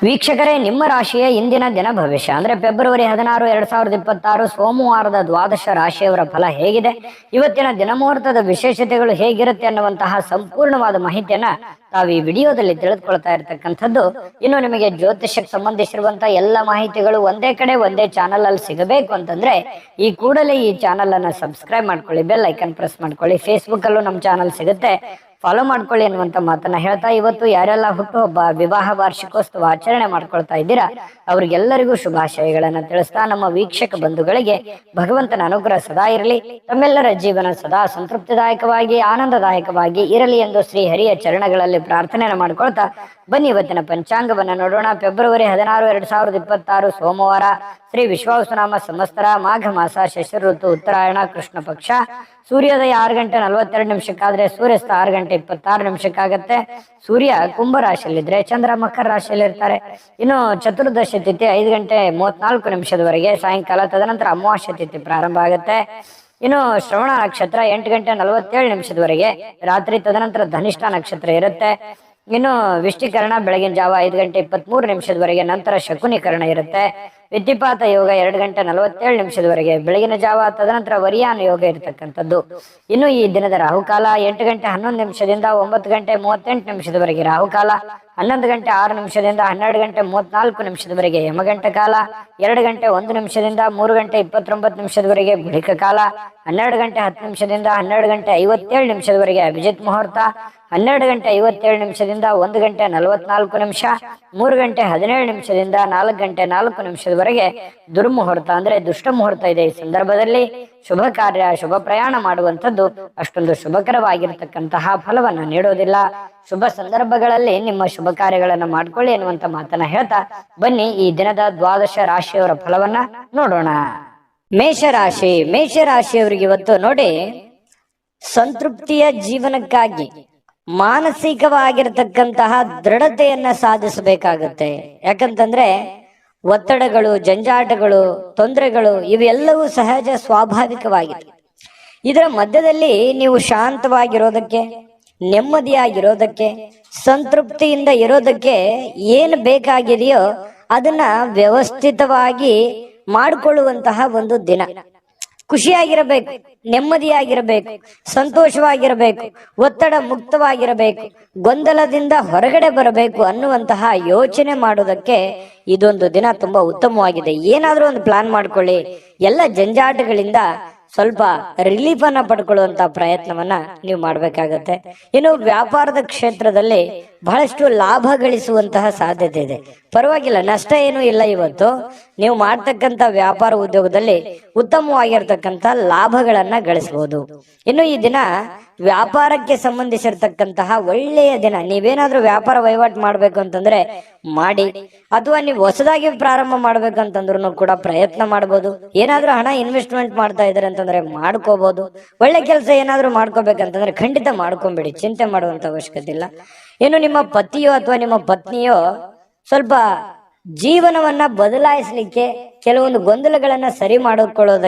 ವೀಕ್ಷಕರೇ, ನಿಮ್ಮ ರಾಶಿಯ ಇಂದಿನ ದಿನ ಭವಿಷ್ಯ ಅಂದ್ರೆ ಫೆಬ್ರವರಿ 16, 2026 ಸೋಮವಾರದ ದ್ವಾದಶ ರಾಶಿಯವರ ಫಲ ಹೇಗಿದೆ, ಇವತ್ತಿನ ದಿನಮುಹೂರ್ತದ ವಿಶೇಷತೆಗಳು ಹೇಗಿರುತ್ತೆ ಅನ್ನುವಂತಹ ಸಂಪೂರ್ಣವಾದ ಮಾಹಿತಿಯನ್ನ ತಾವು ಈ ವಿಡಿಯೋದಲ್ಲಿ ತಿಳಿದುಕೊಳ್ತಾ ಇರತಕ್ಕಂಥದ್ದು. ಇನ್ನು ನಿಮಗೆ ಜ್ಯೋತಿಷಕ್ಕೆ ಸಂಬಂಧಿಸಿರುವಂತಹ ಎಲ್ಲ ಮಾಹಿತಿಗಳು ಒಂದೇ ಕಡೆ ಒಂದೇ ಚಾನಲ್ ಅಲ್ಲಿ ಸಿಗಬೇಕು ಅಂತಂದ್ರೆ ಈ ಕೂಡಲೇ ಈ ಚಾನಲ್ ಅನ್ನ ಸಬ್ಸ್ಕ್ರೈಬ್ ಮಾಡ್ಕೊಳ್ಳಿ, ಬೆಲ್ ಐಕನ್ ಪ್ರೆಸ್ ಮಾಡ್ಕೊಳ್ಳಿ. ಫೇಸ್ಬುಕ್ ಅಲ್ಲೂ ನಮ್ಮ ಚಾನಲ್ ಸಿಗುತ್ತೆ, ಫಾಲೋ ಮಾಡ್ಕೊಳ್ಳಿ ಅನ್ನುವಂತ ಮಾತನ್ನ ಹೇಳ್ತಾ, ಇವತ್ತು ಯಾರೆಲ್ಲ ಹುಟ್ಟುಹಬ್ಬ, ವಿವಾಹ ವಾರ್ಷಿಕೋತ್ಸವ ಆಚರಣೆ ಮಾಡ್ಕೊಳ್ತಾ ಇದ್ದೀರಾ ಅವ್ರಿಗೆಲ್ಲರಿಗೂ ಶುಭಾಶಯಗಳನ್ನ ತಿಳಿಸ್ತಾ, ನಮ್ಮ ವೀಕ್ಷಕ ಬಂಧುಗಳಿಗೆ ಭಗವಂತನ ಅನುಗ್ರಹ ಸದಾ ಇರಲಿ, ತಮ್ಮೆಲ್ಲರ ಜೀವನ ಸದಾ ಸಂತೃಪ್ತಿದಾಯಕವಾಗಿ ಆನಂದದಾಯಕವಾಗಿ ಇರಲಿ ಎಂದು ಶ್ರೀ ಹರಿಯ ಚರಣಗಳಲ್ಲಿ ಪ್ರಾರ್ಥನೆಯನ್ನು ಮಾಡ್ಕೊಳ್ತಾ ಬನ್ನಿ ಇವತ್ತಿನ ಪಂಚಾಂಗವನ್ನ ನೋಡೋಣ. ಫೆಬ್ರವರಿ 16, 2026 ಸೋಮವಾರ, ಶ್ರೀ ವಿಶ್ವಾವಸುನಾಮ ಸಂವತ್ಸರ, ಮಾಘ ಮಾಸ, ಶಶಿರ ಋತು, ಉತ್ತರಾಯಣ, ಕೃಷ್ಣ ಪಕ್ಷ. ಸೂರ್ಯೋದಯ 6 ಗಂಟೆ 42 ನಿಮಿಷಕ್ಕಾದ್ರೆ ಸೂರ್ಯಾಸ್ತ 6 ಗಂಟೆ 26 ನಿಮಿಷಕ್ಕಾಗತ್ತೆ. ಸೂರ್ಯ ಕುಂಭ ರಾಶಿಯಲ್ಲಿದ್ರೆ ಚಂದ್ರ ಮಕರ ರಾಶಿಯಲ್ಲಿ ಇರ್ತಾರೆ. ಇನ್ನು ಚತುರ್ದಶಿ ತಿಥಿ 5 ಗಂಟೆ 34 ನಿಮಿಷದವರೆಗೆ ಸಾಯಂಕಾಲ, ತದನಂತರ ಅಮಾವಾಸ್ಯ ತಿಥಿ ಪ್ರಾರಂಭ ಆಗುತ್ತೆ. ಇನ್ನು ಶ್ರವಣ ನಕ್ಷತ್ರ 8 ಗಂಟೆ 47 ನಿಮಿಷದವರೆಗೆ ರಾತ್ರಿ, ತದನಂತರ ಧನಿಷ್ಠ ನಕ್ಷತ್ರ ಇರುತ್ತೆ. ಇನ್ನು ವಿಷ್ಟಿಕರಣ ಬೆಳಗಿನ ಜಾವ 5 ಗಂಟೆ 23 ನಿಮಿಷದವರೆಗೆ, ನಂತರ ಶಕುನಿಕರಣ ಇರುತ್ತೆ. ವಿದ್ಯುಪಾತ ಯೋಗ 2 ಗಂಟೆ 47 ನಿಮಿಷದವರೆಗೆ ಬೆಳಗಿನ ಜಾವ, ತದನಂತರ ವರಿಯಾನ ಯೋಗ ಇರತಕ್ಕಂಥದ್ದು. ಇನ್ನು ಈ ದಿನದ ರಾಹುಕಾಲ 8 ಗಂಟೆ 11 ನಿಮಿಷದಿಂದ 9 ಗಂಟೆ 38 ನಿಮಿಷದವರೆಗೆ ರಾಹುಕಾಲ, 11 ಗಂಟೆ 6 ನಿಮಿಷದಿಂದ 12 ಗಂಟೆ 34 ನಿಮಿಷದವರೆಗೆ ಯಮಗಂಟ ಕಾಲ, 2 ಗಂಟೆ 1 ನಿಮಿಷದಿಂದ 3 ಗಂಟೆ 29 ನಿಮಿಷದವರೆಗೆ ಗುಳಿಕ ಕಾಲ, 12 ಗಂಟೆ 10 ನಿಮಿಷದಿಂದ 12 ಗಂಟೆ 57 ನಿಮಿಷದವರೆಗೆ ಅಭಿಜಿತ್ ಮುಹೂರ್ತ, 12 ಗಂಟೆ 57 ನಿಮಿಷದಿಂದ 1 ಗಂಟೆ 44 ನಿಮಿಷ, 3 ಗಂಟೆ 17 ನಿಮಿಷದಿಂದ 4 ಗಂಟೆ 4 ನಿಮಿಷದವರೆಗೆ ದುರ್ಮುಹೂರ್ತ ಅಂದ್ರೆ ದುಷ್ಟ ಮುಹೂರ್ತ ಇದೆ. ಈ ಸಂದರ್ಭದಲ್ಲಿ ಶುಭ ಕಾರ್ಯ, ಶುಭ ಪ್ರಯಾಣ ಮಾಡುವಂಥದ್ದು ಅಷ್ಟೊಂದು ಶುಭಕರವಾಗಿರ್ತಕ್ಕಂತಹ ಫಲವನ್ನ ನೀಡೋದಿಲ್ಲ. ಶುಭ ಸಂದರ್ಭಗಳಲ್ಲಿ ನಿಮ್ಮ ಶುಭ ಕಾರ್ಯಗಳನ್ನ ಮಾಡ್ಕೊಳ್ಳಿ ಅನ್ನುವಂತ ಮಾತನ್ನ ಹೇಳ್ತಾ ಬನ್ನಿ ಈ ದಿನದ ದ್ವಾದಶ ರಾಶಿಯವರ ಫಲವನ್ನ ನೋಡೋಣ. ಮೇಷರಾಶಿ. ಮೇಷರಾಶಿಯವರಿಗೆ ಇವತ್ತು ನೋಡಿ, ಸಂತೃಪ್ತಿಯ ಜೀವನಕ್ಕಾಗಿ ಮಾನಸಿಕವಾಗಿರತಕ್ಕಂತಹ ದೃಢತೆಯನ್ನ ಸಾಧಿಸಬೇಕಾಗತ್ತೆ. ಯಾಕಂತಂದ್ರೆ ಒತ್ತಡಗಳು, ಜಂಜಾಟಗಳು, ತೊಂದರೆಗಳು ಇವೆಲ್ಲವೂ ಸಹಜ, ಸ್ವಾಭಾವಿಕವಾಗಿದೆ. ಇದರ ಮಧ್ಯದಲ್ಲಿ ನೀವು ಶಾಂತವಾಗಿರೋದಕ್ಕೆ, ನೆಮ್ಮದಿಯಾಗಿರೋದಕ್ಕೆ, ಸಂತೃಪ್ತಿಯಿಂದ ಇರೋದಕ್ಕೆ ಏನು ಬೇಕಾಗಿದೆಯೋ ಅದನ್ನ ವ್ಯವಸ್ಥಿತವಾಗಿ ಮಾಡಿಕೊಳ್ಳುವಂತಹ ಒಂದು ದಿನ. ಖುಷಿಯಾಗಿರಬೇಕು, ನೆಮ್ಮದಿಯಾಗಿರಬೇಕು, ಸಂತೋಷವಾಗಿರಬೇಕು, ಒತ್ತಡ ಮುಕ್ತವಾಗಿರಬೇಕು, ಗೊಂದಲದಿಂದ ಹೊರಗಡೆ ಬರಬೇಕು ಅನ್ನುವಂತಹ ಯೋಚನೆ ಮಾಡೋದಕ್ಕೆ ಇದೊಂದು ದಿನ ತುಂಬಾ ಉತ್ತಮವಾಗಿದೆ. ಏನಾದ್ರೂ ಒಂದು ಪ್ಲಾನ್ ಮಾಡ್ಕೊಳ್ಳಿ, ಎಲ್ಲ ಜಂಜಾಟಗಳಿಂದ ಸ್ವಲ್ಪ ರಿಲೀಫ್ ಅನ್ನ ಪಡ್ಕೊಳ್ಳುವಂತ ಪ್ರಯತ್ನವನ್ನ ನೀವು ಮಾಡ್ಬೇಕಾಗತ್ತೆ. ಇನ್ನು ವ್ಯಾಪಾರದ ಕ್ಷೇತ್ರದಲ್ಲಿ ಬಹಳಷ್ಟು ಲಾಭ ಗಳಿಸುವಂತಹ ಸಾಧ್ಯತೆ ಇದೆ. ಪರವಾಗಿಲ್ಲ, ನಷ್ಟ ಏನೂ ಇಲ್ಲ. ಇವತ್ತು ನೀವು ಮಾಡ್ತಕ್ಕಂಥ ವ್ಯಾಪಾರ ಉದ್ಯೋಗದಲ್ಲಿ ಉತ್ತಮವಾಗಿರ್ತಕ್ಕಂಥ ಲಾಭಗಳನ್ನ ಗಳಿಸಬಹುದು. ಇನ್ನು ಈ ದಿನ ವ್ಯಾಪಾರಕ್ಕೆ ಸಂಬಂಧಿಸಿರ್ತಕ್ಕಂತಹ ಒಳ್ಳೆಯ ದಿನ. ನೀವೇನಾದ್ರೂ ವ್ಯಾಪಾರ ವಹಿವಾಟು ಮಾಡ್ಬೇಕು ಅಂತಂದ್ರೆ ಮಾಡಿ, ಅಥವಾ ನೀವು ಹೊಸದಾಗಿ ಪ್ರಾರಂಭ ಮಾಡ್ಬೇಕಂತಂದ್ರೂ ಕೂಡ ಪ್ರಯತ್ನ ಮಾಡ್ಬೋದು. ಏನಾದ್ರೂ ಹಣ ಇನ್ವೆಸ್ಟ್ಮೆಂಟ್ ಮಾಡ್ತಾ ಇದಾರೆ ಅಂತಂದ್ರೆ ಮಾಡ್ಕೋಬಹುದು. ಒಳ್ಳೆ ಕೆಲಸ ಏನಾದ್ರೂ ಮಾಡ್ಕೋಬೇಕಂತಂದ್ರೆ ಖಂಡಿತ ಮಾಡ್ಕೊಂಬಿಡಿ, ಚಿಂತೆ ಮಾಡುವಂತ ಅವಶ್ಯಕತೆ ಇಲ್ಲ. ಇನ್ನು ನಿಮ್ಮ ಪತಿಯೋ ಅಥವಾ ನಿಮ್ಮ ಪತ್ನಿಯೋ ಸ್ವಲ್ಪ ಜೀವನವನ್ನ ಬದಲಾಯಿಸಲಿಕ್ಕೆ, ಕೆಲವೊಂದು ಗೊಂದಲಗಳನ್ನ ಸರಿ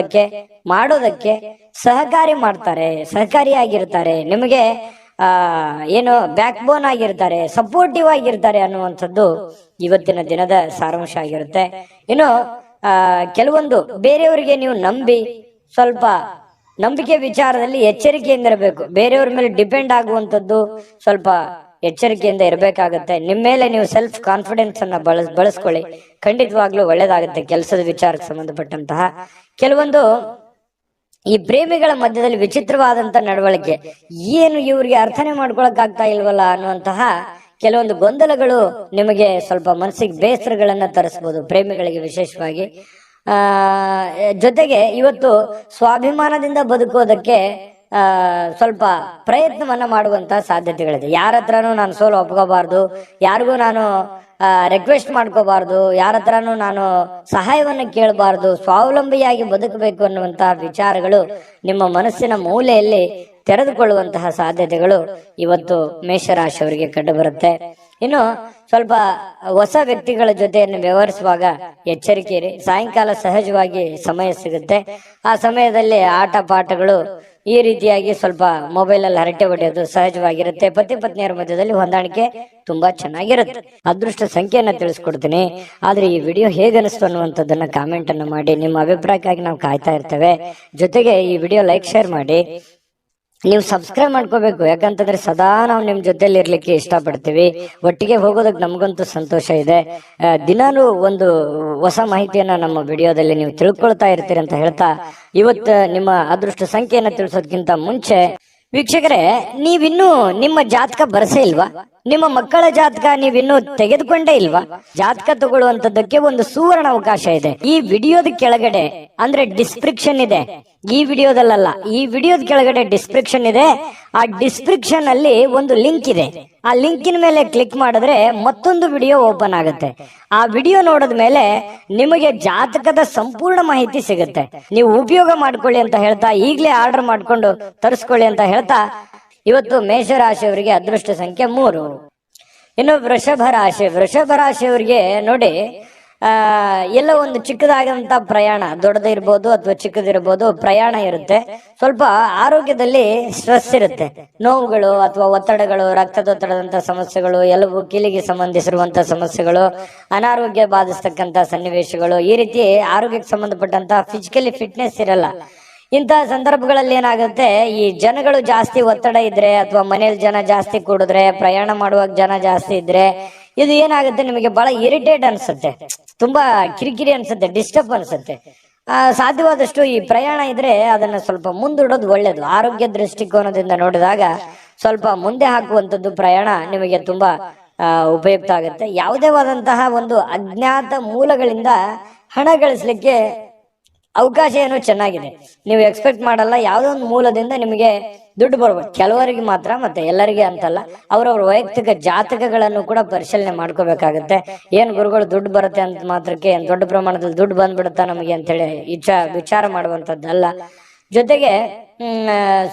ಮಾಡೋದಕ್ಕೆ ಸಹಕಾರಿ ಮಾಡ್ತಾರೆ, ಸಹಕಾರಿಯಾಗಿರ್ತಾರೆ. ನಿಮಗೆ ಏನು ಬ್ಯಾಕ್ ಬೋನ್ ಆಗಿರ್ತಾರೆ, ಸಪೋರ್ಟಿವ್ ಆಗಿರ್ತಾರೆ ಅನ್ನುವಂಥದ್ದು ಇವತ್ತಿನ ದಿನದ ಸಾರಾಂಶ ಆಗಿರುತ್ತೆ. ಇನ್ನು ಕೆಲವೊಂದು ಬೇರೆಯವರಿಗೆ ನೀವು ನಂಬಿ ಸ್ವಲ್ಪ ನಂಬಿಕೆ ವಿಚಾರದಲ್ಲಿ ಎಚ್ಚರಿಕೆಯಿಂದ ಇರಬೇಕು. ಬೇರೆಯವ್ರ ಮೇಲೆ ಡಿಪೆಂಡ್ ಆಗುವಂಥದ್ದು ಸ್ವಲ್ಪ ಎಚ್ಚರಿಕೆಯಿಂದ ಇರಬೇಕಾಗತ್ತೆ. ನಿಮ್ಮ ಮೇಲೆ ನೀವು ಸೆಲ್ಫ್ ಕಾನ್ಫಿಡೆನ್ಸ್ ಅನ್ನ ಬಳಸ್ಕೊಳ್ಳಿ, ಖಂಡಿತವಾಗ್ಲೂ ಒಳ್ಳೇದಾಗುತ್ತೆ. ಕೆಲಸದ ವಿಚಾರಕ್ಕೆ ಸಂಬಂಧಪಟ್ಟಂತಹ ಕೆಲವೊಂದು ಈ ಪ್ರೇಮಿಗಳ ಮಧ್ಯದಲ್ಲಿ ವಿಚಿತ್ರವಾದಂತ ನಡವಳಿಕೆ, ಏನು ಇವ್ರಿಗೆ ಅರ್ಥನೆ ಮಾಡ್ಕೊಳಕ್ ಆಗ್ತಾ ಇಲ್ವಲ್ಲ ಅನ್ನುವಂತಹ ಕೆಲವೊಂದು ಗೊಂದಲಗಳು ನಿಮಗೆ ಸ್ವಲ್ಪ ಮನಸ್ಸಿಗೆ ಬೇಸರಗಳನ್ನ ತರಿಸಬಹುದು, ಪ್ರೇಮಿಗಳಿಗೆ ವಿಶೇಷವಾಗಿ. ಜೊತೆಗೆ ಇವತ್ತು ಸ್ವಾಭಿಮಾನದಿಂದ ಬದುಕೋದಕ್ಕೆ ಸ್ವಲ್ಪ ಪ್ರಯತ್ನವನ್ನ ಮಾಡುವಂತಹ ಸಾಧ್ಯತೆಗಳಿದೆ. ಯಾರ ಹತ್ರನೂ ನಾನು ಸೋಲು ಒಪ್ಕೋಬಾರ್ದು, ಯಾರಿಗೂ ನಾನು ರಿಕ್ವೆಸ್ಟ್ ಮಾಡ್ಕೋಬಾರ್ದು, ಯಾರ ಹತ್ರನೂ ನಾನು ಸಹಾಯವನ್ನ ಕೇಳಬಾರ್ದು, ಸ್ವಾವಲಂಬಿಯಾಗಿ ಬದುಕಬೇಕು ಅನ್ನುವಂತಹ ವಿಚಾರಗಳು ನಿಮ್ಮ ಮನಸ್ಸಿನ ಮೂಲೆಯಲ್ಲಿ ತೆರೆದುಕೊಳ್ಳುವಂತಹ ಸಾಧ್ಯತೆಗಳು ಇವತ್ತು ಮೇಷರಾಶಿಯವರಿಗೆ ಕಂಡು ಬರುತ್ತೆ. ಇನ್ನು ಸ್ವಲ್ಪ ಹೊಸ ವ್ಯಕ್ತಿಗಳ ಜೊತೆಯನ್ನು ವ್ಯವಹರಿಸುವಾಗ ಎಚ್ಚರಿಕೆ ಇರಿ. ಸಾಯಂಕಾಲ ಸಹಜವಾಗಿ ಸಮಯ ಸಿಗುತ್ತೆ. ಆ ಸಮಯದಲ್ಲಿ ಆಟ ಪಾಠಗಳು ಈ ರೀತಿಯಾಗಿ ಸ್ವಲ್ಪ ಮೊಬೈಲ್ ಅಲ್ಲಿ ಹರಟೆ ಹೊಡೆಯೋದು ಸಹಜವಾಗಿರುತ್ತೆ. ಪತಿ ಪತ್ನಿಯರ ಮಧ್ಯದಲ್ಲಿ ಹೊಂದಾಣಿಕೆ ತುಂಬಾ ಚೆನ್ನಾಗಿರುತ್ತೆ. ಅದೃಷ್ಟ ಸಂಖ್ಯೆಯನ್ನ ತಿಳಿಸ್ಕೊಡ್ತೀನಿ. ಆದ್ರೆ ಈ ವಿಡಿಯೋ ಹೇಗೆ ಅನಿಸ್ತು ಅನ್ನುವಂಥದ್ದನ್ನ ಕಾಮೆಂಟ್ ಅನ್ನು ಮಾಡಿ. ನಿಮ್ಮ ಅಭಿಪ್ರಾಯಕ್ಕಾಗಿ ನಾವು ಕಾಯ್ತಾ ಇರ್ತೇವೆ. ಜೊತೆಗೆ ಈ ವಿಡಿಯೋ ಲೈಕ್ ಶೇರ್ ಮಾಡಿ. ನೀವು ಸಬ್ಸ್ಕ್ರೈಬ್ ಮಾಡ್ಕೋಬೇಕು, ಯಾಕಂತಂದ್ರೆ ಸದಾ ನಾವು ನಿಮ್ ಜೊತೆಲಿ ಇರ್ಲಿಕ್ಕೆ ಇಷ್ಟಪಡ್ತೀವಿ. ಒಟ್ಟಿಗೆ ಹೋಗೋದಕ್ಕೆ ನಮಗಂತೂ ಸಂತೋಷ ಇದೆ. ದಿನಾನು ಒಂದು ಹೊಸ ಮಾಹಿತಿಯನ್ನ ನಮ್ಮ ವಿಡಿಯೋದಲ್ಲಿ ನೀವು ತಿಳ್ಕೊಳ್ತಾ ಇರ್ತೀರಿ ಅಂತ ಹೇಳ್ತಾ, ಇವತ್ತು ನಿಮ್ಮ ಅದೃಷ್ಟ ಸಂಖ್ಯೆಯನ್ನ ತಿಳಿಸೋದಕ್ಕಿಂತ ಮುಂಚೆ ವೀಕ್ಷಕರೇ, ನೀವಿನ್ನೂ ನಿಮ್ಮ ಜಾತಕ ಬರಸೇ ಇಲ್ವಾ? ನಿಮ್ಮ ಮಕ್ಕಳ ಜಾತಕ ನೀವಿನ್ನೂ ತೆಗೆದುಕೊಂಡೇ ಇಲ್ವಾ? ಜಾತಕ ತಗೊಳ್ಳುವಂತದ್ದಕ್ಕೆ ಒಂದು ಸುವರ್ಣ ಅವಕಾಶ ಇದೆ. ಈ ವಿಡಿಯೋದ ಕೆಳಗಡೆ ಅಂದ್ರೆ ಡಿಸ್ಕ್ರಿಪ್ಷನ್ ಇದೆ. ಈ ವಿಡಿಯೋದಲ್ಲ, ಈ ವಿಡಿಯೋದ ಕೆಳಗಡೆ ಡಿಸ್ಕ್ರಿಪ್ಷನ್ ಇದೆ. ಆ ಡಿಸ್ಕ್ರಿಪ್ಷನ್ ಅಲ್ಲಿ ಒಂದು ಲಿಂಕ್ ಇದೆ. ಆ ಲಿಂಕಿನ ಮೇಲೆ ಕ್ಲಿಕ್ ಮಾಡಿದ್ರೆ ಮತ್ತೊಂದು ವಿಡಿಯೋ ಓಪನ್ ಆಗುತ್ತೆ. ಆ ವಿಡಿಯೋ ನೋಡಿದ ಮೇಲೆ ನಿಮಗೆ ಜಾತಕದ ಸಂಪೂರ್ಣ ಮಾಹಿತಿ ಸಿಗುತ್ತೆ. ನೀವು ಉಪಯೋಗ ಮಾಡ್ಕೊಳ್ಳಿ ಅಂತ ಹೇಳ್ತಾ, ಈಗಲೇ ಆರ್ಡರ್ ಮಾಡ್ಕೊಂಡು ತರಿಸ್ಕೊಳ್ಳಿ ಅಂತ ಹೇಳ್ತಾ, ಇವತ್ತು ಮೇಷರಾಶಿಯವರಿಗೆ ಅದೃಷ್ಟ ಸಂಖ್ಯೆ 3. ಇನ್ನು ವೃಷಭ ರಾಶಿಯವರಿಗೆ ನೋಡಿ, ಎಲ್ಲ ಒಂದು ಚಿಕ್ಕದಾದಂತ ಪ್ರಯಾಣ, ದೊಡ್ಡದಿರ್ಬೋದು ಅಥವಾ ಚಿಕ್ಕದಿರ್ಬೋದು, ಪ್ರಯಾಣ ಇರುತ್ತೆ. ಸ್ವಲ್ಪ ಆರೋಗ್ಯದಲ್ಲಿ ಸ್ಟ್ರೆಸ್ ಇರುತ್ತೆ, ನೋವುಗಳು ಅಥವಾ ಒತ್ತಡಗಳು, ರಕ್ತದೊತ್ತಡದಂತ ಸಮಸ್ಯೆಗಳು, ಎಲುಬು ಕೀಲಿಗೆ ಸಂಬಂಧಿಸಿರುವಂತಹ ಸಮಸ್ಯೆಗಳು, ಅನಾರೋಗ್ಯ ಬಾಧಿಸ್ತಕ್ಕಂತ ಸನ್ನಿವೇಶಗಳು, ಈ ರೀತಿ ಆರೋಗ್ಯಕ್ಕೆ ಸಂಬಂಧಪಟ್ಟಂತ ಫಿಸಿಕಲಿ ಫಿಟ್ನೆಸ್ ಇರಲ್ಲ. ಇಂತಹ ಸಂದರ್ಭಗಳಲ್ಲಿ ಏನಾಗುತ್ತೆ, ಈ ಜನಗಳು ಜಾಸ್ತಿ ಒತ್ತಡ ಇದ್ರೆ ಅಥವಾ ಮನೇಲಿ ಜನ ಜಾಸ್ತಿ ಕೂಡಿದ್ರೆ, ಪ್ರಯಾಣ ಮಾಡುವಾಗ ಜನ ಜಾಸ್ತಿ ಇದ್ರೆ, ಇದು ಏನಾಗುತ್ತೆ, ನಿಮಗೆ ಬಹಳ ಇರಿಟೇಟ್ ಅನ್ಸುತ್ತೆ, ತುಂಬಾ ಕಿರಿಕಿರಿ ಅನ್ಸುತ್ತೆ, ಡಿಸ್ಟರ್ಬ್ ಅನ್ಸುತ್ತೆ. ಸಾಧ್ಯವಾದಷ್ಟು ಈ ಪ್ರಯಾಣ ಇದ್ರೆ ಅದನ್ನ ಸ್ವಲ್ಪ ಮುಂದೂಡೋದು ಒಳ್ಳೇದು. ಆರೋಗ್ಯ ದೃಷ್ಟಿಕೋನದಿಂದ ನೋಡಿದಾಗ ಸ್ವಲ್ಪ ಮುಂದೆ ಹಾಕುವಂಥದ್ದು ಪ್ರಯಾಣ ನಿಮಗೆ ತುಂಬಾ ಉಪಯುಕ್ತ ಆಗುತ್ತೆ. ಯಾವುದೇವಾದಂತಹ ಒಂದು ಅಜ್ಞಾತ ಮೂಲಗಳಿಂದ ಹಣ ಗಳಿಸ್ಲಿಕ್ಕೆ ಅವಕಾಶ ಏನೋ ಚೆನ್ನಾಗಿದೆ. ನೀವು ಎಕ್ಸ್ಪೆಕ್ಟ್ ಮಾಡಲ್ಲ, ಯಾವುದೋ ಒಂದು ಮೂಲದಿಂದ ನಿಮಗೆ ದುಡ್ಡು ಬರ್ಬೋದು. ಕೆಲವರಿಗೆ ಮಾತ್ರ, ಮತ್ತೆ ಎಲ್ಲರಿಗೆ ಅಂತಲ್ಲ. ಅವರವ್ರ ವೈಯಕ್ತಿಕ ಜಾತಕಗಳನ್ನು ಕೂಡ ಪರಿಶೀಲನೆ ಮಾಡ್ಕೋಬೇಕಾಗತ್ತೆ. ಏನ್ ಗುರುಗಳು ದುಡ್ಡು ಬರುತ್ತೆ ಅಂತ ಮಾತ್ರಕ್ಕೆ ಏನ್ ದೊಡ್ಡ ಪ್ರಮಾಣದಲ್ಲಿ ದುಡ್ಡು ಬಂದ್ಬಿಡುತ್ತಾ ನಮಗೆ ಅಂತೇಳಿ ವಿಚಾರ ಮಾಡುವಂತದ್ದಲ್ಲ. ಜೊತೆಗೆ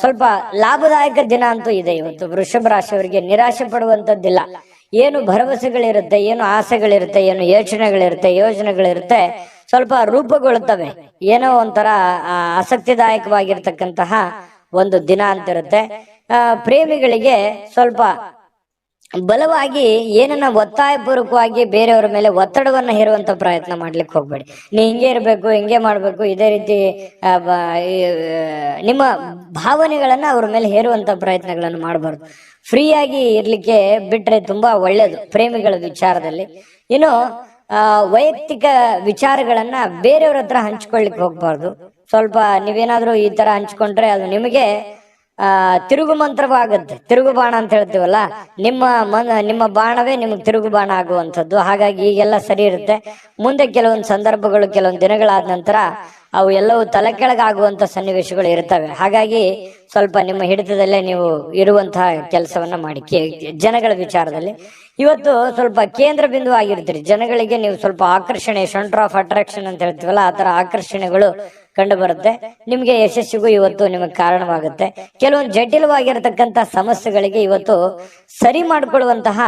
ಸ್ವಲ್ಪ ಲಾಭದಾಯಕ ದಿನ ಅಂತೂ ಇದೆ ಇವತ್ತು. ವೃಷಭ ರಾಶಿಯವರಿಗೆ ನಿರಾಶೆ ಪಡುವಂತದ್ದಿಲ್ಲ. ಏನು ಭರವಸೆಗಳಿರುತ್ತೆ, ಏನು ಆಸೆಗಳಿರುತ್ತೆ, ಏನು ಯೋಜನೆಗಳಿರುತ್ತೆ ಸ್ವಲ್ಪ ರೂಪುಗೊಳ್ಳುತ್ತವೆ. ಏನೋ ಒಂಥರ ಆಸಕ್ತಿದಾಯಕವಾಗಿರ್ತಕ್ಕಂತಹ ಒಂದು ದಿನ ಅಂತಿರುತ್ತೆ. ಪ್ರೇಮಿಗಳಿಗೆ ಸ್ವಲ್ಪ ಬಲವಾಗಿ ಏನನ್ನ ಒತ್ತಾಯಪೂರ್ವಕವಾಗಿ ಬೇರೆಯವರ ಮೇಲೆ ಒತ್ತಡವನ್ನ ಹೇರುವಂತ ಪ್ರಯತ್ನ ಮಾಡ್ಲಿಕ್ಕೆ ಹೋಗ್ಬೇಡಿ. ನೀ ಹಿಂಗೆ ಇರ್ಬೇಕು, ಹಿಂಗೆ ಮಾಡ್ಬೇಕು, ಇದೇ ರೀತಿ ನಿಮ್ಮ ಭಾವನೆಗಳನ್ನ ಅವ್ರ ಮೇಲೆ ಹೇರುವಂತ ಪ್ರಯತ್ನಗಳನ್ನು ಮಾಡಬಾರ್ದು. ಫ್ರೀಯಾಗಿ ಇರ್ಲಿಕ್ಕೆ ಬಿಟ್ರೆ ತುಂಬಾ ಒಳ್ಳೇದು ಪ್ರೇಮಿಗಳ ವಿಚಾರದಲ್ಲಿ. ಇನ್ನು ವೈಯಕ್ತಿಕ ವಿಚಾರಗಳನ್ನ ಬೇರೆಯವ್ರ ಹತ್ರ ಹಂಚ್ಕೊಳ್ಳಿಕ್ ಹೋಗ್ಬಾರ್ದು. ಸ್ವಲ್ಪ ನೀವೇನಾದ್ರೂ ಈ ತರ ಹಂಚ್ಕೊಂಡ್ರೆ ಅದು ನಿಮಗೆ ತಿರುಗು ಮಂತ್ರವಾಗುತ್ತೆ. ತಿರುಗು ಬಾಣ ಅಂತ ಹೇಳ್ತೀವಲ್ಲ, ನಿಮ್ಮ ಬಾಣವೇ ನಿಮ್ಗೆ ತಿರುಗು ಬಾಣ ಆಗುವಂಥದ್ದು. ಹಾಗಾಗಿ ಈಗೆಲ್ಲ ಸರಿ ಇರುತ್ತೆ. ಮುಂದೆ ಕೆಲವೊಂದು ಸಂದರ್ಭಗಳು, ಕೆಲವೊಂದು ದಿನಗಳಾದ ನಂತರ ಅವು ಎಲ್ಲವೂ ತಲೆ ಕೆಳಗಾಗುವಂತ ಸನ್ನಿವೇಶಗಳು ಇರ್ತವೆ. ಹಾಗಾಗಿ ಸ್ವಲ್ಪ ನಿಮ್ಮ ಹಿಡಿತದಲ್ಲೇ ನೀವು ಇರುವಂತಹ ಕೆಲಸವನ್ನ ಮಾಡಿ. ಜನಗಳ ವಿಚಾರದಲ್ಲಿ ಇವತ್ತು ಸ್ವಲ್ಪ ಕೇಂದ್ರ ಬಿಂದು ಆಗಿರ್ತೀರಿ. ಜನಗಳಿಗೆ ನೀವು ಸ್ವಲ್ಪ ಆಕರ್ಷಣೆ, ಸೆಂಟರ್ ಆಫ್ ಅಟ್ರಾಕ್ಷನ್ ಅಂತ ಹೇಳ್ತೀವಲ್ಲ, ಆ ತರ ಆಕರ್ಷಣೆಗಳು ಕಂಡು ಬರುತ್ತೆ. ನಿಮ್ಗೆ ಯಶಸ್ಸಿಗೂ ಇವತ್ತು ನಿಮಗೆ ಕಾರಣವಾಗುತ್ತೆ. ಕೆಲವೊಂದು ಜಟಿಲವಾಗಿರತಕ್ಕಂತ ಸಮಸ್ಯೆಗಳಿಗೆ ಇವತ್ತು ಸರಿ ಮಾಡ್ಕೊಳ್ಳುವಂತಹ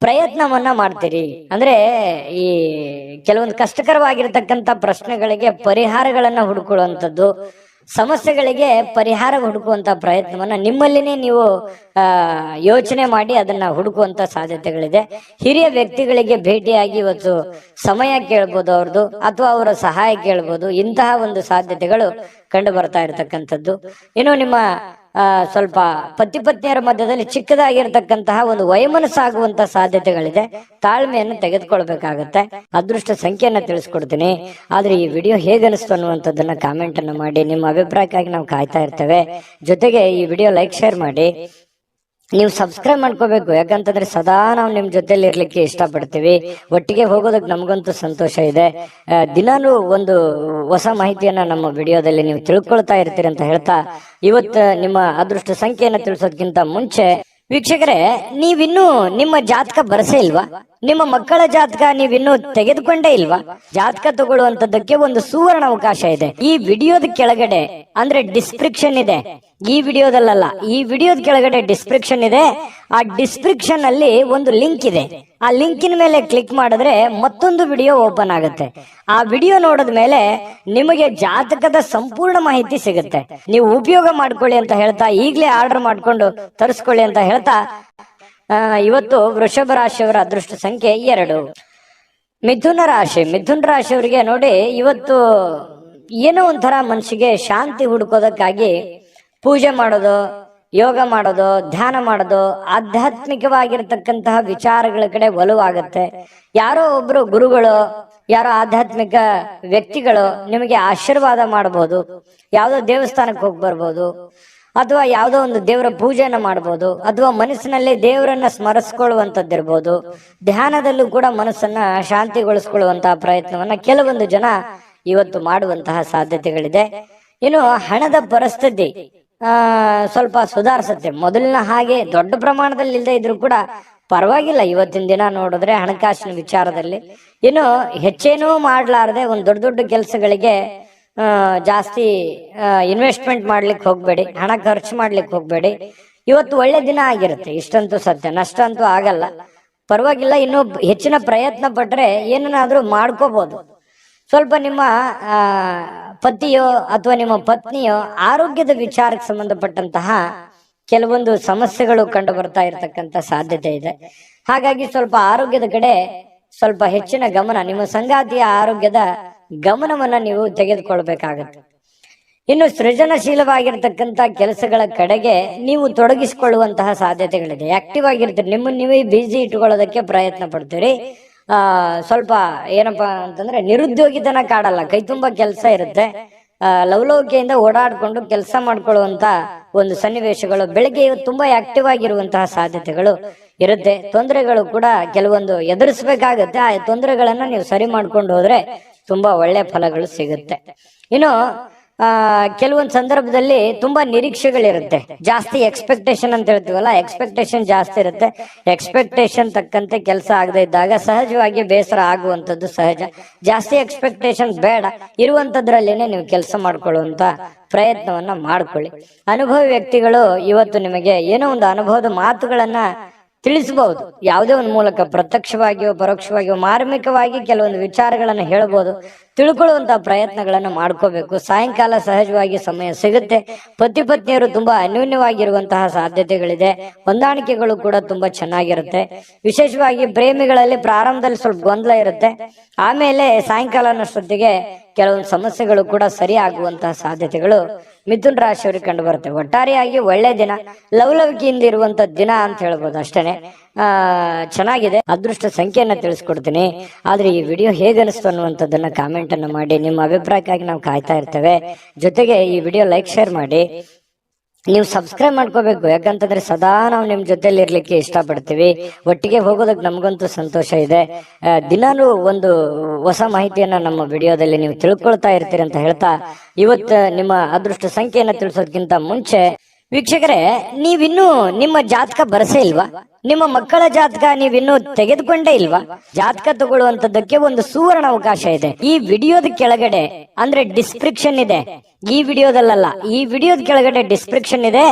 ಪ್ರಯತ್ನವನ್ನ ಮಾಡ್ತೀರಿ. ಅಂದ್ರೆ ಈ ಕೆಲವೊಂದು ಕಷ್ಟಕರವಾಗಿರ್ತಕ್ಕಂಥ ಪ್ರಶ್ನೆಗಳಿಗೆ ಪರಿಹಾರಗಳನ್ನ ಹುಡುಕೊಳ್ಳುವಂಥದ್ದು, ಸಮಸ್ಯೆಗಳಿಗೆ ಪರಿಹಾರ ಹುಡುಕುವಂತ ಪ್ರಯತ್ನವನ್ನ ನಿಮ್ಮಲ್ಲಿನೇ ನೀವು ಯೋಚನೆ ಮಾಡಿ ಅದನ್ನ ಹುಡುಕುವಂತ ಸಾಧ್ಯತೆಗಳಿದೆ. ಹಿರಿಯ ವ್ಯಕ್ತಿಗಳಿಗೆ ಭೇಟಿಯಾಗಿ ಇವತ್ತು ಸಮಯ ಕೇಳ್ಬೋದು ಅವ್ರದ್ದು, ಅಥವಾ ಅವರ ಸಹಾಯ ಕೇಳ್ಬೋದು. ಇಂತಹ ಒಂದು ಸಾಧ್ಯತೆಗಳು ಕಂಡು ಬರ್ತಾ ಇರತಕ್ಕಂಥದ್ದು. ಇನ್ನು ನಿಮ್ಮ ಸ್ವಲ್ಪ ಪತಿ ಪತ್ನಿಯರ ಮಧ್ಯದಲ್ಲಿ ಚಿಕ್ಕದಾಗಿರ್ತಕ್ಕಂತಹ ಒಂದು ವೈಮನಸ್ಸಾಗುವಂತ ಸಾಧ್ಯತೆಗಳಿದೆ. ತಾಳ್ಮೆಯನ್ನು ತೆಗೆದುಕೊಳ್ಬೇಕಾಗತ್ತೆ. ಅದೃಷ್ಟ ಸಂಖ್ಯೆಯನ್ನ ತಿಳಿಸ್ಕೊಡ್ತೀನಿ. ಆದ್ರೆ ಈ ವಿಡಿಯೋ ಹೇಗೆ ಅನಿಸ್ತು ಅನ್ನುವಂಥದ್ದನ್ನ ಕಾಮೆಂಟ್ ಅನ್ನು ಮಾಡಿ. ನಿಮ್ಮ ಅಭಿಪ್ರಾಯಕ್ಕಾಗಿ ನಾವು ಕಾಯ್ತಾ ಇರ್ತೇವೆ. ಜೊತೆಗೆ ಈ ವಿಡಿಯೋ ಲೈಕ್ ಶೇರ್ ಮಾಡಿ. ನೀವು ಸಬ್ಸ್ಕ್ರೈಬ್ ಮಾಡ್ಕೋಬೇಕು, ಯಾಕಂತಂದ್ರೆ ಸದಾ ನಾವು ನಿಮ್ ಜೊತೆಲಿ ಇರ್ಲಿಕ್ಕೆ ಇಷ್ಟಪಡ್ತೀವಿ. ಒಟ್ಟಿಗೆ ಹೋಗೋದಕ್ಕೆ ನಮಗಂತೂ ಸಂತೋಷ ಇದೆ. ದಿನಾನು ಒಂದು ಹೊಸ ಮಾಹಿತಿಯನ್ನ ನಮ್ಮ ವಿಡಿಯೋದಲ್ಲಿ ನೀವು ತಿಳ್ಕೊಳ್ತಾ ಇರ್ತೀರಿ ಅಂತ ಹೇಳ್ತಾ, ಇವತ್ತು ನಿಮ್ಮ ಅದೃಷ್ಟ ಸಂಖ್ಯೆಯನ್ನ ತಿಳಿಸೋದಕ್ಕಿಂತ ಮುಂಚೆ ವೀಕ್ಷಕರೇ, ನೀವಿನ್ನೂ ನಿಮ್ಮ ಜಾತಕ ಬರಸೇ ಇಲ್ವಾ? ನಿಮ್ಮ ಮಕ್ಕಳ ಜಾತಕ ನೀವಿನ್ನೂ ತೆಗೆದುಕೊಂಡೇ ಇಲ್ವಾ? ಜಾತಕ ತಗೊಳ್ಳುವಂತದ್ದಕ್ಕೆ ಒಂದು ಸುವರ್ಣ ಅವಕಾಶ ಇದೆ. ಈ ವಿಡಿಯೋದ ಕೆಳಗಡೆ ಅಂದ್ರೆ ಡಿಸ್ಕ್ರಿಪ್ಷನ್ ಇದೆ, ಈ ವಿಡಿಯೋದಲ್ಲ, ಈ ವಿಡಿಯೋದ ಕೆಳಗಡೆ ಡಿಸ್ಕ್ರಿಪ್ಷನ್ ಇದೆ. ಆ ಡಿಸ್ಕ್ರಿಪ್ಷನ್ ಅಲ್ಲಿ ಒಂದು ಲಿಂಕ್ ಇದೆ. ಆ ಲಿಂಕಿನ ಮೇಲೆ ಕ್ಲಿಕ್ ಮಾಡಿದ್ರೆ ಮತ್ತೊಂದು ವಿಡಿಯೋ ಓಪನ್ ಆಗುತ್ತೆ. ಆ ವಿಡಿಯೋ ನೋಡಿದ ಮೇಲೆ ನಿಮಗೆ ಜಾತಕದ ಸಂಪೂರ್ಣ ಮಾಹಿತಿ ಸಿಗುತ್ತೆ. ನೀವು ಉಪಯೋಗ ಮಾಡ್ಕೊಳ್ಳಿ ಅಂತ ಹೇಳ್ತಾ, ಈಗಲೇ ಆರ್ಡರ್ ಮಾಡ್ಕೊಂಡು ತರಿಸ್ಕೊಳ್ಳಿ ಅಂತ ಹೇಳ್ತಾ, ಇವತ್ತು ವೃಷಭ ರಾಶಿಯವರ ಅದೃಷ್ಟ ಸಂಖ್ಯೆ 2. ಮಿಥುನ ರಾಶಿಯವರಿಗೆ ನೋಡಿ, ಇವತ್ತು ಏನೋ ಒಂಥರ ಮನಸ್ಸಿಗೆ ಶಾಂತಿ ಹುಡುಕೋದಕ್ಕಾಗಿ ಪೂಜೆ ಮಾಡೋದು, ಯೋಗ ಮಾಡೋದು, ಧ್ಯಾನ ಮಾಡೋದು, ಆಧ್ಯಾತ್ಮಿಕವಾಗಿರ್ತಕ್ಕಂತಹ ವಿಚಾರಗಳ ಕಡೆ ಒಲವಾಗುತ್ತೆ. ಯಾರೋ ಒಬ್ರು ಗುರುಗಳು, ಯಾರೋ ಆಧ್ಯಾತ್ಮಿಕ ವ್ಯಕ್ತಿಗಳು ನಿಮಗೆ ಆಶೀರ್ವಾದ ಮಾಡಬಹುದು. ಯಾವುದೋ ದೇವಸ್ಥಾನಕ್ಕೆ ಹೋಗಿ ಬರ್ಬೋದು, ಅಥವಾ ಯಾವುದೋ ಒಂದು ದೇವರ ಪೂಜೆನ ಮಾಡಬಹುದು, ಅಥವಾ ಮನಸ್ಸಿನಲ್ಲಿ ದೇವರನ್ನ ಸ್ಮರಿಸ್ಕೊಳ್ಳುವಂತದ್ದಿರ್ಬೋದು. ಧ್ಯಾನದಲ್ಲೂ ಕೂಡ ಮನಸ್ಸನ್ನ ಶಾಂತಿಗೊಳಿಸ್ಕೊಳ್ಳುವಂತಹ ಪ್ರಯತ್ನವನ್ನ ಕೆಲವೊಂದು ಜನ ಇವತ್ತು ಮಾಡುವಂತಹ ಸಾಧ್ಯತೆಗಳಿದೆ. ಇನ್ನು ಹಣದ ಪರಿಸ್ಥಿತಿ ಸ್ವಲ್ಪ ಸುಧಾರಿಸುತ್ತೆ. ಮೊದಲಿನ ಹಾಗೆ ದೊಡ್ಡ ಪ್ರಮಾಣದಲ್ಲಿ ಇಲ್ಲದೆ ಇದ್ರೂ ಕೂಡ ಪರವಾಗಿಲ್ಲ. ಇವತ್ತಿನ ದಿನ ನೋಡಿದ್ರೆ ಹಣಕಾಸಿನ ವಿಚಾರದಲ್ಲಿ ಇನ್ನು ಹೆಚ್ಚೇನೂ ಮಾಡ್ಲಾರದೆ ಒಂದು ದೊಡ್ಡ ದೊಡ್ಡ ಕೆಲಸಗಳಿಗೆ ಜಾಸ್ತಿ ಇನ್ವೆಸ್ಟ್ಮೆಂಟ್ ಮಾಡ್ಲಿಕ್ಕೆ ಹೋಗ್ಬೇಡಿ, ಹಣ ಖರ್ಚು ಮಾಡ್ಲಿಕ್ಕೆ ಹೋಗ್ಬೇಡಿ. ಇವತ್ತು ಒಳ್ಳೆ ದಿನ ಆಗಿರುತ್ತೆ, ಇಷ್ಟಂತೂ ಸತ್ಯ. ನಷ್ಟ ಅಂತೂ ಆಗಲ್ಲ, ಪರವಾಗಿಲ್ಲ. ಇನ್ನು ಹೆಚ್ಚಿನ ಪ್ರಯತ್ನ ಪಟ್ರೆ ಏನನ್ನಾದ್ರೂ ಮಾಡ್ಕೋಬಹುದು. ಸ್ವಲ್ಪ ನಿಮ್ಮ ಪತಿಯೋ ಅಥವಾ ನಿಮ್ಮ ಪತ್ನಿಯೋ ಆರೋಗ್ಯದ ವಿಚಾರಕ್ಕೆ ಸಂಬಂಧಪಟ್ಟಂತಹ ಕೆಲವೊಂದು ಸಮಸ್ಯೆಗಳು ಕಂಡು ಬರ್ತಾ ಇರತಕ್ಕಂತ ಸಾಧ್ಯತೆ ಇದೆ. ಹಾಗಾಗಿ ಸ್ವಲ್ಪ ಆರೋಗ್ಯದ ಕಡೆ ಸ್ವಲ್ಪ ಹೆಚ್ಚಿನ ಗಮನ, ನಿಮ್ಮ ಸಂಗಾತಿಯ ಆರೋಗ್ಯದ ಗಮನವನ್ನ ನೀವು ತೆಗೆದುಕೊಳ್ಬೇಕಾಗತ್ತೆ. ಇನ್ನು ಸೃಜನಶೀಲವಾಗಿರ್ತಕ್ಕಂಥ ಕೆಲಸಗಳ ಕಡೆಗೆ ನೀವು ತೊಡಗಿಸಿಕೊಳ್ಳುವಂತಹ ಸಾಧ್ಯತೆಗಳಿದೆ. ಆಕ್ಟಿವ್ ಆಗಿರ್ತೀರಿ, ನಿಮ್ಮನ್ನು ನೀವೇ ಬಿಸಿ ಇಟ್ಕೊಳ್ಳೋದಕ್ಕೆ ಪ್ರಯತ್ನ ಪಡ್ತೀರಿ. ಸ್ವಲ್ಪ ಏನಪ್ಪಾ ಅಂತಂದ್ರೆ ನಿರುದ್ಯೋಗಿತನ ಕಾಡಲ್ಲ, ಕೈ ತುಂಬಾ ಕೆಲಸ ಇರುತ್ತೆ. ಲವಲವಿಕೆಯಿಂದ ಓಡಾಡ್ಕೊಂಡು ಕೆಲಸ ಮಾಡ್ಕೊಳ್ಳುವಂತ ಒಂದು ಸನ್ನಿವೇಶಗಳು, ಬೆಳಗ್ಗೆ ಇವತ್ತು ತುಂಬಾ ಆಕ್ಟಿವ್ ಆಗಿರುವಂತಹ ಸಾಧ್ಯತೆಗಳು ಇರುತ್ತೆ. ತೊಂದರೆಗಳು ಕೂಡ ಕೆಲವೊಂದು ಎದುರಿಸಬೇಕಾಗತ್ತೆ. ಆ ತೊಂದರೆಗಳನ್ನ ನೀವು ಸರಿ ಮಾಡ್ಕೊಂಡು ಹೋದ್ರೆ ತುಂಬಾ ಒಳ್ಳೆ ಫಲಗಳು ಸಿಗುತ್ತೆ. ಇನ್ನು ಕೆಲವೊಂದು ಸಂದರ್ಭದಲ್ಲಿ ತುಂಬಾ ನಿರೀಕ್ಷೆಗಳಿರುತ್ತೆ, ಜಾಸ್ತಿ ಎಕ್ಸ್ಪೆಕ್ಟೇಷನ್ ಅಂತ ಹೇಳ್ತೀವಲ್ಲ, ಎಕ್ಸ್ಪೆಕ್ಟೇಷನ್ ಜಾಸ್ತಿ ಇರುತ್ತೆ. ಎಕ್ಸ್ಪೆಕ್ಟೇಷನ್ ತಕ್ಕಂತೆ ಕೆಲಸ ಆಗದೆ ಇದ್ದಾಗ ಸಹಜವಾಗಿ ಬೇಸರ ಆಗುವಂಥದ್ದು ಸಹಜ. ಜಾಸ್ತಿ ಎಕ್ಸ್ಪೆಕ್ಟೇಷನ್ ಬೇಡ, ಇರುವಂತದ್ರಲ್ಲೇನೆ ನೀವು ಕೆಲಸ ಮಾಡ್ಕೊಳ್ಳುವಂತ ಪ್ರಯತ್ನವನ್ನ ಮಾಡ್ಕೊಳ್ಳಿ. ಅನುಭವಿ ವ್ಯಕ್ತಿಗಳು ಇವತ್ತು ನಿಮಗೆ ಏನೋ ಒಂದು ಅನುಭವದ ಮಾತುಗಳನ್ನ ತಿಳಿಸಬಹುದು. ಯಾವುದೇ ಒಂದು ಮೂಲಕ ಪ್ರತ್ಯಕ್ಷವಾಗಿಯೋ ಪರೋಕ್ಷವಾಗಿಯೋ ಮಾರ್ಮಿಕವಾಗಿ ಕೆಲವೊಂದು ವಿಚಾರಗಳನ್ನು ಹೇಳ್ಬೋದು. ತಿಳ್ಕೊಳ್ಳುವಂತಹ ಪ್ರಯತ್ನಗಳನ್ನು ಮಾಡ್ಕೋಬೇಕು. ಸಾಯಂಕಾಲ ಸಹಜವಾಗಿ ಸಮಯ ಸಿಗುತ್ತೆ. ಪತಿ ಪತ್ನಿಯರು ತುಂಬಾ ಅನ್ಯೂನ್ಯವಾಗಿರುವಂತಹ ಸಾಧ್ಯತೆಗಳಿದೆ. ಹೊಂದಾಣಿಕೆಗಳು ಕೂಡ ತುಂಬಾ ಚೆನ್ನಾಗಿರುತ್ತೆ. ವಿಶೇಷವಾಗಿ ಪ್ರೇಮಿಗಳಲ್ಲಿ ಪ್ರಾರಂಭದಲ್ಲಿ ಸ್ವಲ್ಪ ಗೊಂದಲ ಇರುತ್ತೆ, ಆಮೇಲೆ ಸಾಯಂಕಾಲನಷ್ಟೊತ್ತಿಗೆ ಕೆಲವೊಂದು ಸಮಸ್ಯೆಗಳು ಕೂಡ ಸರಿ ಆಗುವಂತಹ ಸಾಧ್ಯತೆಗಳು ಮಿಥುನ್ ರಾಶಿಯವರಿಗೆ ಕಂಡು ಬರುತ್ತೆ. ಒಟ್ಟಾರೆಯಾಗಿ ಒಳ್ಳೆ ದಿನ, ಲವಲವಿಕೆಯಿಂದ ಇರುವಂತ ದಿನ ಅಂತ ಹೇಳ್ಬೋದು ಅಷ್ಟೇನೆ. ಚೆನ್ನಾಗಿದೆ. ಅದೃಷ್ಟ ಸಂಖ್ಯೆಯನ್ನ ತಿಳಿಸ್ಕೊಡ್ತೀನಿ. ಆದ್ರೆ ಈ ವಿಡಿಯೋ ಹೇಗನಿಸ್ತು ಅನ್ನುವಂಥದ್ದನ್ನ ಕಾಮೆಂಟ್ ಅನ್ನ ಮಾಡಿ. ನಿಮ್ಮ ಅಭಿಪ್ರಾಯಕ್ಕಾಗಿ ನಾವು ಕಾಯ್ತಾ ಇರ್ತೇವೆ. ಜೊತೆಗೆ ಈ ವಿಡಿಯೋ ಲೈಕ್ ಶೇರ್ ಮಾಡಿ. ನೀವು ಸಬ್ಸ್ಕ್ರೈಬ್ ಮಾಡ್ಕೋಬೇಕು, ಯಾಕಂತಂದ್ರೆ ಸದಾ ನಾವು ನಿಮ್ ಜೊತೆಲಿ ಇರ್ಲಿಕ್ಕೆ ಇಷ್ಟಪಡ್ತೀವಿ. ಒಟ್ಟಿಗೆ ಹೋಗೋದಕ್ಕೆ ನಮಗಂತೂ ಸಂತೋಷ ಇದೆ. ದಿನಾನು ಒಂದು ಹೊಸ ಮಾಹಿತಿಯನ್ನ ನಮ್ಮ ವಿಡಿಯೋದಲ್ಲಿ ನೀವು ತಿಳ್ಕೊಳ್ತಾ ಇರ್ತೀರಿ ಅಂತ ಹೇಳ್ತಾ, ಇವತ್ತು ನಿಮ್ಮ ಅದೃಷ್ಟ ಸಂಖ್ಯೆಯನ್ನ ತಿಳಿಸೋದಕ್ಕಿಂತ ಮುಂಚೆ ವೀಕ್ಷಕರೇ, ನೀವಿನ್ನೂ ನಿಮ್ಮ ಜಾತಕ ಬರಸೇ ಇಲ್ವಾ? ನಿಮ್ಮ ಮಕ್ಕಳ ಜಾತಕ ನೀವಿನ್ನೂ ತೆಗೆದುಕೊಂಡೇ ಇಲ್ವಾ? ಜಾತಕ ತಗೊಳ್ಳುವಂತದ್ದಕ್ಕೆ ಒಂದು ಸುವರ್ಣ ಅವಕಾಶ ಇದೆ. ಈ ವಿಡಿಯೋದ ಕೆಳಗಡೆ ಅಂದ್ರೆ ಡಿಸ್ಕ್ರಿಪ್ಷನ್ ಇದೆ, ಈ ವಿಡಿಯೋದಲ್ಲ, ಈ ವಿಡಿಯೋದ ಕೆಳಗಡೆ ಡಿಸ್ಕ್ರಿಪ್ಷನ್ ಇದೆ.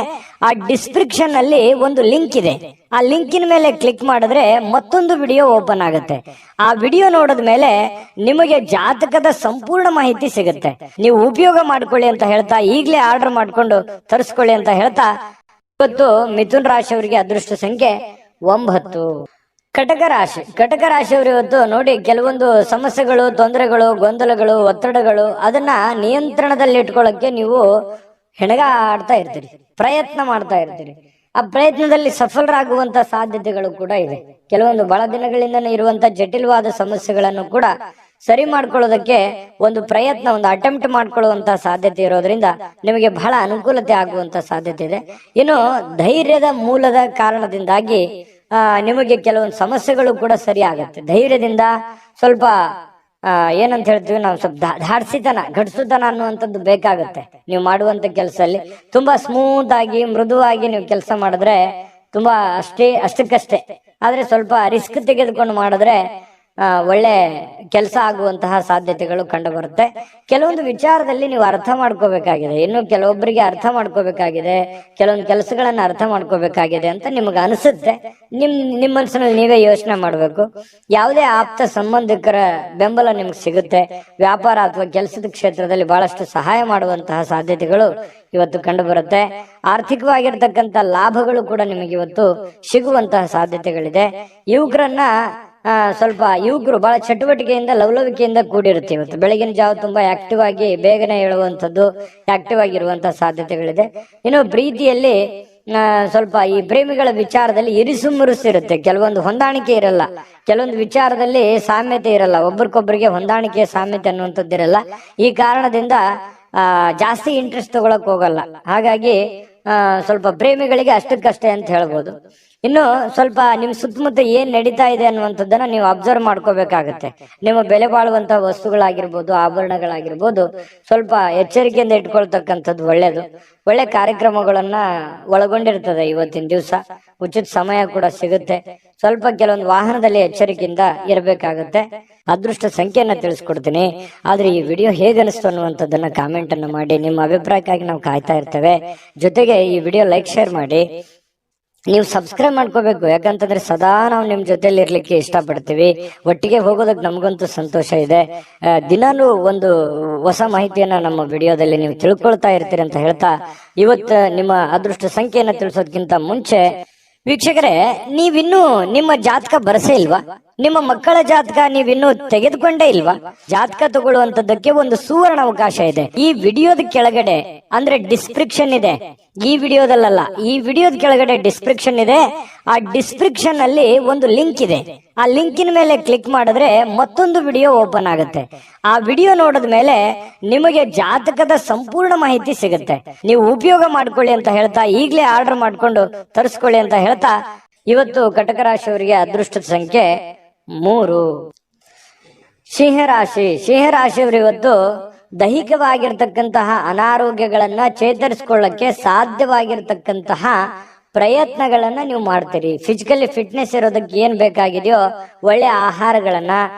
ಆ ಡಿಸ್ಕ್ರಿಪ್ಷನ್ ಅಲ್ಲಿ ಒಂದು ಲಿಂಕ್ ಇದೆ. ಆ ಲಿಂಕಿನ ಮೇಲೆ ಕ್ಲಿಕ್ ಮಾಡಿದ್ರೆ ಮತ್ತೊಂದು ವಿಡಿಯೋ ಓಪನ್ ಆಗುತ್ತೆ. ಆ ವಿಡಿಯೋ ನೋಡಿದ ಮೇಲೆ ನಿಮಗೆ ಜಾತಕದ ಸಂಪೂರ್ಣ ಮಾಹಿತಿ ಸಿಗುತ್ತೆ. ನೀವು ಉಪಯೋಗ ಮಾಡ್ಕೊಳ್ಳಿ ಅಂತ ಹೇಳ್ತಾ, ಈಗಲೇ ಆರ್ಡರ್ ಮಾಡ್ಕೊಂಡು ತರಿಸ್ಕೊಳ್ಳಿ ಅಂತ ಹೇಳ್ತಾ, ಇವತ್ತು ಮಿಥುನ್ ರಾಶಿಯವರಿಗೆ ಅದೃಷ್ಟ ಸಂಖ್ಯೆ 9. ಕಟಕ ರಾಶಿಯವರು ಇವತ್ತು ನೋಡಿ, ಕೆಲವೊಂದು ಸಮಸ್ಯೆಗಳು, ತೊಂದರೆಗಳು, ಗೊಂದಲಗಳು, ಒತ್ತಡಗಳು, ಅದನ್ನ ನಿಯಂತ್ರಣದಲ್ಲಿ ಇಟ್ಕೊಳ್ಳಕ್ಕೆ ನೀವು ಹೆಣಗ ಆಡ್ತಾ ಇರ್ತೀರಿ, ಪ್ರಯತ್ನ ಮಾಡ್ತಾ ಇರ್ತೀರಿ. ಆ ಪ್ರಯತ್ನದಲ್ಲಿ ಸಫಲರಾಗುವಂತ ಸಾಧ್ಯತೆಗಳು ಕೂಡ ಇದೆ. ಕೆಲವೊಂದು ಬಹಳ ದಿನಗಳಿಂದ ಇರುವಂತ ಜಟಿಲವಾದ ಸಮಸ್ಯೆಗಳನ್ನು ಕೂಡ ಸರಿ ಮಾಡ್ಕೊಳ್ಳೋದಕ್ಕೆ ಒಂದು ಪ್ರಯತ್ನ, ಒಂದು ಅಟೆಂಪ್ಟ್ ಮಾಡ್ಕೊಳ್ಳುವಂತ ಸಾಧ್ಯತೆ ಇರೋದ್ರಿಂದ ನಿಮಗೆ ಬಹಳ ಅನುಕೂಲತೆ ಆಗುವಂತ ಸಾಧ್ಯತೆ ಇದೆ. ಇನ್ನು ಧೈರ್ಯದ ಮೂಲದ ಕಾರಣದಿಂದಾಗಿ ನಿಮಗೆ ಕೆಲವೊಂದು ಸಮಸ್ಯೆಗಳು ಕೂಡ ಸರಿ ಆಗುತ್ತೆ. ಧೈರ್ಯದಿಂದ ಸ್ವಲ್ಪ ಏನಂತ ಹೇಳ್ತೀವಿ ನಾವು, ಸ್ವಲ್ಪ ಧಾಡ್ಸಿತನ, ಘಟಿಸುತನ ಅನ್ನುವಂಥದ್ದು ಬೇಕಾಗುತ್ತೆ. ನೀವು ಮಾಡುವಂತ ಕೆಲಸದಲ್ಲಿ ತುಂಬಾ ಸ್ಮೂತ್ ಆಗಿ, ಮೃದುವಾಗಿ ನೀವು ಕೆಲಸ ಮಾಡಿದ್ರೆ ತುಂಬಾ ಅಷ್ಟಕ್ಕಷ್ಟೇ ಆದ್ರೆ ಸ್ವಲ್ಪ ರಿಸ್ಕ್ ತೆಗೆದುಕೊಂಡು ಮಾಡಿದ್ರೆ ಒಳ್ಳೆ ಕೆಲಸ ಆಗುವಂತಹ ಸಾಧ್ಯತೆಗಳು ಕಂಡು ಬರುತ್ತೆ. ಕೆಲವೊಂದು ವಿಚಾರದಲ್ಲಿ ನೀವು ಅರ್ಥ ಮಾಡ್ಕೋಬೇಕಾಗಿದೆ, ಇನ್ನು ಕೆಲವೊಬ್ಬರಿಗೆ ಅರ್ಥ ಮಾಡ್ಕೋಬೇಕಾಗಿದೆ, ಕೆಲವೊಂದು ಕೆಲಸಗಳನ್ನ ಅರ್ಥ ಮಾಡ್ಕೋಬೇಕಾಗಿದೆ ಅಂತ ನಿಮ್ಗೆ ಅನಿಸುತ್ತೆ. ನಿಮ್ಮ ಮನಸ್ಸಿನಲ್ಲಿ ನೀವೇ ಯೋಚನೆ ಮಾಡ್ಬೇಕು. ಯಾವುದೇ ಆಪ್ತ ಸಂಬಂಧಿಕರ ಬೆಂಬಲ ನಿಮ್ಗೆ ಸಿಗುತ್ತೆ. ವ್ಯಾಪಾರ ಅಥವಾ ಕೆಲಸದ ಕ್ಷೇತ್ರದಲ್ಲಿ ಬಹಳಷ್ಟು ಸಹಾಯ ಮಾಡುವಂತಹ ಸಾಧ್ಯತೆಗಳು ಇವತ್ತು ಕಂಡು ಬರುತ್ತೆ. ಆರ್ಥಿಕವಾಗಿರ್ತಕ್ಕಂಥ ಲಾಭಗಳು ಕೂಡ ನಿಮಗೆ ಇವತ್ತು ಸಿಗುವಂತಹ ಸಾಧ್ಯತೆಗಳಿದೆ. ಯುವಕರು ಬಹಳ ಚಟುವಟಿಕೆಯಿಂದ ಲವಲವಿಕೆಯಿಂದ ಕೂಡಿರುತ್ತೆ. ಇವತ್ತು ಬೆಳಗಿನ ಜಾವ ತುಂಬಾ ಆಕ್ಟಿವ್ ಆಗಿ ಬೇಗನೆ ಹೇಳುವಂಥದ್ದು, ಆಕ್ಟಿವ್ ಆಗಿರುವಂತಹ ಸಾಧ್ಯತೆಗಳಿದೆ. ಇನ್ನು ಪ್ರೀತಿಯಲ್ಲಿ ಸ್ವಲ್ಪ ಈ ಪ್ರೇಮಿಗಳ ವಿಚಾರದಲ್ಲಿ ಇರಿಸುಮುರುಸಿರುತ್ತೆ. ಕೆಲವೊಂದು ಹೊಂದಾಣಿಕೆ ಇರಲ್ಲ, ಕೆಲವೊಂದು ವಿಚಾರದಲ್ಲಿ ಸಾಮ್ಯತೆ ಇರಲ್ಲ, ಒಬ್ರಿಗೊಬ್ಬರಿಗೆ ಹೊಂದಾಣಿಕೆ ಸಾಮ್ಯತೆ ಅನ್ನುವಂಥದ್ದು ಇರಲ್ಲ. ಈ ಕಾರಣದಿಂದ ಜಾಸ್ತಿ ಇಂಟ್ರೆಸ್ಟ್ ತಗೊಳಕ್ ಹೋಗಲ್ಲ. ಹಾಗಾಗಿ ಸ್ವಲ್ಪ ಪ್ರೇಮಿಗಳಿಗೆ ಅಷ್ಟಕ್ಕಷ್ಟೇ ಅಂತ ಹೇಳ್ಬೋದು. ಇನ್ನು ಸ್ವಲ್ಪ ನಿಮ್ ಸುತ್ತಮುತ್ತ ಏನ್ ನಡೀತಾ ಇದೆ ಅನ್ನುವಂಥದ್ದನ್ನ ನೀವು ಅಬ್ಸರ್ವ್ ಮಾಡ್ಕೋಬೇಕಾಗತ್ತೆ. ನಿಮ್ಮ ಬೆಲೆ ಬಾಳುವಂತಹ ವಸ್ತುಗಳಾಗಿರ್ಬೋದು, ಆಭರಣಗಳಾಗಿರ್ಬೋದು, ಸ್ವಲ್ಪ ಎಚ್ಚರಿಕೆಯಿಂದ ಇಟ್ಕೊಳ್ತಕ್ಕಂಥದ್ದು ಒಳ್ಳೇದು. ಒಳ್ಳೆ ಕಾರ್ಯಕ್ರಮಗಳನ್ನ ಒಳಗೊಂಡಿರ್ತದೆ ಇವತ್ತಿನ ದಿವಸ. ಉಚಿತ ಸಮಯ ಕೂಡ ಸಿಗುತ್ತೆ. ಸ್ವಲ್ಪ ಕೆಲವೊಂದು ವಾಹನದಲ್ಲಿ ಎಚ್ಚರಿಕೆಯಿಂದ ಇರಬೇಕಾಗುತ್ತೆ. ಅದೃಷ್ಟ ಸಂಖ್ಯೆಯನ್ನ ತಿಳಿಸ್ಕೊಡ್ತೀನಿ. ಆದ್ರೆ ಈ ವಿಡಿಯೋ ಹೇಗನಿಸ್ತು ಅನ್ನುವಂಥದ್ದನ್ನ ಕಾಮೆಂಟ್ ಅನ್ನ ಮಾಡಿ. ನಿಮ್ಮ ಅಭಿಪ್ರಾಯಕ್ಕಾಗಿ ನಾವು ಕಾಯ್ತಾ ಇರ್ತೇವೆ. ಜೊತೆಗೆ ಈ ವಿಡಿಯೋ ಲೈಕ್, ಶೇರ್ ಮಾಡಿ. ನೀವು ಸಬ್ಸ್ಕ್ರೈಬ್ ಮಾಡ್ಕೋಬೇಕು, ಯಾಕಂತಂದ್ರೆ ಸದಾ ನಾವು ನಿಮ್ ಜೊತೆಲಿ ಇರ್ಲಿಕ್ಕೆ ಇಷ್ಟಪಡ್ತೀವಿ. ಒಟ್ಟಿಗೆ ಹೋಗೋದಕ್ಕೆ ನಮಗಂತೂ ಸಂತೋಷ ಇದೆ. ದಿನಾನು ಒಂದು ಹೊಸ ಮಾಹಿತಿಯನ್ನ ನಮ್ಮ ವಿಡಿಯೋದಲ್ಲಿ ನೀವು ತಿಳ್ಕೊಳ್ತಾ ಇರ್ತೀರಿ ಅಂತ ಹೇಳ್ತಾ, ಇವತ್ತು ನಿಮ್ಮ ಅದೃಷ್ಟ ಸಂಖ್ಯೆಯನ್ನ ತಿಳಿಸೋದಕ್ಕಿಂತ ಮುಂಚೆ ವೀಕ್ಷಕರೇ, ನೀವಿನ್ನೂ ನಿಮ್ಮ ಜಾತಕ ಬರಸೇ ಇಲ್ವಾ? ನಿಮ್ಮ ಮಕ್ಕಳ ಜಾತಕ ನೀವಿನ್ನೂ ತೆಗೆದುಕೊಂಡೇ ಇಲ್ವಾ? ಜಾತಕ ತಗೊಳ್ಳುವಂತದ್ದಕ್ಕೆ ಒಂದು ಸುವರ್ಣ ಅವಕಾಶ ಇದೆ. ಈ ವಿಡಿಯೋದ ಕೆಳಗಡೆ ಅಂದ್ರೆ ಡಿಸ್ಕ್ರಿಪ್ಷನ್ ಇದೆ. ಈ ವಿಡಿಯೋದಲ್ಲ, ಈ ವಿಡಿಯೋದ ಕೆಳಗಡೆ ಡಿಸ್ಕ್ರಿಪ್ಷನ್ ಇದೆ. ಆ ಡಿಸ್ಕ್ರಿಪ್ಷನ್ ಅಲ್ಲಿ ಒಂದು ಲಿಂಕ್ ಇದೆ. ಆ ಲಿಂಕಿನ ಮೇಲೆ ಕ್ಲಿಕ್ ಮಾಡಿದ್ರೆ ಮತ್ತೊಂದು ವಿಡಿಯೋ ಓಪನ್ ಆಗುತ್ತೆ. ಆ ವಿಡಿಯೋ ನೋಡಿದ ಮೇಲೆ ನಿಮಗೆ ಜಾತಕದ ಸಂಪೂರ್ಣ ಮಾಹಿತಿ ಸಿಗುತ್ತೆ. ನೀವು ಉಪಯೋಗ ಮಾಡ್ಕೊಳ್ಳಿ ಅಂತ ಹೇಳ್ತಾ, ಈಗಲೇ ಆರ್ಡರ್ ಮಾಡ್ಕೊಂಡು ತರಿಸ್ಕೊಳ್ಳಿ ಅಂತ ಹೇಳ್ತಾ, ಇವತ್ತು ಕಟಕ ರಾಶಿಯವರಿಗೆ ಅದೃಷ್ಟದ ಸಂಖ್ಯೆ 3. ಸಿಂಹರಾಶಿಯವರು ಇವತ್ತು ದೈಹಿಕವಾಗಿರ್ತಕ್ಕಂತಹ ಅನಾರೋಗ್ಯಗಳನ್ನ ಚೇತರಿಸಿಕೊಳ್ಳಕ್ಕೆ ಸಾಧ್ಯವಾಗಿರ್ತಕ್ಕಂತಹ ಪ್ರಯತ್ನಗಳನ್ನ ನೀವು ಮಾಡ್ತೀರಿ. ಫಿಸಿಕಲಿ ಫಿಟ್ನೆಸ್ ಇರೋದಕ್ಕೆ ಏನ್ ಬೇಕಾಗಿದೆಯೋ ಒಳ್ಳೆ ಆಹಾರಗಳನ್ನ,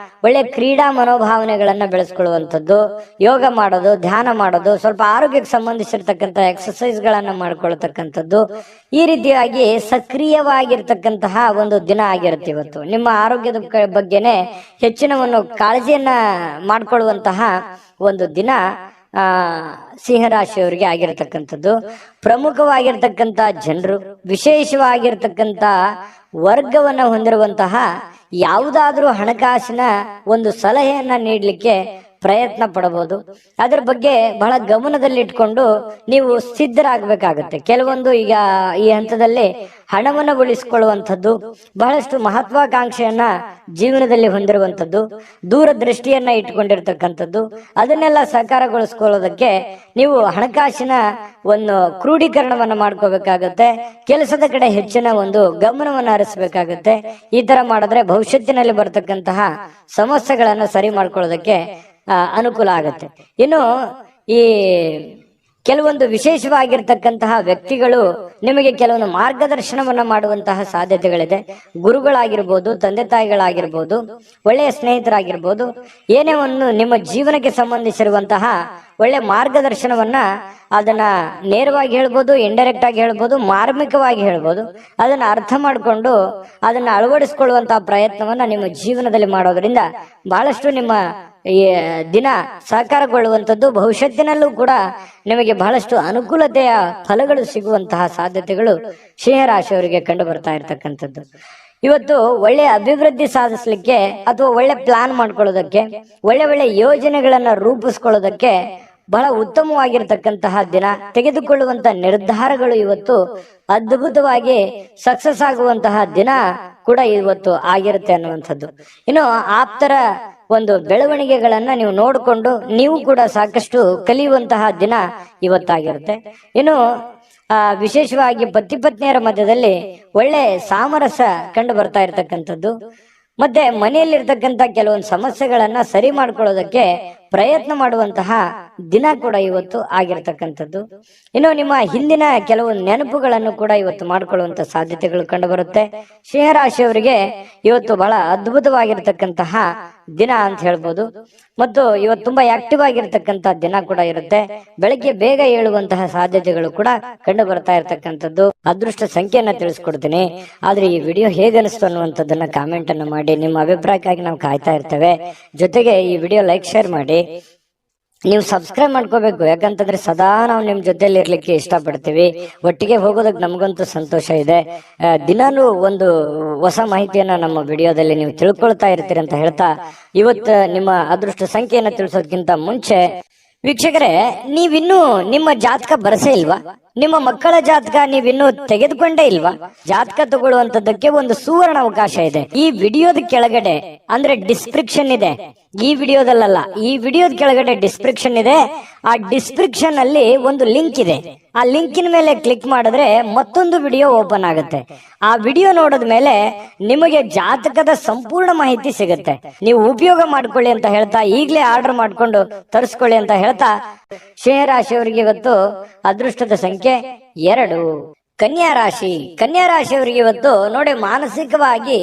ಒಳ್ಳೆ ಕ್ರೀಡಾ ಮನೋಭಾವನೆಗಳನ್ನ ಬೆಳೆಸ್ಕೊಳ್ಳುವಂಥದ್ದು, ಯೋಗ ಮಾಡೋದು, ಧ್ಯಾನ ಮಾಡೋದು, ಸ್ವಲ್ಪ ಆರೋಗ್ಯಕ್ಕೆ ಸಂಬಂಧಿಸಿರ್ತಕ್ಕಂಥ ಎಕ್ಸರ್ಸೈಸ್ ಗಳನ್ನ ಮಾಡ್ಕೊಳ್ತಕ್ಕಂಥದ್ದು, ಈ ರೀತಿಯಾಗಿ ಸಕ್ರಿಯವಾಗಿರ್ತಕ್ಕಂತಹ ಒಂದು ದಿನ ಆಗಿರುತ್ತೆ ಇವತ್ತು. ನಿಮ್ಮ ಆರೋಗ್ಯದ ಬಗ್ಗೆನೆ ಹೆಚ್ಚಿನ ಒಂದು ಕಾಳಜಿಯನ್ನ ಮಾಡ್ಕೊಳ್ಳುವಂತಹ ಒಂದು ದಿನ ಸಿಂಹರಾಶಿಯವರಿಗೆ ಆಗಿರತಕ್ಕಂಥದ್ದು. ಪ್ರಮುಖವಾಗಿರ್ತಕ್ಕಂಥ ಜನರು, ವಿಶೇಷವಾಗಿರ್ತಕ್ಕಂಥ ವರ್ಗವನ್ನ ಹೊಂದಿರುವಂತಹ ಯಾವುದಾದ್ರೂ ಹಣಕಾಸಿನ ಒಂದು ಸಲಹೆಯನ್ನ ನೀಡಲಿಕ್ಕೆ ಪ್ರಯತ್ನ ಪಡಬಹುದು. ಅದ್ರ ಬಗ್ಗೆ ಬಹಳ ಗಮನದಲ್ಲಿಟ್ಕೊಂಡು ನೀವು ಸಿದ್ಧರಾಗಬೇಕಾಗತ್ತೆ. ಕೆಲವೊಂದು ಈಗ ಈ ಹಂತದಲ್ಲಿ ಹಣವನ್ನು ಉಳಿಸಿಕೊಳ್ಳುವಂಥದ್ದು, ಬಹಳಷ್ಟು ಮಹತ್ವಾಕಾಂಕ್ಷೆಯನ್ನ ಜೀವನದಲ್ಲಿ ಹೊಂದಿರುವಂಥದ್ದು, ದೂರದೃಷ್ಟಿಯನ್ನ ಇಟ್ಕೊಂಡಿರ್ತಕ್ಕಂಥದ್ದು, ಅದನ್ನೆಲ್ಲ ಸಾಕಾರಗೊಳಿಸ್ಕೊಳ್ಳೋದಕ್ಕೆ ನೀವು ಹಣಕಾಸಿನ ಒಂದು ಕ್ರೋಢೀಕರಣವನ್ನ ಮಾಡ್ಕೋಬೇಕಾಗತ್ತೆ. ಕೆಲಸದ ಕಡೆ ಹೆಚ್ಚಿನ ಒಂದು ಗಮನವನ್ನ ಹರಿಸಬೇಕಾಗತ್ತೆ. ಈ ತರ ಮಾಡಿದ್ರೆ ಭವಿಷ್ಯತ್ತಿನಲ್ಲಿ ಬರ್ತಕ್ಕಂತಹ ಸಮಸ್ಯೆಗಳನ್ನ ಸರಿ ಮಾಡ್ಕೊಳ್ಳೋದಕ್ಕೆ ಅನುಕೂಲ ಆಗುತ್ತೆ. ಇನ್ನು ಈ ಕೆಲವೊಂದು ವಿಶೇಷವಾಗಿರ್ತಕ್ಕಂತಹ ವ್ಯಕ್ತಿಗಳು ನಿಮಗೆ ಕೆಲವೊಂದು ಮಾರ್ಗದರ್ಶನವನ್ನ ಮಾಡುವಂತಹ ಸಾಧ್ಯತೆಗಳಿದೆ. ಗುರುಗಳಾಗಿರ್ಬೋದು, ತಂದೆ ತಾಯಿಗಳಾಗಿರ್ಬೋದು, ಒಳ್ಳೆಯ ಸ್ನೇಹಿತರಾಗಿರ್ಬೋದು, ಏನೇ ಒಂದು ನಿಮ್ಮ ಜೀವನಕ್ಕೆ ಸಂಬಂಧಿಸಿರುವಂತಹ ಒಳ್ಳೆ ಮಾರ್ಗದರ್ಶನವನ್ನ ಅದನ್ನ ನೇರವಾಗಿ ಹೇಳ್ಬೋದು, ಇಂಡೈರೆಕ್ಟ್ ಆಗಿ ಹೇಳ್ಬೋದು, ಮಾರ್ಮಿಕವಾಗಿ ಹೇಳ್ಬೋದು, ಅದನ್ನ ಅರ್ಥ ಮಾಡಿಕೊಂಡು ಅದನ್ನ ಅಳವಡಿಸಿಕೊಳ್ಳುವಂತಹ ಪ್ರಯತ್ನವನ್ನ ನಿಮ್ಮ ಜೀವನದಲ್ಲಿ ಮಾಡೋದ್ರಿಂದ ಬಹಳಷ್ಟು ನಿಮ್ಮ ಈ ದಿನ ಸಾಕಾರಗೊಳ್ಳುವಂಥದ್ದು, ಭವಿಷ್ಯತ್ತಿನಲ್ಲೂ ಕೂಡ ನಿಮಗೆ ಬಹಳಷ್ಟು ಅನುಕೂಲತೆಯ ಫಲಗಳು ಸಿಗುವಂತಹ ಸಾಧ್ಯತೆಗಳು ಸಿಂಹರಾಶಿಯವರಿಗೆ ಕಂಡು ಬರ್ತಾ ಇರ್ತಕ್ಕಂಥದ್ದು. ಇವತ್ತು ಒಳ್ಳೆ ಅಭಿವೃದ್ಧಿ ಸಾಧಿಸ್ಲಿಕ್ಕೆ ಅಥವಾ ಒಳ್ಳೆ ಪ್ಲಾನ್ ಮಾಡ್ಕೊಳ್ಳೋದಕ್ಕೆ, ಒಳ್ಳೆ ಯೋಜನೆಗಳನ್ನ ರೂಪಿಸ್ಕೊಳ್ಳೋದಕ್ಕೆ ಬಹಳ ಉತ್ತಮವಾಗಿರ್ತಕ್ಕಂತಹ ದಿನ. ತೆಗೆದುಕೊಳ್ಳುವಂತಹ ನಿರ್ಧಾರಗಳು ಇವತ್ತು ಅದ್ಭುತವಾಗಿ ಸಕ್ಸಸ್ ಆಗುವಂತಹ ದಿನ ಕೂಡ ಇವತ್ತು ಆಗಿರುತ್ತೆ ಅನ್ನುವಂಥದ್ದು. ಇನ್ನು ಆಪ್ತರ ಒಂದು ಬೆಳವಣಿಗೆಗಳನ್ನ ನೀವು ನೋಡಿಕೊಂಡು ನೀವು ಕೂಡ ಸಾಕಷ್ಟು ಕಲಿಯುವಂತಹ ದಿನ ಇವತ್ತಾಗಿರುತ್ತೆ. ಇನ್ನು ವಿಶೇಷವಾಗಿ ಪತಿ ಪತ್ನಿಯರ ಮಧ್ಯದಲ್ಲಿ ಒಳ್ಳೆ ಸಾಮರಸ್ಯ ಕಂಡು ಬರ್ತಾ ಇರ್ತಕ್ಕಂಥದ್ದು, ಮತ್ತೆ ಮನೆಯಲ್ಲಿರ್ತಕ್ಕಂಥ ಕೆಲವೊಂದು ಸಮಸ್ಯೆಗಳನ್ನ ಸರಿ ಮಾಡ್ಕೊಳ್ಳೋದಕ್ಕೆ ಪ್ರಯತ್ನ ಮಾಡುವಂತಹ ದಿನ ಕೂಡ ಇವತ್ತು ಆಗಿರ್ತಕ್ಕಂಥದ್ದು. ಇನ್ನು ನಿಮ್ಮ ಹಿಂದಿನ ಕೆಲವು ನೆನಪುಗಳನ್ನು ಕೂಡ ಇವತ್ತು ಮಾಡಿಕೊಳ್ಳುವಂತ ಸಾಧ್ಯತೆಗಳು ಕಂಡು ಬರುತ್ತೆ. ಸಿಂಹರಾಶಿಯವರಿಗೆ ಇವತ್ತು ಬಹಳ ಅದ್ಭುತವಾಗಿರ್ತಕ್ಕಂತಹ ದಿನ ಅಂತ ಹೇಳ್ಬೋದು. ಮತ್ತು ಇವತ್ತು ತುಂಬಾ ಆಕ್ಟಿವ್ ಆಗಿರ್ತಕ್ಕಂಥ ದಿನ ಕೂಡ ಇರುತ್ತೆ. ಬೆಳಗ್ಗೆ ಬೇಗ ಏಳುವಂತಹ ಸಾಧ್ಯತೆಗಳು ಕೂಡ ಕಂಡು ಬರ್ತಾ ಇರತಕ್ಕಂಥದ್ದು. ಅದೃಷ್ಟ ಸಂಖ್ಯೆಯನ್ನ ತಿಳಿಸ್ಕೊಡ್ತೀನಿ. ಆದ್ರೆ ಈ ವಿಡಿಯೋ ಹೇಗೆ ಅನಿಸ್ತು ಅನ್ನುವಂಥದ್ದನ್ನ ಕಾಮೆಂಟ್ ಅನ್ನು ಮಾಡಿ. ನಿಮ್ಮ ಅಭಿಪ್ರಾಯಕ್ಕಾಗಿ ನಾವು ಕಾಯ್ತಾ ಇರ್ತೇವೆ. ಜೊತೆಗೆ ಈ ವಿಡಿಯೋ ಲೈಕ್ ಶೇರ್ ಮಾಡಿ. ನೀವು ಸಬ್ಸ್ಕ್ರೈಬ್ ಮಾಡ್ಕೋಬೇಕು, ಯಾಕಂತಂದ್ರೆ ಸದಾ ನಾವು ನಿಮ್ ಜೊತೆಲಿ ಇರ್ಲಿಕ್ಕೆ ಇಷ್ಟಪಡ್ತೀವಿ. ಒಟ್ಟಿಗೆ ಹೋಗೋದಕ್ಕೆ ನಮಗಂತೂ ಸಂತೋಷ ಇದೆ. ದಿನಾನು ಒಂದು ಹೊಸ ಮಾಹಿತಿಯನ್ನ ನಮ್ಮ ವಿಡಿಯೋದಲ್ಲಿ ನೀವು ತಿಳ್ಕೊಳ್ತಾ ಇರ್ತೀರಿ ಅಂತ ಹೇಳ್ತಾ, ಇವತ್ತು ನಿಮ್ಮ ಅದೃಷ್ಟ ಸಂಖ್ಯೆಯನ್ನ ತಿಳಿಸೋದಕ್ಕಿಂತ ಮುಂಚೆ ವೀಕ್ಷಕರೇ, ನೀವಿನ್ನೂ ನಿಮ್ಮ ಜಾತಕ ಬರಸೇ ಇಲ್ವಾ? ನಿಮ್ಮ ಮಕ್ಕಳ ಜಾತಕ ನೀವಿನ್ನೂ ತೆಗೆದುಕೊಂಡೇ ಇಲ್ವಾ? ಜಾತಕ ತಗೊಳ್ಳುವಂತದ್ದಕ್ಕೆ ಒಂದು ಸುವರ್ಣ ಅವಕಾಶ ಇದೆ. ಈ ವಿಡಿಯೋದ ಕೆಳಗಡೆ ಅಂದ್ರೆ ಡಿಸ್ಕ್ರಿಪ್ಷನ್ ಇದೆ. ಈ ವಿಡಿಯೋದಲ್ಲ, ಈ ವಿಡಿಯೋದ ಕೆಳಗಡೆ ಡಿಸ್ಕ್ರಿಪ್ಷನ್ ಇದೆ. ಆ ಡಿಸ್ಕ್ರಿಪ್ಷನ್ ಅಲ್ಲಿ ಒಂದು ಲಿಂಕ್ ಇದೆ. ಆ ಲಿಂಕಿನ ಮೇಲೆ ಕ್ಲಿಕ್ ಮಾಡಿದ್ರೆ ಮತ್ತೊಂದು ವಿಡಿಯೋ ಓಪನ್ ಆಗುತ್ತೆ. ಆ ವಿಡಿಯೋ ನೋಡಿದ ಮೇಲೆ ನಿಮಗೆ ಜಾತಕದ ಸಂಪೂರ್ಣ ಮಾಹಿತಿ ಸಿಗುತ್ತೆ. ನೀವು ಉಪಯೋಗ ಮಾಡ್ಕೊಳ್ಳಿ ಅಂತ ಹೇಳ್ತಾ, ಈಗಲೇ ಆರ್ಡರ್ ಮಾಡ್ಕೊಂಡು ತರಿಸ್ಕೊಳ್ಳಿ ಅಂತ ಹೇಳ್ತಾ, ಸಿಂಹರಾಶಿಯವರಿಗೆ ಇವತ್ತು ಅದೃಷ್ಟದ ಸಂಖ್ಯೆ 2. ಕನ್ಯಾ ರಾಶಿ. ಕನ್ಯಾ ರಾಶಿಯವರಿಗೆ ಇವತ್ತು ನೋಡಿ, ಮಾನಸಿಕವಾಗಿ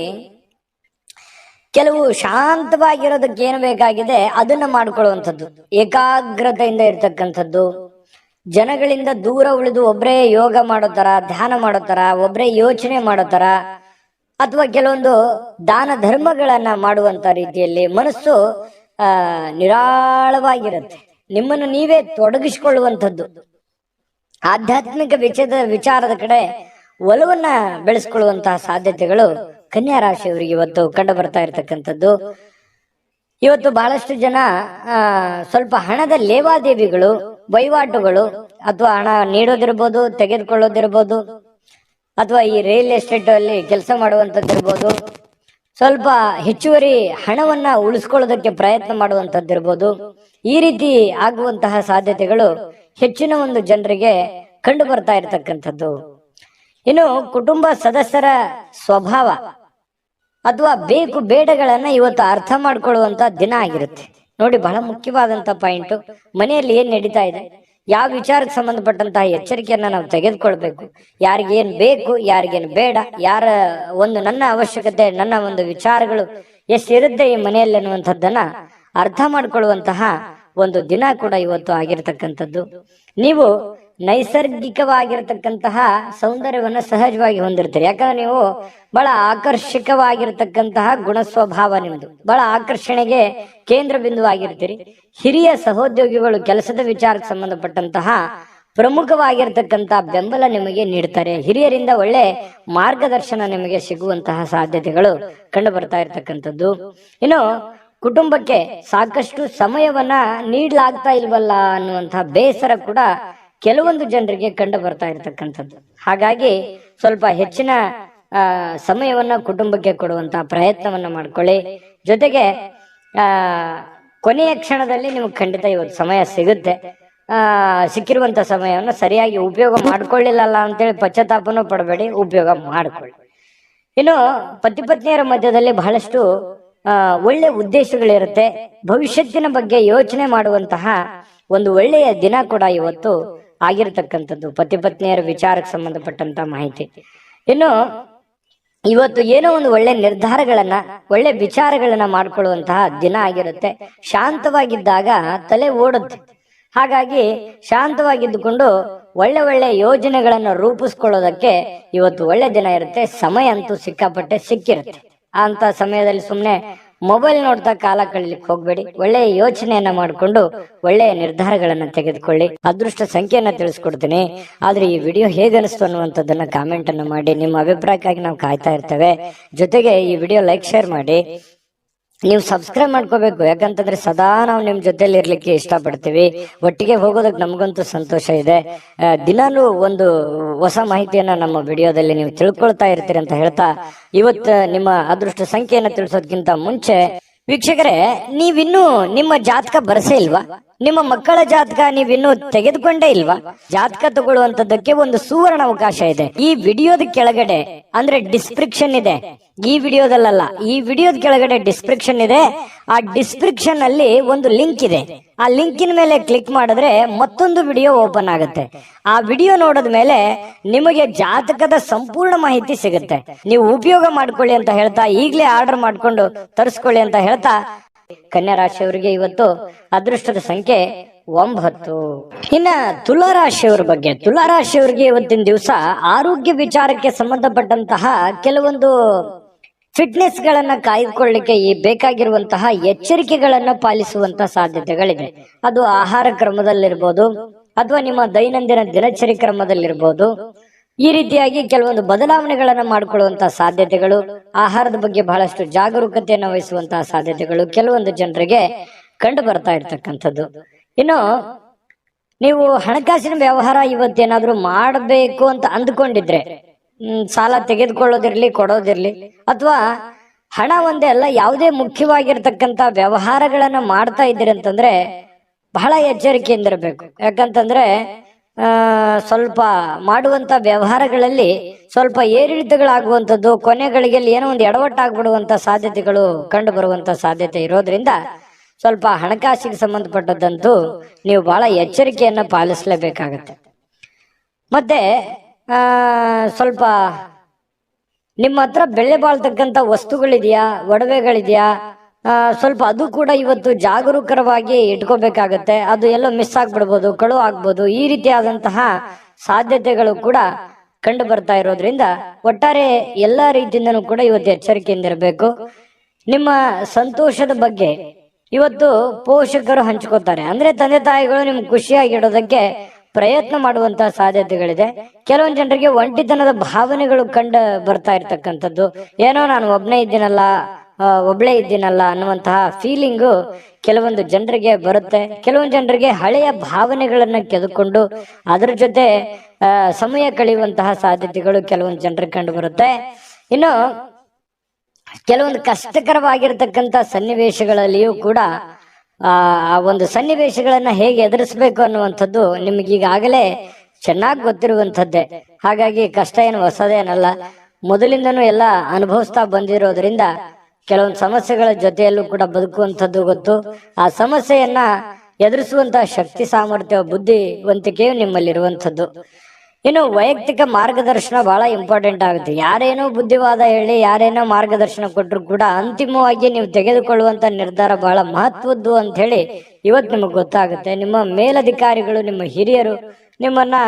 ಕೆಲವು ಶಾಂತವಾಗಿರೋದಕ್ಕೆ ಏನು ಬೇಕಾಗಿದೆ ಅದನ್ನ ಮಾಡ್ಕೊಳ್ಳುವಂಥದ್ದು, ಏಕಾಗ್ರತೆಯಿಂದ ಇರ್ತಕ್ಕಂಥದ್ದು, ಜನಗಳಿಂದ ದೂರ ಉಳಿದು ಒಬ್ಬರೇ ಯೋಗ ಮಾಡೋ ತರ, ಧ್ಯಾನ ಮಾಡೋ ತರ, ಒಬ್ಬರೇ ಯೋಚನೆ ಮಾಡೋ ತರ, ಅಥವಾ ಕೆಲವೊಂದು ದಾನ ಧರ್ಮಗಳನ್ನ ಮಾಡುವಂತ ರೀತಿಯಲ್ಲಿ ಮನಸ್ಸು ನಿರಾಳವಾಗಿರುತ್ತೆ. ನಿಮ್ಮನ್ನು ನೀವೇ ತೊಡಗಿಸಿಕೊಳ್ಳುವಂಥದ್ದು, ಆಧ್ಯಾತ್ಮಿಕ ವಿಚಾರದ ಕಡೆ ಒಲವನ್ನ ಬೆಳೆಸ್ಕೊಳ್ಳುವಂತಹ ಸಾಧ್ಯತೆಗಳು ಕನ್ಯಾ ರಾಶಿಯವರಿಗೆ ಇವತ್ತು ಕಂಡು ಬರ್ತಾ ಇರತಕ್ಕಂಥದ್ದು. ಇವತ್ತು ಬಹಳಷ್ಟು ಜನ ಸ್ವಲ್ಪ ಹಣದ ಲೇವಾದೇವಿಗಳು, ವಹಿವಾಟುಗಳು, ಅಥವಾ ಹಣ ನೀಡೋದಿರ್ಬೋದು, ತೆಗೆದುಕೊಳ್ಳೋದಿರ್ಬೋದು, ಅಥವಾ ಈ ರಿಯಲ್ ಎಸ್ಟೇಟ್ ಅಲ್ಲಿ ಕೆಲಸ ಮಾಡುವಂತದ್ದಿರ್ಬೋದು, ಸ್ವಲ್ಪ ಹೆಚ್ಚುವರಿ ಹಣವನ್ನ ಉಳಿಸ್ಕೊಳ್ಳೋದಕ್ಕೆ ಪ್ರಯತ್ನ ಮಾಡುವಂತದ್ದಿರ್ಬೋದು. ಈ ರೀತಿ ಆಗುವಂತಹ ಸಾಧ್ಯತೆಗಳು ಹೆಚ್ಚಿನ ಒಂದು ಜನರಿಗೆ ಕಂಡು ಬರ್ತಾ ಇರತಕ್ಕಂಥದ್ದು. ಇನ್ನು ಕುಟುಂಬ ಸದಸ್ಯರ ಸ್ವಭಾವ ಅಥವಾ ಬೇಕು ಬೇಡಗಳನ್ನ ಇವತ್ತು ಅರ್ಥ ಮಾಡ್ಕೊಳ್ಳುವಂತ ದಿನ ಆಗಿರುತ್ತೆ. ನೋಡಿ, ಬಹಳ ಮುಖ್ಯವಾದಂತ ಪಾಯಿಂಟ್, ಮನೆಯಲ್ಲಿ ಏನ್ ನಡೀತಾ ಇದೆ, ಯಾವ ವಿಚಾರಕ್ಕೆ ಸಂಬಂಧಪಟ್ಟಂತಹ ಎಚ್ಚರಿಕೆಯನ್ನ ನಾವು ತೆಗೆದುಕೊಳ್ಬೇಕು. ಯಾರಿಗೇನ್ ಬೇಕು, ಯಾರಿಗೇನ್ ಬೇಡ, ಯಾರ ಒಂದು ನನ್ನ ಅವಶ್ಯಕತೆ, ನನ್ನ ಒಂದು ವಿಚಾರಗಳು ಎಷ್ಟಿರುತ್ತೆ ಈ ಮನೆಯಲ್ಲಿ ಅನ್ನುವಂಥದ್ದನ್ನ ಅರ್ಥ ಮಾಡ್ಕೊಳ್ಳುವಂತಹ ಒಂದು ದಿನ ಕೂಡ ಇವತ್ತು ಆಗಿರ್ತಕ್ಕಂಥದ್ದು. ನೀವು ನೈಸರ್ಗಿಕವಾಗಿರ್ತಕ್ಕಂತಹ ಸೌಂದರ್ಯವನ್ನ ಸಹಜವಾಗಿ ಹೊಂದಿರ್ತೀರಿ. ಯಾಕಂದ್ರೆ ನೀವು ಬಹಳ ಆಕರ್ಷಕವಾಗಿರ್ತಕ್ಕಂತಹ ಗುಣ ಸ್ವಭಾವ ನಿಮ್ದು, ಬಹಳ ಆಕರ್ಷಣೆಗೆ ಕೇಂದ್ರ ಬಿಂದು ಆಗಿರ್ತೀರಿ. ಹಿರಿಯ ಸಹೋದ್ಯೋಗಿಗಳು ಕೆಲಸದ ವಿಚಾರಕ್ಕೆ ಸಂಬಂಧಪಟ್ಟಂತಹ ಪ್ರಮುಖವಾಗಿರ್ತಕ್ಕಂತಹ ಬೆಂಬಲ ನಿಮಗೆ ನೀಡ್ತಾರೆ. ಹಿರಿಯರಿಂದ ಒಳ್ಳೆ ಮಾರ್ಗದರ್ಶನ ನಿಮಗೆ ಸಿಗುವಂತಹ ಸಾಧ್ಯತೆಗಳು ಕಂಡು ಬರ್ತಾ ಇರ್ತಕ್ಕಂಥದ್ದು. ಇನ್ನು ಕುಟುಂಬಕ್ಕೆ ಸಾಕಷ್ಟು ಸಮಯವನ್ನ ನೀಡಲಾಗ್ತಾ ಇಲ್ವಲ್ಲ ಅನ್ನುವಂತಹ ಬೇಸರ ಕೂಡ ಕೆಲವೊಂದು ಜನರಿಗೆ ಕಂಡು ಬರ್ತಾ ಇರತಕ್ಕಂಥದ್ದು. ಹಾಗಾಗಿ ಸ್ವಲ್ಪ ಹೆಚ್ಚಿನ ಸಮಯವನ್ನ ಕುಟುಂಬಕ್ಕೆ ಕೊಡುವಂತಹ ಪ್ರಯತ್ನವನ್ನ ಮಾಡ್ಕೊಳ್ಳಿ. ಜೊತೆಗೆ ಕೊನೆಯ ಕ್ಷಣದಲ್ಲಿ ನಿಮ್ಗೆ ಖಂಡಿತ ಇವತ್ತು ಸಮಯ ಸಿಗುತ್ತೆ. ಸಿಕ್ಕಿರುವಂತ ಸಮಯವನ್ನು ಸರಿಯಾಗಿ ಉಪಯೋಗ ಮಾಡ್ಕೊಳ್ಳಿಲ್ಲ ಅಂತೇಳಿ ಪಶ್ಚಾತ್ತಾಪನೂ ಪಡಬೇಡಿ, ಉಪಯೋಗ ಮಾಡ್ಕೊಳ್ಳಿ. ಇನ್ನು ಪತಿ ಪತ್ನಿಯರ ಮಧ್ಯದಲ್ಲಿ ಬಹಳಷ್ಟು ಒಳ್ಳೆ ಉದ್ದೇಶಗಳಿರುತ್ತೆ. ಭವಿಷ್ಯತ್ತಿನ ಬಗ್ಗೆ ಯೋಚನೆ ಮಾಡುವಂತಹ ಒಂದು ಒಳ್ಳೆಯ ದಿನ ಕೂಡ ಇವತ್ತು ಆಗಿರತಕ್ಕಂಥದ್ದು, ಪತಿ ಪತ್ನಿಯರ ವಿಚಾರಕ್ಕೆ ಸಂಬಂಧಪಟ್ಟಂತ ಮಾಹಿತಿ. ಇನ್ನು ಇವತ್ತು ಏನೋ ಒಂದು ಒಳ್ಳೆ ನಿರ್ಧಾರಗಳನ್ನ, ಒಳ್ಳೆ ವಿಚಾರಗಳನ್ನ ಮಾಡ್ಕೊಳ್ಳುವಂತಹ ದಿನ ಆಗಿರುತ್ತೆ. ಶಾಂತವಾಗಿದ್ದಾಗ ತಲೆ ಓಡುತ್ತೆ. ಹಾಗಾಗಿ ಶಾಂತವಾಗಿದ್ದುಕೊಂಡು ಒಳ್ಳೆ ಒಳ್ಳೆ ಯೋಜನೆಗಳನ್ನ ರೂಪಿಸ್ಕೊಳ್ಳೋದಕ್ಕೆ ಇವತ್ತು ಒಳ್ಳೆ ದಿನ ಇರುತ್ತೆ. ಸಮಯ ಅಂತೂ ಸಿಕ್ಕಾಪಟ್ಟೆ ಸಿಕ್ಕಿರುತ್ತೆ. ಅಂತ ಸಮಯದಲ್ಲಿ ಸುಮ್ಮನೆ ಮೊಬೈಲ್ ನೋಡ್ತಾ ಕಾಲ ಕಳೀಲಿಕ್ಕೆ ಹೋಗ್ಬೇಡಿ. ಒಳ್ಳೆಯ ಯೋಚನೆಯನ್ನ ಮಾಡಿಕೊಂಡು ಒಳ್ಳೆಯ ನಿರ್ಧಾರಗಳನ್ನ ತೆಗೆದುಕೊಳ್ಳಿ. ಅದೃಷ್ಟ ಸಂಖ್ಯೆಯನ್ನ ತಿಳಿಸ್ಕೊಡ್ತೀನಿ. ಆದ್ರೆ ಈ ವಿಡಿಯೋ ಹೇಗೆ ಅನಿಸ್ತು ಅನ್ನುವಂಥದ್ದನ್ನ ಕಾಮೆಂಟ್ ಅನ್ನು ಮಾಡಿ. ನಿಮ್ಮ ಅಭಿಪ್ರಾಯಕ್ಕಾಗಿ ನಾವು ಕಾಯ್ತಾ ಇರ್ತೇವೆ. ಜೊತೆಗೆ ಈ ವಿಡಿಯೋ ಲೈಕ್ ಶೇರ್ ಮಾಡಿ. ನೀವು ಸಬ್ಸ್ಕ್ರೈಬ್ ಮಾಡ್ಕೋಬೇಕು, ಯಾಕಂತಂದ್ರೆ ಸದಾ ನಾವು ನಿಮ್ ಜೊತೆಲಿ ಇರ್ಲಿಕ್ಕೆ ಇಷ್ಟಪಡ್ತೀವಿ. ಒಟ್ಟಿಗೆ ಹೋಗೋದಕ್ಕೆ ನಮಗಂತೂ ಸಂತೋಷ ಇದೆ. ದಿನಾನು ಒಂದು ಹೊಸ ಮಾಹಿತಿಯನ್ನ ನಮ್ಮ ವಿಡಿಯೋದಲ್ಲಿ ನೀವು ತಿಳ್ಕೊಳ್ತಾ ಇರ್ತೀರಿ ಅಂತ ಹೇಳ್ತಾ, ಇವತ್ತು ನಿಮ್ಮ ಅದೃಷ್ಟ ಸಂಖ್ಯೆಯನ್ನ ತಿಳಿಸೋದಕ್ಕಿಂತ ಮುಂಚೆ ವೀಕ್ಷಕರೇ, ನೀವಿನ್ನೂ ನಿಮ್ಮ ಜಾತಕ ಬರಸೇ ಇಲ್ವಾ? ನಿಮ್ಮ ಮಕ್ಕಳ ಜಾತಕ ನೀವಿನ್ನೂ ತೆಗೆದುಕೊಂಡೇ ಇಲ್ವಾ? ಜಾತಕ ತಗೊಳ್ಳುವಂತದ್ದಕ್ಕೆ ಒಂದು ಸುವರ್ಣ ಅವಕಾಶ ಇದೆ. ಈ ವಿಡಿಯೋದ ಕೆಳಗಡೆ ಅಂದ್ರೆ ಡಿಸ್ಕ್ರಿಪ್ಷನ್ ಇದೆ, ಈ ವಿಡಿಯೋದಲ್ಲ, ಈ ವಿಡಿಯೋದ ಕೆಳಗಡೆ ಡಿಸ್ಕ್ರಿಪ್ಷನ್ ಇದೆ. ಆ ಡಿಸ್ಕ್ರಿಪ್ಷನ್ ಅಲ್ಲಿ ಒಂದು ಲಿಂಕ್ ಇದೆ. ಆ ಲಿಂಕಿನ ಮೇಲೆ ಕ್ಲಿಕ್ ಮಾಡಿದ್ರೆ ಮತ್ತೊಂದು ವಿಡಿಯೋ ಓಪನ್ ಆಗುತ್ತೆ. ಆ ವಿಡಿಯೋ ನೋಡಿದ ಮೇಲೆ ನಿಮಗೆ ಜಾತಕದ ಸಂಪೂರ್ಣ ಮಾಹಿತಿ ಸಿಗುತ್ತೆ. ನೀವು ಉಪಯೋಗ ಮಾಡ್ಕೊಳ್ಳಿ ಅಂತ ಹೇಳ್ತಾ, ಈಗಲೇ ಆರ್ಡರ್ ಮಾಡ್ಕೊಂಡು ತರಿಸ್ಕೊಳ್ಳಿ ಅಂತ ಹೇಳ್ತಾ, ಕನ್ಯಾ ರಾಶಿಯವರಿಗೆ ಇವತ್ತು ಅದೃಷ್ಟದ ಸಂಖ್ಯೆ 9. ಇನ್ನ ತುಲಾ ರಾಶಿಯವರ ಬಗ್ಗೆ, ತುಲಾ ರಾಶಿಯವರಿಗೆ ಇವತ್ತಿನ ದಿವಸ ಆರೋಗ್ಯ ವಿಚಾರಕ್ಕೆ ಸಂಬಂಧಪಟ್ಟಂತಹ ಕೆಲವೊಂದು ಫಿಟ್ನೆಸ್ ಗಳನ್ನ ಕಾಯ್ದುಕೊಳ್ಳಿಕ್ಕೆ ಈ ಬೇಕಾಗಿರುವಂತಹ ಎಚ್ಚರಿಕೆಗಳನ್ನ ಪಾಲಿಸುವಂತಹ ಸಾಧ್ಯತೆಗಳಿದೆ. ಅದು ಆಹಾರ ಕ್ರಮದಲ್ಲಿರ್ಬೋದು ಅಥವಾ ನಿಮ್ಮ ದೈನಂದಿನ ದಿನಚರಿ ಕ್ರಮದಲ್ಲಿರ್ಬೋದು. ಈ ರೀತಿಯಾಗಿ ಕೆಲವೊಂದು ಬದಲಾವಣೆಗಳನ್ನ ಮಾಡಿಕೊಳ್ಳುವಂತಹ ಸಾಧ್ಯತೆಗಳು, ಆಹಾರದ ಬಗ್ಗೆ ಬಹಳಷ್ಟು ಜಾಗರೂಕತೆಯನ್ನು ವಹಿಸುವಂತಹ ಸಾಧ್ಯತೆಗಳು ಕೆಲವೊಂದು ಜನರಿಗೆ ಕಂಡು ಬರ್ತಾ ಇರ್ತಕ್ಕಂಥದ್ದು. ಇನ್ನು ನೀವು ಹಣಕಾಸಿನ ವ್ಯವಹಾರ ಇವತ್ತೇನಾದ್ರೂ ಮಾಡಬೇಕು ಅಂತ ಅಂದ್ಕೊಂಡಿದ್ರೆ, ಸಾಲ ತೆಗೆದುಕೊಳ್ಳೋದಿರ್ಲಿ ಕೊಡೋದಿರ್ಲಿ, ಅಥವಾ ಹಣ ಒಂದೇ ಅಲ್ಲ ಯಾವುದೇ ಮುಖ್ಯವಾಗಿರ್ತಕ್ಕಂಥ ವ್ಯವಹಾರಗಳನ್ನ ಮಾಡ್ತಾ ಇದ್ದೀರಿ ಅಂತಂದ್ರೆ ಬಹಳ ಎಚ್ಚರಿಕೆಯಿಂದಿರಬೇಕು. ಯಾಕಂತಂದ್ರೆ ಸ್ವಲ್ಪ ಮಾಡುವಂತ ವ್ಯವಹಾರಗಳಲ್ಲಿ ಸ್ವಲ್ಪ ಏರಿಳಿತಗಳಾಗುವಂಥದ್ದು, ಕೊನೆಗಳಿಗೆಲ್ಲಿ ಏನೋ ಒಂದು ಎಡವಟ್ಟಾಗ್ಬಿಡುವಂತ ಸಾಧ್ಯತೆಗಳು ಕಂಡು ಬರುವಂತ ಸಾಧ್ಯತೆ ಇರೋದ್ರಿಂದ ಸ್ವಲ್ಪ ಹಣಕಾಸಿಗೆ ಸಂಬಂಧಪಟ್ಟದ್ದಂತೂ ನೀವು ಬಹಳ ಎಚ್ಚರಿಕೆಯನ್ನ ಪಾಲಿಸಲೇಬೇಕಾಗತ್ತೆ. ಮತ್ತೆ ಸ್ವಲ್ಪ ನಿಮ್ಮ ಹತ್ರ ಬೆಲೆ ಬಾಳ್ತಕ್ಕಂಥ ವಸ್ತುಗಳಿದೆಯಾ, ಒಡವೆಗಳಿದೆಯಾ, ಸ್ವಲ್ಪ ಅದು ಕೂಡ ಇವತ್ತು ಜಾಗರೂಕರವಾಗಿ ಇಟ್ಕೋಬೇಕಾಗತ್ತೆ. ಅದು ಎಲ್ಲೋ ಮಿಸ್ ಆಗ್ಬಿಡ್ಬೋದು, ಕಳು ಆಗ್ಬೋದು. ಈ ರೀತಿಯಾದಂತಹ ಸಾಧ್ಯತೆಗಳು ಕೂಡ ಕಂಡು ಬರ್ತಾ ಇರೋದ್ರಿಂದ ಒಟ್ಟಾರೆ ಎಲ್ಲಾ ರೀತಿಯಿಂದನೂ ಕೂಡ ಇವತ್ತು ಎಚ್ಚರಿಕೆಯಿಂದಿರಬೇಕು. ನಿಮ್ಮ ಸಂತೋಷದ ಬಗ್ಗೆ ಇವತ್ತು ಪೋಷಕರು ಹಂಚ್ಕೋತಾರೆ. ಅಂದ್ರೆ ತಂದೆ ತಾಯಿಗಳು ನಿಮ್ಗೆ ಖುಷಿಯಾಗಿಡೋದಕ್ಕೆ ಪ್ರಯತ್ನ ಮಾಡುವಂತಹ ಸಾಧ್ಯತೆಗಳಿದೆ. ಕೆಲವೊಂದು ಜನರಿಗೆ ಒಂಟಿತನದ ಭಾವನೆಗಳು ಕಂಡು ಬರ್ತಾ ಇರ್ತಕ್ಕಂಥದ್ದು, ಏನೋ ನಾನು ಒಬ್ಳೇ ಇದ್ದೀನಲ್ಲ ಅನ್ನುವಂತಹ ಫೀಲಿಂಗು ಕೆಲವೊಂದು ಜನರಿಗೆ ಬರುತ್ತೆ. ಕೆಲವೊಂದು ಜನರಿಗೆ ಹಳೆಯ ಭಾವನೆಗಳನ್ನ ಕೆದಕೊಂಡು ಅದರ ಜೊತೆ ಸಮಯ ಕಳೆಯುವಂತಹ ಸಾಧ್ಯತೆಗಳು ಕೆಲವೊಂದು ಜನರಿಗೆ ಕಂಡು ಬರುತ್ತೆ. ಇನ್ನು ಕೆಲವೊಂದು ಕಷ್ಟಕರವಾಗಿರ್ತಕ್ಕಂಥ ಸನ್ನಿವೇಶಗಳಲ್ಲಿಯೂ ಕೂಡ ಆ ಒಂದು ಸನ್ನಿವೇಶಗಳನ್ನ ಹೇಗೆ ಎದುರಿಸಬೇಕು ಅನ್ನುವಂಥದ್ದು ನಿಮ್ಗೀಗಾಗಲೇ ಚೆನ್ನಾಗಿ ಗೊತ್ತಿರುವಂಥದ್ದೇ. ಹಾಗಾಗಿ ಕಷ್ಟ ಏನು ಹೊಸದೇನಲ್ಲ, ಮೊದಲಿಂದನೂ ಎಲ್ಲ ಅನುಭವಿಸ್ತಾ ಬಂದಿರೋದ್ರಿಂದ ಕೆಲವೊಂದು ಸಮಸ್ಯೆಗಳ ಜೊತೆಯಲ್ಲೂ ಕೂಡ ಬದುಕುವಂಥದ್ದು ಗೊತ್ತು. ಆ ಸಮಸ್ಯೆಯನ್ನ ಎದುರಿಸುವಂತಹ ಶಕ್ತಿ, ಸಾಮರ್ಥ್ಯ, ಬುದ್ಧಿವಂತಿಕೆಯು ನಿಮ್ಮಲ್ಲಿರುವಂಥದ್ದು. ಇನ್ನು ವೈಯಕ್ತಿಕ ಮಾರ್ಗದರ್ಶನ ಬಹಳ ಇಂಪಾರ್ಟೆಂಟ್ ಆಗುತ್ತೆ. ಯಾರೇನೋ ಬುದ್ಧಿವಾದ ಹೇಳಿ, ಯಾರೇನೋ ಮಾರ್ಗದರ್ಶನ ಕೊಟ್ಟರು ಕೂಡ ಅಂತಿಮವಾಗಿ ನೀವು ತೆಗೆದುಕೊಳ್ಳುವಂತ ನಿರ್ಧಾರ ಬಹಳ ಮಹತ್ವದ್ದು ಅಂತ ಹೇಳಿ ಇವತ್ತು ನಿಮಗೆ ಗೊತ್ತಾಗುತ್ತೆ. ನಿಮ್ಮ ಮೇಲಧಿಕಾರಿಗಳು, ನಿಮ್ಮ ಹಿರಿಯರು ನಿಮ್ಮನ್ನ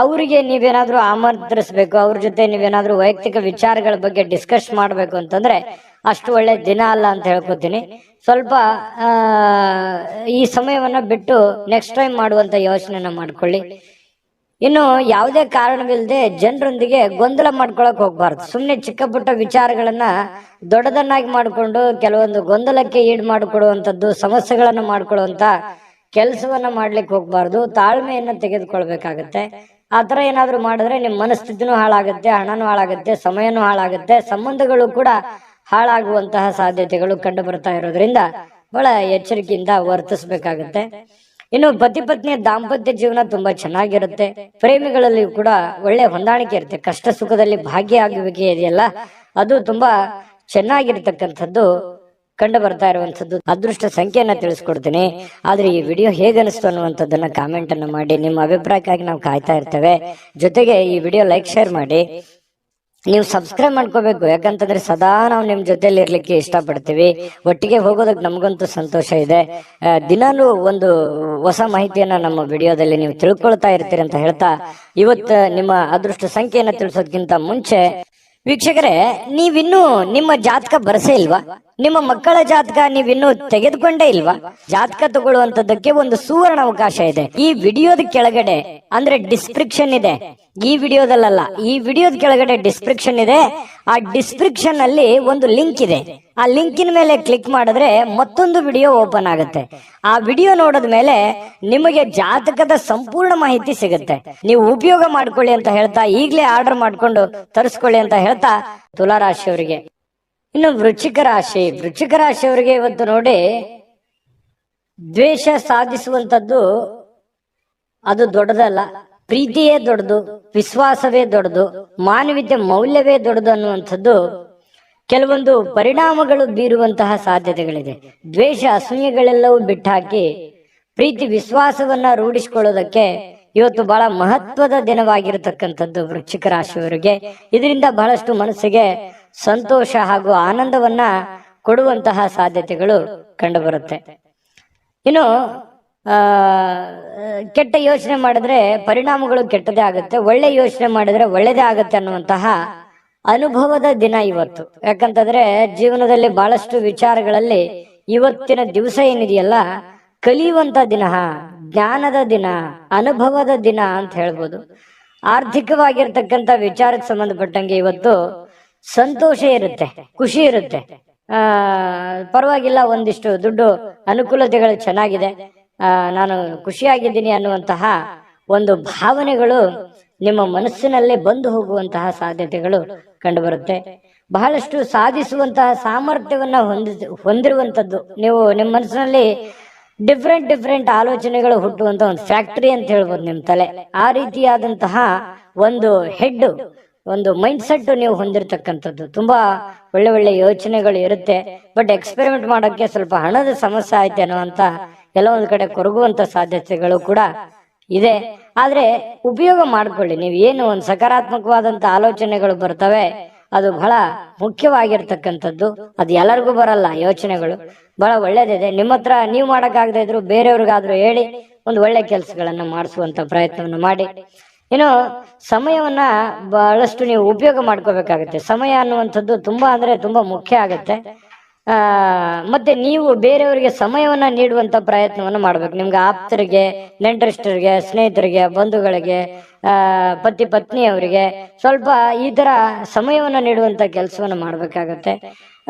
ಅವರಿಗೆ ನೀವೇನಾದ್ರೂ ಆಮಂತ್ರಿಸ್ಬೇಕು, ಅವ್ರ ಜೊತೆ ನೀವೇನಾದ್ರೂ ವೈಯಕ್ತಿಕ ವಿಚಾರಗಳ ಬಗ್ಗೆ ಡಿಸ್ಕಸ್ ಮಾಡ್ಬೇಕು ಅಂತಂದ್ರೆ ಅಷ್ಟು ಒಳ್ಳೆ ದಿನ ಅಲ್ಲ ಅಂತ ಹೇಳ್ಕೊತೀನಿ. ಸ್ವಲ್ಪ ಈ ಸಮಯವನ್ನ ಬಿಟ್ಟು ನೆಕ್ಸ್ಟ್ ಟೈಮ್ ಮಾಡುವಂತ ಯೋಚನೆನ ಮಾಡ್ಕೊಳ್ಳಿ. ಇನ್ನು ಯಾವುದೇ ಕಾರಣವಿಲ್ಲದೆ ಜನರೊಂದಿಗೆ ಗೊಂದಲ ಮಾಡ್ಕೊಳಕ್ ಹೋಗ್ಬಾರ್ದು. ಸುಮ್ನೆ ಚಿಕ್ಕ ಪುಟ್ಟ ವಿಚಾರಗಳನ್ನ ದೊಡ್ಡದನ್ನಾಗಿ ಮಾಡಿಕೊಂಡು ಕೆಲವೊಂದು ಗೊಂದಲಕ್ಕೆ ಈಡು ಮಾಡಿಕೊಡುವಂಥದ್ದು, ಸಮಸ್ಯೆಗಳನ್ನ ಮಾಡ್ಕೊಳ್ಳುವಂತ ಕೆಲಸವನ್ನ ಮಾಡ್ಲಿಕ್ಕೆ ಹೋಗ್ಬಾರ್ದು. ತಾಳ್ಮೆಯನ್ನ ತೆಗೆದುಕೊಳ್ಬೇಕಾಗತ್ತೆ. ಆತರ ಏನಾದ್ರು ಮಾಡಿದ್ರೆ ನಿಮ್ ಮನಸ್ಥಿತಿನೂ ಹಾಳಾಗುತ್ತೆ, ಹಣನೂ ಹಾಳಾಗುತ್ತೆ, ಸಮಯನೂ ಹಾಳಾಗುತ್ತೆ, ಸಂಬಂಧಗಳು ಕೂಡ ಹಾಳಾಗುವಂತಹ ಸಾಧ್ಯತೆಗಳು ಕಂಡು ಬರ್ತಾ ಇರೋದ್ರಿಂದ ಬಹಳ ಎಚ್ಚರಿಕೆಯಿಂದ ವರ್ತಿಸ್ಬೇಕಾಗತ್ತೆ. ಇನ್ನು ಪತಿ ಪತ್ನಿಯ ದಾಂಪತ್ಯ ಜೀವನ ತುಂಬಾ ಚೆನ್ನಾಗಿರುತ್ತೆ. ಪ್ರೇಮಿಗಳಲ್ಲಿ ಕೂಡ ಒಳ್ಳೆ ಹೊಂದಾಣಿಕೆ ಇರುತ್ತೆ. ಕಷ್ಟ ಸುಖದಲ್ಲಿ ಭಾಗಿಯಾಗುವಿಕೆ ಇದೆಯಲ್ಲ, ಅದು ತುಂಬಾ ಚೆನ್ನಾಗಿರ್ತಕ್ಕಂಥದ್ದು ಕಂಡು ಬರ್ತಾ ಇರುವಂತದ್ದು. ಅದೃಷ್ಟ ಸಂಖ್ಯೆಯನ್ನ ತಿಳಿಸ್ಕೊಡ್ತೀನಿ. ಆದ್ರೆ ಈ ವಿಡಿಯೋ ಹೇಗನಿಸ್ತು ಅನ್ನುವಂಥದ್ದನ್ನ ಕಾಮೆಂಟ್ ಅನ್ನು ಮಾಡಿ. ನಿಮ್ಮ ಅಭಿಪ್ರಾಯಕ್ಕಾಗಿ ನಾವು ಕಾಯ್ತಾ ಇರ್ತೇವೆ. ಜೊತೆಗೆ ಈ ವಿಡಿಯೋ ಲೈಕ್, ಶೇರ್ ಮಾಡಿ. ನೀವು ಸಬ್ಸ್ಕ್ರೈಬ್ ಮಾಡ್ಕೋಬೇಕು. ಯಾಕಂತಂದ್ರೆ ಸದಾ ನಾವು ನಿಮ್ ಜೊತೆಲಿ ಇರ್ಲಿಕ್ಕೆ ಇಷ್ಟಪಡ್ತೀವಿ. ಒಟ್ಟಿಗೆ ಹೋಗೋದಕ್ಕೆ ನಮಗಂತೂ ಸಂತೋಷ ಇದೆ. ದಿನಾಲೂ ಒಂದು ಹೊಸ ಮಾಹಿತಿಯನ್ನ ನಮ್ಮ ವಿಡಿಯೋದಲ್ಲಿ ನೀವು ತಿಳ್ಕೊಳ್ತಾ ಇರ್ತೀರಿ ಅಂತ ಹೇಳ್ತಾ, ಇವತ್ತು ನಿಮ್ಮ ಅದೃಷ್ಟ ಸಂಖ್ಯೆಯನ್ನ ತಿಳಿಸೋದಕ್ಕಿಂತ ಮುಂಚೆ ವೀಕ್ಷಕರೇ, ನೀವಿನ್ನೂ ನಿಮ್ಮ ಜಾತಕ ಬರಸೇ ಇಲ್ವಾ? ನಿಮ್ಮ ಮಕ್ಕಳ ಜಾತಕ ನೀವಿನ್ನೂ ತೆಗೆದುಕೊಂಡೇ ಇಲ್ವಾ? ಜಾತಕ ತಗೊಳ್ಳುವಂತದ್ದಕ್ಕೆ ಒಂದು ಸುವರ್ಣ ಅವಕಾಶ ಇದೆ. ಈ ವಿಡಿಯೋದ ಕೆಳಗಡೆ ಅಂದ್ರೆ ಡಿಸ್ಕ್ರಿಪ್ಷನ್ ಇದೆ, ಈ ವಿಡಿಯೋದಲ್ಲ, ಈ ವಿಡಿಯೋದ ಕೆಳಗಡೆ ಡಿಸ್ಕ್ರಿಪ್ಷನ್ ಇದೆ. ಆ ಡಿಸ್ಕ್ರಿಪ್ಷನ್ ಅಲ್ಲಿ ಒಂದು ಲಿಂಕ್ ಇದೆ. ಆ ಲಿಂಕಿನ ಮೇಲೆ ಕ್ಲಿಕ್ ಮಾಡಿದ್ರೆ ಮತ್ತೊಂದು ವಿಡಿಯೋ ಓಪನ್ ಆಗುತ್ತೆ. ಆ ವಿಡಿಯೋ ನೋಡಿದ ಮೇಲೆ ನಿಮಗೆ ಜಾತಕದ ಸಂಪೂರ್ಣ ಮಾಹಿತಿ ಸಿಗುತ್ತೆ. ನೀವು ಉಪಯೋಗ ಮಾಡ್ಕೊಳ್ಳಿ ಅಂತ ಹೇಳ್ತಾ, ಈಗಲೇ ಆರ್ಡರ್ ಮಾಡ್ಕೊಂಡು ತರಿಸ್ಕೊಳ್ಳಿ ಅಂತ ಹೇಳ್ತಾ, ತುಲಾ ರಾಶಿಯವರಿಗೆ. ಇನ್ನು ವೃಶ್ಚಿಕ ರಾಶಿಯವರಿಗೆ ಇವತ್ತು ನೋಡಿ, ದ್ವೇಷ ಸಾಧಿಸುವಂಥದ್ದು ಅದು ದೊಡ್ಡದಲ್ಲ, ಪ್ರೀತಿಯೇ ದೊಡ್ಡದು, ವಿಶ್ವಾಸವೇ ದೊಡ್ಡದು, ಮಾನವೀಯತೆ ಮೌಲ್ಯವೇ ದೊಡ್ಡದು ಅನ್ನುವಂಥದ್ದು ಕೆಲವೊಂದು ಪರಿಣಾಮಗಳು ಬೀರುವಂತಹ ಸಾಧ್ಯತೆಗಳಿದೆ. ದ್ವೇಷ ಅಸೂಯೆಗಳೆಲ್ಲವೂ ಬಿಟ್ಟಾಕಿ ಪ್ರೀತಿ ವಿಶ್ವಾಸವನ್ನ ರೂಢಿಸಿಕೊಳ್ಳೋದಕ್ಕೆ ಇವತ್ತು ಬಹಳ ಮಹತ್ವದ ದಿನವಾಗಿರತಕ್ಕಂಥದ್ದು ವೃಶ್ಚಿಕ ರಾಶಿಯವರಿಗೆ. ಇದರಿಂದ ಬಹಳಷ್ಟು ಮನಸ್ಸಿಗೆ ಸಂತೋಷ ಹಾಗೂ ಆನಂದವನ್ನ ಕೊಡುವಂತಹ ಸಾಧ್ಯತೆಗಳು ಕಂಡುಬರುತ್ತೆ. ಇನ್ನು ಕೆಟ್ಟ ಯೋಚನೆ ಮಾಡಿದ್ರೆ ಪರಿಣಾಮಗಳು ಕೆಟ್ಟದೇ ಆಗುತ್ತೆ, ಒಳ್ಳೆ ಯೋಚನೆ ಮಾಡಿದ್ರೆ ಒಳ್ಳೇದೇ ಆಗುತ್ತೆ ಅನ್ನುವಂತಹ ಅನುಭವದ ದಿನ ಇವತ್ತು. ಯಾಕಂತಂದ್ರೆ ಜೀವನದಲ್ಲಿ ಬಹಳಷ್ಟು ವಿಚಾರಗಳಲ್ಲಿ ಇವತ್ತಿನ ದಿವಸ ಏನಿದೆಯಲ್ಲ ಕಲಿಯುವಂತ ದಿನ, ಜ್ಞಾನದ ದಿನ, ಅನುಭವದ ದಿನ ಅಂತ ಹೇಳ್ಬೋದು. ಆರ್ಥಿಕವಾಗಿರ್ತಕ್ಕಂಥ ವಿಚಾರಕ್ಕೆ ಸಂಬಂಧಪಟ್ಟಂಗೆ ಇವತ್ತು ಸಂತೋಷ ಇರುತ್ತೆ, ಖುಷಿ ಇರುತ್ತೆ. ಪರವಾಗಿಲ್ಲ, ಒಂದಿಷ್ಟು ದುಡ್ಡು ಅನುಕೂಲತೆಗಳು ಚೆನ್ನಾಗಿದೆ, ನಾನು ಖುಷಿಯಾಗಿದ್ದೀನಿ ಅನ್ನುವಂತಹ ಒಂದು ಭಾವನೆಗಳು ನಿಮ್ಮ ಮನಸ್ಸಿನಲ್ಲೇ ಬಂದು ಹೋಗುವಂತಹ ಸಾಧ್ಯತೆಗಳು ಕಂಡುಬರುತ್ತೆ. ಬಹಳಷ್ಟು ಸಾಧಿಸುವಂತಹ ಸಾಮರ್ಥ್ಯವನ್ನ ಹೊಂದಿರುವಂತದ್ದು ನೀವು ನಿಮ್ಮ ಮನಸ್ಸಿನಲ್ಲಿ ಡಿಫ್ರೆಂಟ್ ಆಲೋಚನೆಗಳು ಹುಟ್ಟುವಂತ ಒಂದು ಫ್ಯಾಕ್ಟರಿ ಅಂತ ಹೇಳ್ಬೋದು ನಿಮ್ಮ ತಲೆ. ಆ ರೀತಿಯಾದಂತಹ ಒಂದು ಹೆಡ್, ಒಂದು ಮೈಂಡ್ ಸೆಟ್ ನೀವು ಹೊಂದಿರತಕ್ಕಂಥದ್ದು. ತುಂಬಾ ಒಳ್ಳೆ ಯೋಚನೆಗಳು ಇರುತ್ತೆ. ಬಟ್ ಎಕ್ಸ್ಪೆರಿಮೆಂಟ್ ಮಾಡೋಕ್ಕೆ ಸ್ವಲ್ಪ ಹಣದ ಸಮಸ್ಯೆ ಆಯ್ತು ಅನ್ನುವಂತ ಕೆಲವೊಂದು ಕಡೆ ಕೊರಗುವಂತ ಸಾಧ್ಯತೆಗಳು ಕೂಡ ಇದೆ. ಆದ್ರೆ ಉಪಯೋಗ ಮಾಡ್ಕೊಳ್ಳಿ. ನೀವು ಏನು ಒಂದು ಸಕಾರಾತ್ಮಕವಾದಂತ ಆಲೋಚನೆಗಳು ಬರ್ತವೆ, ಅದು ಬಹಳ ಮುಖ್ಯವಾಗಿರ್ತಕ್ಕಂಥದ್ದು. ಅದು ಎಲ್ಲರಿಗೂ ಬರಲ್ಲ, ಯೋಚನೆಗಳು ಬಹಳ ಒಳ್ಳೇದಿದೆ. ನಿಮ್ಮ ಹತ್ರ ನೀವು ಮಾಡಕ್ಕಾಗದೇ ಇದ್ರು ಬೇರೆಯವ್ರಿಗಾದ್ರೂ ಹೇಳಿ ಒಂದು ಒಳ್ಳೆ ಕೆಲಸಗಳನ್ನ ಮಾಡಿಸುವಂತ ಪ್ರಯತ್ನವನ್ನು ಮಾಡಿ. ಇನ್ನು ಸಮಯವನ್ನ ಬಹಳಷ್ಟು ನೀವು ಉಪಯೋಗ ಮಾಡ್ಕೋಬೇಕಾಗತ್ತೆ. ಸಮಯ ಅನ್ನುವಂಥದ್ದು ತುಂಬಾ ಅಂದ್ರೆ ತುಂಬಾ ಮುಖ್ಯ ಆಗತ್ತೆ. ಮತ್ತೆ ನೀವು ಬೇರೆಯವರಿಗೆ ಸಮಯವನ್ನ ನೀಡುವಂತ ಪ್ರಯತ್ನವನ್ನು ಮಾಡ್ಬೇಕು. ನಿಮ್ಗೆ ಆಪ್ತರಿಗೆ, ನೆಂಟರಿಷ್ಟರಿಗೆ, ಸ್ನೇಹಿತರಿಗೆ, ಬಂಧುಗಳಿಗೆ, ಪತಿ ಪತ್ನಿಯವರಿಗೆ ಸ್ವಲ್ಪ ಈ ತರ ಸಮಯವನ್ನ ನೀಡುವಂತ ಕೆಲಸವನ್ನ ಮಾಡ್ಬೇಕಾಗತ್ತೆ.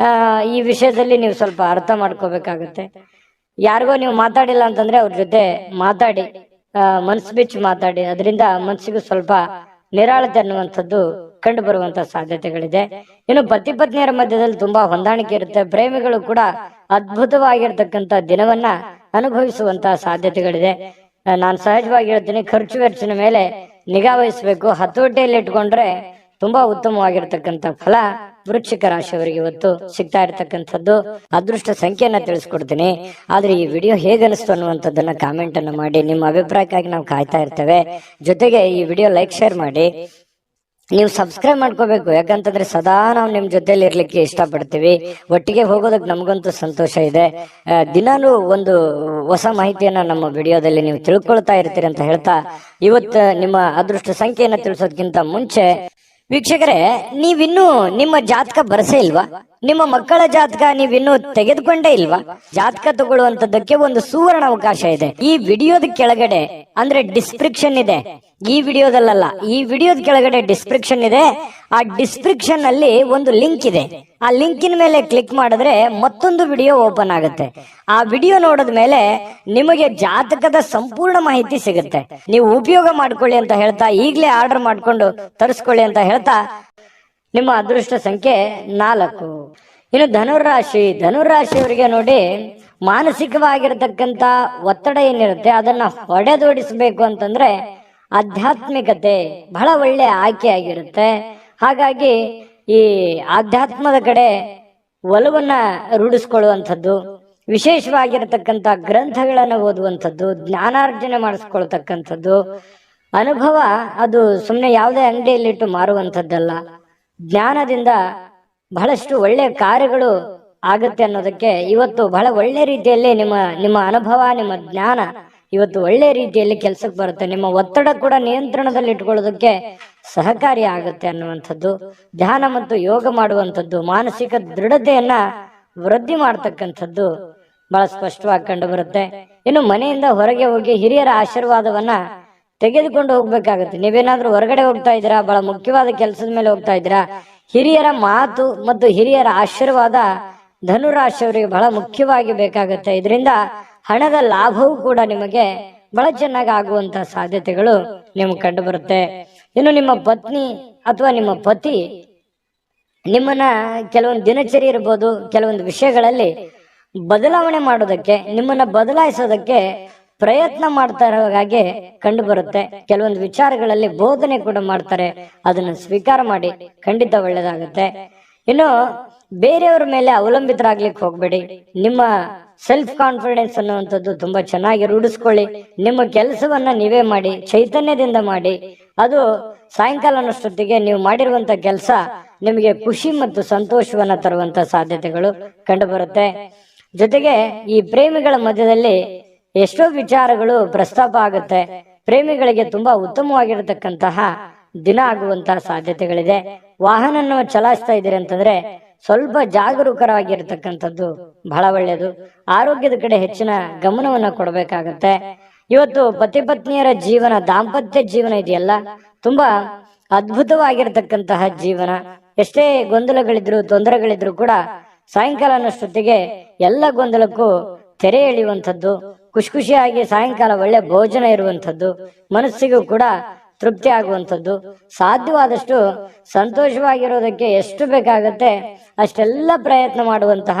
ಈ ವಿಷಯದಲ್ಲಿ ನೀವು ಸ್ವಲ್ಪ ಅರ್ಥ ಮಾಡ್ಕೋಬೇಕಾಗತ್ತೆ. ಯಾರಿಗೋ ನೀವು ಮಾತಾಡಿಲ್ಲ ಅಂತಂದ್ರೆ ಅವ್ರ ಜೊತೆ ಮಾತಾಡಿ, ಮನ್ಸು ಬಿಚ್ಚಿ ಮಾತಾಡಿ. ಅದರಿಂದ ಮನ್ಸಿಗೂ ಸ್ವಲ್ಪ ನಿರಾಳತೆ ಅನ್ನುವಂಥದ್ದು ಕಂಡು ಬರುವಂತ ಸಾಧ್ಯತೆಗಳಿದೆ. ಇನ್ನು ಪತಿ ಪತ್ನಿಯರ ಮಧ್ಯದಲ್ಲಿ ತುಂಬಾ ಹೊಂದಾಣಿಕೆ ಇರುತ್ತೆ. ಪ್ರೇಮಿಗಳು ಕೂಡ ಅದ್ಭುತವಾಗಿರ್ತಕ್ಕಂಥ ದಿನವನ್ನ ಅನುಭವಿಸುವಂತಹ ಸಾಧ್ಯತೆಗಳಿದೆ. ನಾನು ಸಹಜವಾಗಿ ಹೇಳ್ತೀನಿ, ಖರ್ಚು ವೆಚ್ಚಿನ ಮೇಲೆ ನಿಗಾ ವಹಿಸಬೇಕು. ಹತೋಟಿಯಲ್ಲಿ ಇಟ್ಕೊಂಡ್ರೆ ತುಂಬಾ ಉತ್ತಮವಾಗಿರ್ತಕ್ಕಂಥ ಫಲ ವೃಶ್ಚಿಕ ರಾಶಿಯವರಿಗೆ ಇವತ್ತು ಸಿಗ್ತಾ ಇರತಕ್ಕಂಥದ್ದು. ಅದೃಷ್ಟ ಸಂಖ್ಯೆಯನ್ನ ತಿಳಿಸ್ಕೊಡ್ತೀನಿ. ಆದ್ರೆ ಈ ವಿಡಿಯೋ ಹೇಗೆ ಅನಿಸ್ತು ಅನ್ನುವಂಥದ್ದನ್ನ ಕಾಮೆಂಟ್ ಅನ್ನು ಮಾಡಿ. ನಿಮ್ಮ ಅಭಿಪ್ರಾಯಕ್ಕಾಗಿ ನಾವು ಕಾಯ್ತಾ ಇರ್ತೇವೆ. ಜೊತೆಗೆ ಈ ವಿಡಿಯೋ ಲೈಕ್, ಶೇರ್ ಮಾಡಿ. ನೀವು ಸಬ್ಸ್ಕ್ರೈಬ್ ಮಾಡ್ಕೋಬೇಕು. ಯಾಕಂತಂದ್ರೆ ಸದಾ ನಾವು ನಿಮ್ ಜೊತೆಲಿ ಇರ್ಲಿಕ್ಕೆ ಇಷ್ಟಪಡ್ತೀವಿ. ಒಟ್ಟಿಗೆ ಹೋಗೋದಕ್ಕೆ ನಮಗಂತೂ ಸಂತೋಷ ಇದೆ. ದಿನಾನು ಒಂದು ಹೊಸ ಮಾಹಿತಿಯನ್ನ ನಮ್ಮ ವಿಡಿಯೋದಲ್ಲಿ ನೀವು ತಿಳ್ಕೊಳ್ತಾ ಇರ್ತೀರಿ ಅಂತ ಹೇಳ್ತಾ, ಇವತ್ತು ನಿಮ್ಮ ಅದೃಷ್ಟ ಸಂಖ್ಯೆಯನ್ನ ತಿಳಿಸೋದಕ್ಕಿಂತ ಮುಂಚೆ ವೀಕ್ಷಕರೇ, ನೀವಿನ್ನೂ ನಿಮ್ಮ ಜಾತಕ ಬರಸೇ ಇಲ್ವಾ? ನಿಮ್ಮ ಮಕ್ಕಳ ಜಾತಕ ನೀವಿನ್ನೂ ತೆಗೆದುಕೊಂಡೇ ಇಲ್ವಾ? ಜಾತಕ ತಗೊಳ್ಳುವಂತದ್ದಕ್ಕೆ ಒಂದು ಸುವರ್ಣ ಅವಕಾಶ ಇದೆ. ಈ ವಿಡಿಯೋದ ಕೆಳಗಡೆ ಅಂದ್ರೆ ಡಿಸ್ಕ್ರಿಪ್ಷನ್ ಇದೆ. ಈ ವಿಡಿಯೋದಲ್ಲ, ಈ ವಿಡಿಯೋದ ಕೆಳಗಡೆ ಡಿಸ್ಕ್ರಿಪ್ಷನ್ ಇದೆ. ಆ ಡಿಸ್ಕ್ರಿಪ್ಷನ್ ಅಲ್ಲಿ ಒಂದು ಲಿಂಕ್ ಇದೆ. ಆ ಲಿಂಕಿನ ಮೇಲೆ ಕ್ಲಿಕ್ ಮಾಡಿದ್ರೆ ಮತ್ತೊಂದು ವಿಡಿಯೋ ಓಪನ್ ಆಗುತ್ತೆ. ಆ ವಿಡಿಯೋ ನೋಡಿದ ಮೇಲೆ ನಿಮಗೆ ಜಾತಕದ ಸಂಪೂರ್ಣ ಮಾಹಿತಿ ಸಿಗುತ್ತೆ. ನೀವು ಉಪಯೋಗ ಮಾಡ್ಕೊಳ್ಳಿ ಅಂತ ಹೇಳ್ತಾ, ಈಗಲೇ ಆರ್ಡರ್ ಮಾಡ್ಕೊಂಡು ತರಿಸ್ಕೊಳ್ಳಿ ಅಂತ ಹೇಳ್ತಾ, ನಿಮ್ಮ ಅದೃಷ್ಟ ಸಂಖ್ಯೆ 4. ಇನ್ನು ಧನುರಾಶಿಯವರಿಗೆ ನೋಡಿ, ಮಾನಸಿಕವಾಗಿರತಕ್ಕಂತ ಒತ್ತಡ ಏನಿರುತ್ತೆ ಅದನ್ನ ಹೊಡೆದೋಡಿಸಬೇಕು ಅಂತಂದ್ರೆ ಆಧ್ಯಾತ್ಮಿಕತೆ ಬಹಳ ಒಳ್ಳೆ ಆಯ್ಕೆ ಆಗಿರುತ್ತೆ. ಹಾಗಾಗಿ ಈ ಆಧ್ಯಾತ್ಮದ ಕಡೆ ಒಲವನ್ನ ರೂಢಿಸ್ಕೊಳ್ಳುವಂಥದ್ದು, ವಿಶೇಷವಾಗಿರತಕ್ಕಂಥ ಗ್ರಂಥಗಳನ್ನು ಓದುವಂಥದ್ದು, ಜ್ಞಾನಾರ್ಜನೆ ಮಾಡಿಸ್ಕೊಳ್ತಕ್ಕಂಥದ್ದು, ಅನುಭವ ಅದು ಸುಮ್ಮನೆ ಯಾವುದೇ ಅಂಗಡಿಯಲ್ಲಿಟ್ಟು ಮಾರುವಂಥದ್ದಲ್ಲ. ಜ್ಞಾನದಿಂದ ಬಹಳಷ್ಟು ಒಳ್ಳೆ ಕಾರ್ಯಗಳು ಆಗುತ್ತೆ ಅನ್ನೋದಕ್ಕೆ ಇವತ್ತು ಬಹಳ ಒಳ್ಳೆ ರೀತಿಯಲ್ಲಿ ನಿಮ್ಮ ಅನುಭವ, ನಿಮ್ಮ ಜ್ಞಾನ ಇವತ್ತು ಒಳ್ಳೆ ರೀತಿಯಲ್ಲಿ ಕೆಲಸಕ್ಕೆ ಬರುತ್ತೆ. ನಿಮ್ಮ ಒತ್ತಡ ಕೂಡ ನಿಯಂತ್ರಣದಲ್ಲಿ ಇಟ್ಕೊಳ್ಳೋದಕ್ಕೆ ಸಹಕಾರಿ ಆಗುತ್ತೆ ಅನ್ನುವಂಥದ್ದು. ಧ್ಯಾನ ಮತ್ತು ಯೋಗ ಮಾಡುವಂಥದ್ದು ಮಾನಸಿಕ ದೃಢತೆಯನ್ನ ವೃದ್ಧಿ ಮಾಡ್ತಕ್ಕಂಥದ್ದು ಬಹಳ ಸ್ಪಷ್ಟವಾಗಿ ಕಂಡು ಬರುತ್ತೆ. ಇನ್ನು ಮನೆಯಿಂದ ಹೊರಗೆ ಹೋಗಿ ಹಿರಿಯರ ಆಶೀರ್ವಾದವನ್ನ ತೆಗೆದುಕೊಂಡು ಹೋಗ್ಬೇಕಾಗತ್ತೆ. ನೀವೇನಾದ್ರೂ ಹೊರಗಡೆ ಹೋಗ್ತಾ ಇದ್ದೀರಾ, ಬಹಳ ಮುಖ್ಯವಾದ ಕೆಲಸದ ಮೇಲೆ ಹೋಗ್ತಾ ಇದ್ದೀರಾ, ಹಿರಿಯರ ಮಾತು ಮತ್ತು ಹಿರಿಯರ ಆಶೀರ್ವಾದ ಧನುರಾಶಿಯವರಿಗೆ ಬಹಳ ಮುಖ್ಯವಾಗಿ ಬೇಕಾಗುತ್ತೆ. ಇದರಿಂದ ಹಣದ ಲಾಭವೂ ಕೂಡ ನಿಮಗೆ ಬಹಳ ಚೆನ್ನಾಗಿ ಆಗುವಂತ ಸಾಧ್ಯತೆಗಳು ನಿಮ್ಗೆ ಕಂಡು ಬರುತ್ತೆ. ಇನ್ನು ನಿಮ್ಮ ಪತ್ನಿ ಅಥವಾ ನಿಮ್ಮ ಪತಿ ನಿಮ್ಮನ್ನ ಕೆಲವೊಂದು ದಿನಚರಿ ಇರ್ಬೋದು, ಕೆಲವೊಂದು ವಿಷಯಗಳಲ್ಲಿ ಬದಲಾವಣೆ ಮಾಡೋದಕ್ಕೆ, ನಿಮ್ಮನ್ನ ಬದಲಾಯಿಸೋದಕ್ಕೆ ಪ್ರಯತ್ನ ಮಾಡ್ತಾ ಇರೋ ಹಾಗೆ ಕಂಡು ಬರುತ್ತೆ. ಕೆಲವೊಂದು ವಿಚಾರಗಳಲ್ಲಿ ಬೋಧನೆ ಕೂಡ ಮಾಡ್ತಾರೆ, ಅದನ್ನು ಸ್ವೀಕಾರ ಮಾಡಿ, ಖಂಡಿತ ಒಳ್ಳೇದಾಗುತ್ತೆ. ಇನ್ನು ಬೇರೆಯವ್ರ ಮೇಲೆ ಅವಲಂಬಿತರಾಗ್ಲಿಕ್ಕೆ ಹೋಗ್ಬೇಡಿ. ನಿಮ್ಮ ಸೆಲ್ಫ್ ಕಾನ್ಫಿಡೆನ್ಸ್ ಅನ್ನುವಂಥದ್ದು ತುಂಬಾ ಚೆನ್ನಾಗಿ ರೂಢಿಸ್ಕೊಳ್ಳಿ. ನಿಮ್ಮ ಕೆಲಸವನ್ನ ನೀವೇ ಮಾಡಿ, ಚೈತನ್ಯದಿಂದ ಮಾಡಿ. ಅದು ಸಾಯಂಕಾಲ ಅನ್ನೋಷ್ಟೊತ್ತಿಗೆ ನೀವು ಮಾಡಿರುವಂತ ಕೆಲಸ ನಿಮಗೆ ಖುಷಿ ಮತ್ತು ಸಂತೋಷವನ್ನ ತರುವಂತ ಸಾಧ್ಯತೆಗಳು ಕಂಡು ಬರುತ್ತೆ. ಜೊತೆಗೆ ಈ ಪ್ರೇಮಿಗಳ ಮಧ್ಯದಲ್ಲಿ ಎಷ್ಟೋ ವಿಚಾರಗಳು ಪ್ರಸ್ತಾಪ ಆಗುತ್ತೆ. ಪ್ರೇಮಿಗಳಿಗೆ ತುಂಬಾ ಉತ್ತಮವಾಗಿರತಕ್ಕಂತಹ ದಿನ ಆಗುವಂತಹ ಸಾಧ್ಯತೆಗಳಿದೆ. ವಾಹನ ಚಲಾಯಿಸ್ತಾ ಇದ್ದೀರಿ ಅಂತಂದ್ರೆ ಸ್ವಲ್ಪ ಜಾಗರೂಕರಾಗಿರ್ತಕ್ಕಂಥದ್ದು ಬಹಳ ಒಳ್ಳೆಯದು. ಆರೋಗ್ಯದ ಕಡೆ ಹೆಚ್ಚಿನ ಗಮನವನ್ನ ಕೊಡಬೇಕಾಗತ್ತೆ. ಇವತ್ತು ಪತಿ ಪತ್ನಿಯರ ಜೀವನ, ದಾಂಪತ್ಯ ಜೀವನ ಇದೆಯಲ್ಲ, ತುಂಬಾ ಅದ್ಭುತವಾಗಿರ್ತಕ್ಕಂತಹ ಜೀವನ. ಎಷ್ಟೇ ಗೊಂದಲಗಳಿದ್ರು, ತೊಂದರೆಗಳಿದ್ರು ಕೂಡ ಸಾಯಂಕಾಲ ಅನ್ನೋಷ್ಟೊತ್ತಿಗೆ ಎಲ್ಲ ಗೊಂದಲಕ್ಕೂ ತೆರೆ ಎಳೆಯುವಂಥದ್ದು, ಖುಷಿ ಖುಷಿಯಾಗಿ ಸಾಯಂಕಾಲ ಒಳ್ಳೆ ಭೋಜನ ಇರುವಂಥದ್ದು, ಮನಸ್ಸಿಗೂ ಕೂಡ ತೃಪ್ತಿ ಆಗುವಂಥದ್ದು. ಸಾಧ್ಯವಾದಷ್ಟು ಸಂತೋಷವಾಗಿರೋದಕ್ಕೆ ಎಷ್ಟು ಬೇಕಾಗತ್ತೆ ಅಷ್ಟೆಲ್ಲ ಪ್ರಯತ್ನ ಮಾಡುವಂತಹ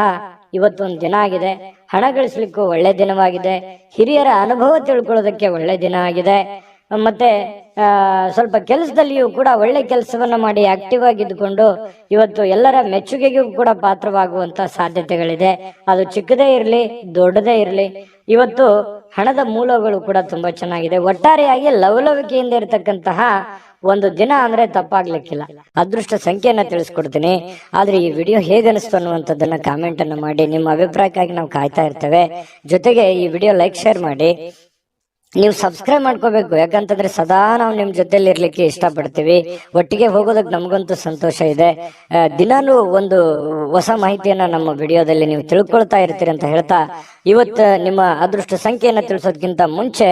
ಇವತ್ತೊಂದು ದಿನ ಆಗಿದೆ. ಹಣ ಗಳಿಸ್ಲಿಕ್ಕೂ ಒಳ್ಳೆ ದಿನವಾಗಿದೆ. ಹಿರಿಯರ ಅನುಭವ ತಿಳ್ಕೊಳ್ಳೋದಕ್ಕೆ ಒಳ್ಳೆ ದಿನ ಆಗಿದೆ. ಮತ್ತೆ ಸ್ವಲ್ಪ ಕೆಲಸದಲ್ಲಿಯೂ ಕೂಡ ಒಳ್ಳೆ ಕೆಲಸವನ್ನ ಮಾಡಿ ಆಕ್ಟಿವ್ ಆಗಿದ್ದುಕೊಂಡು ಇವತ್ತು ಎಲ್ಲರ ಮೆಚ್ಚುಗೆಗೂ ಕೂಡ ಪಾತ್ರವಾಗುವಂತ ಸಾಧ್ಯತೆಗಳಿದೆ. ಅದು ಚಿಕ್ಕದೇ ಇರಲಿ, ದೊಡ್ಡದೇ ಇರಲಿ, ಇವತ್ತು ಹಣದ ಮೂಲಗಳು ಕೂಡ ತುಂಬಾ ಚೆನ್ನಾಗಿದೆ. ಒಟ್ಟಾರೆಯಾಗಿ ಲವಲವಿಕೆಯಿಂದ ಇರತಕ್ಕಂತಹ ಒಂದು ದಿನ ಅಂದ್ರೆ ತಪ್ಪಾಗ್ಲಿಕ್ಕಿಲ್ಲ. ಅದೃಷ್ಟ ಸಂಖ್ಯೆಯನ್ನ ತಿಳಿಸ್ಕೊಡ್ತೀನಿ. ಆದ್ರೆ ಈ ವಿಡಿಯೋ ಹೇಗನಿಸ್ತು ಅನ್ನುವಂಥದ್ದನ್ನ ಕಾಮೆಂಟ್ ಅನ್ನ ಮಾಡಿ. ನಿಮ್ಮ ಅಭಿಪ್ರಾಯಕ್ಕಾಗಿ ನಾವು ಕಾಯ್ತಾ ಇರ್ತೇವೆ. ಜೊತೆಗೆ ಈ ವಿಡಿಯೋ ಲೈಕ್, ಶೇರ್ ಮಾಡಿ. ನೀವು ಸಬ್ಸ್ಕ್ರೈಬ್ ಮಾಡ್ಕೋಬೇಕು, ಯಾಕಂತಂದ್ರೆ ಸದಾ ನಾವು ನಿಮ್ ಜೊತೆಲಿ ಇರ್ಲಿಕ್ಕೆ ಇಷ್ಟಪಡ್ತೀವಿ. ಒಟ್ಟಿಗೆ ಹೋಗೋದಕ್ಕೆ ನಮಗಂತೂ ಸಂತೋಷ ಇದೆ. ದಿನಾನು ಒಂದು ಹೊಸ ಮಾಹಿತಿಯನ್ನ ನಮ್ಮ ವಿಡಿಯೋದಲ್ಲಿ ನೀವು ತಿಳ್ಕೊಳ್ತಾ ಇರ್ತೀರಿ ಅಂತ ಹೇಳ್ತಾ, ಇವತ್ತು ನಿಮ್ಮ ಅದೃಷ್ಟ ಸಂಖ್ಯೆಯನ್ನ ತಿಳಿಸೋದಕ್ಕಿಂತ ಮುಂಚೆ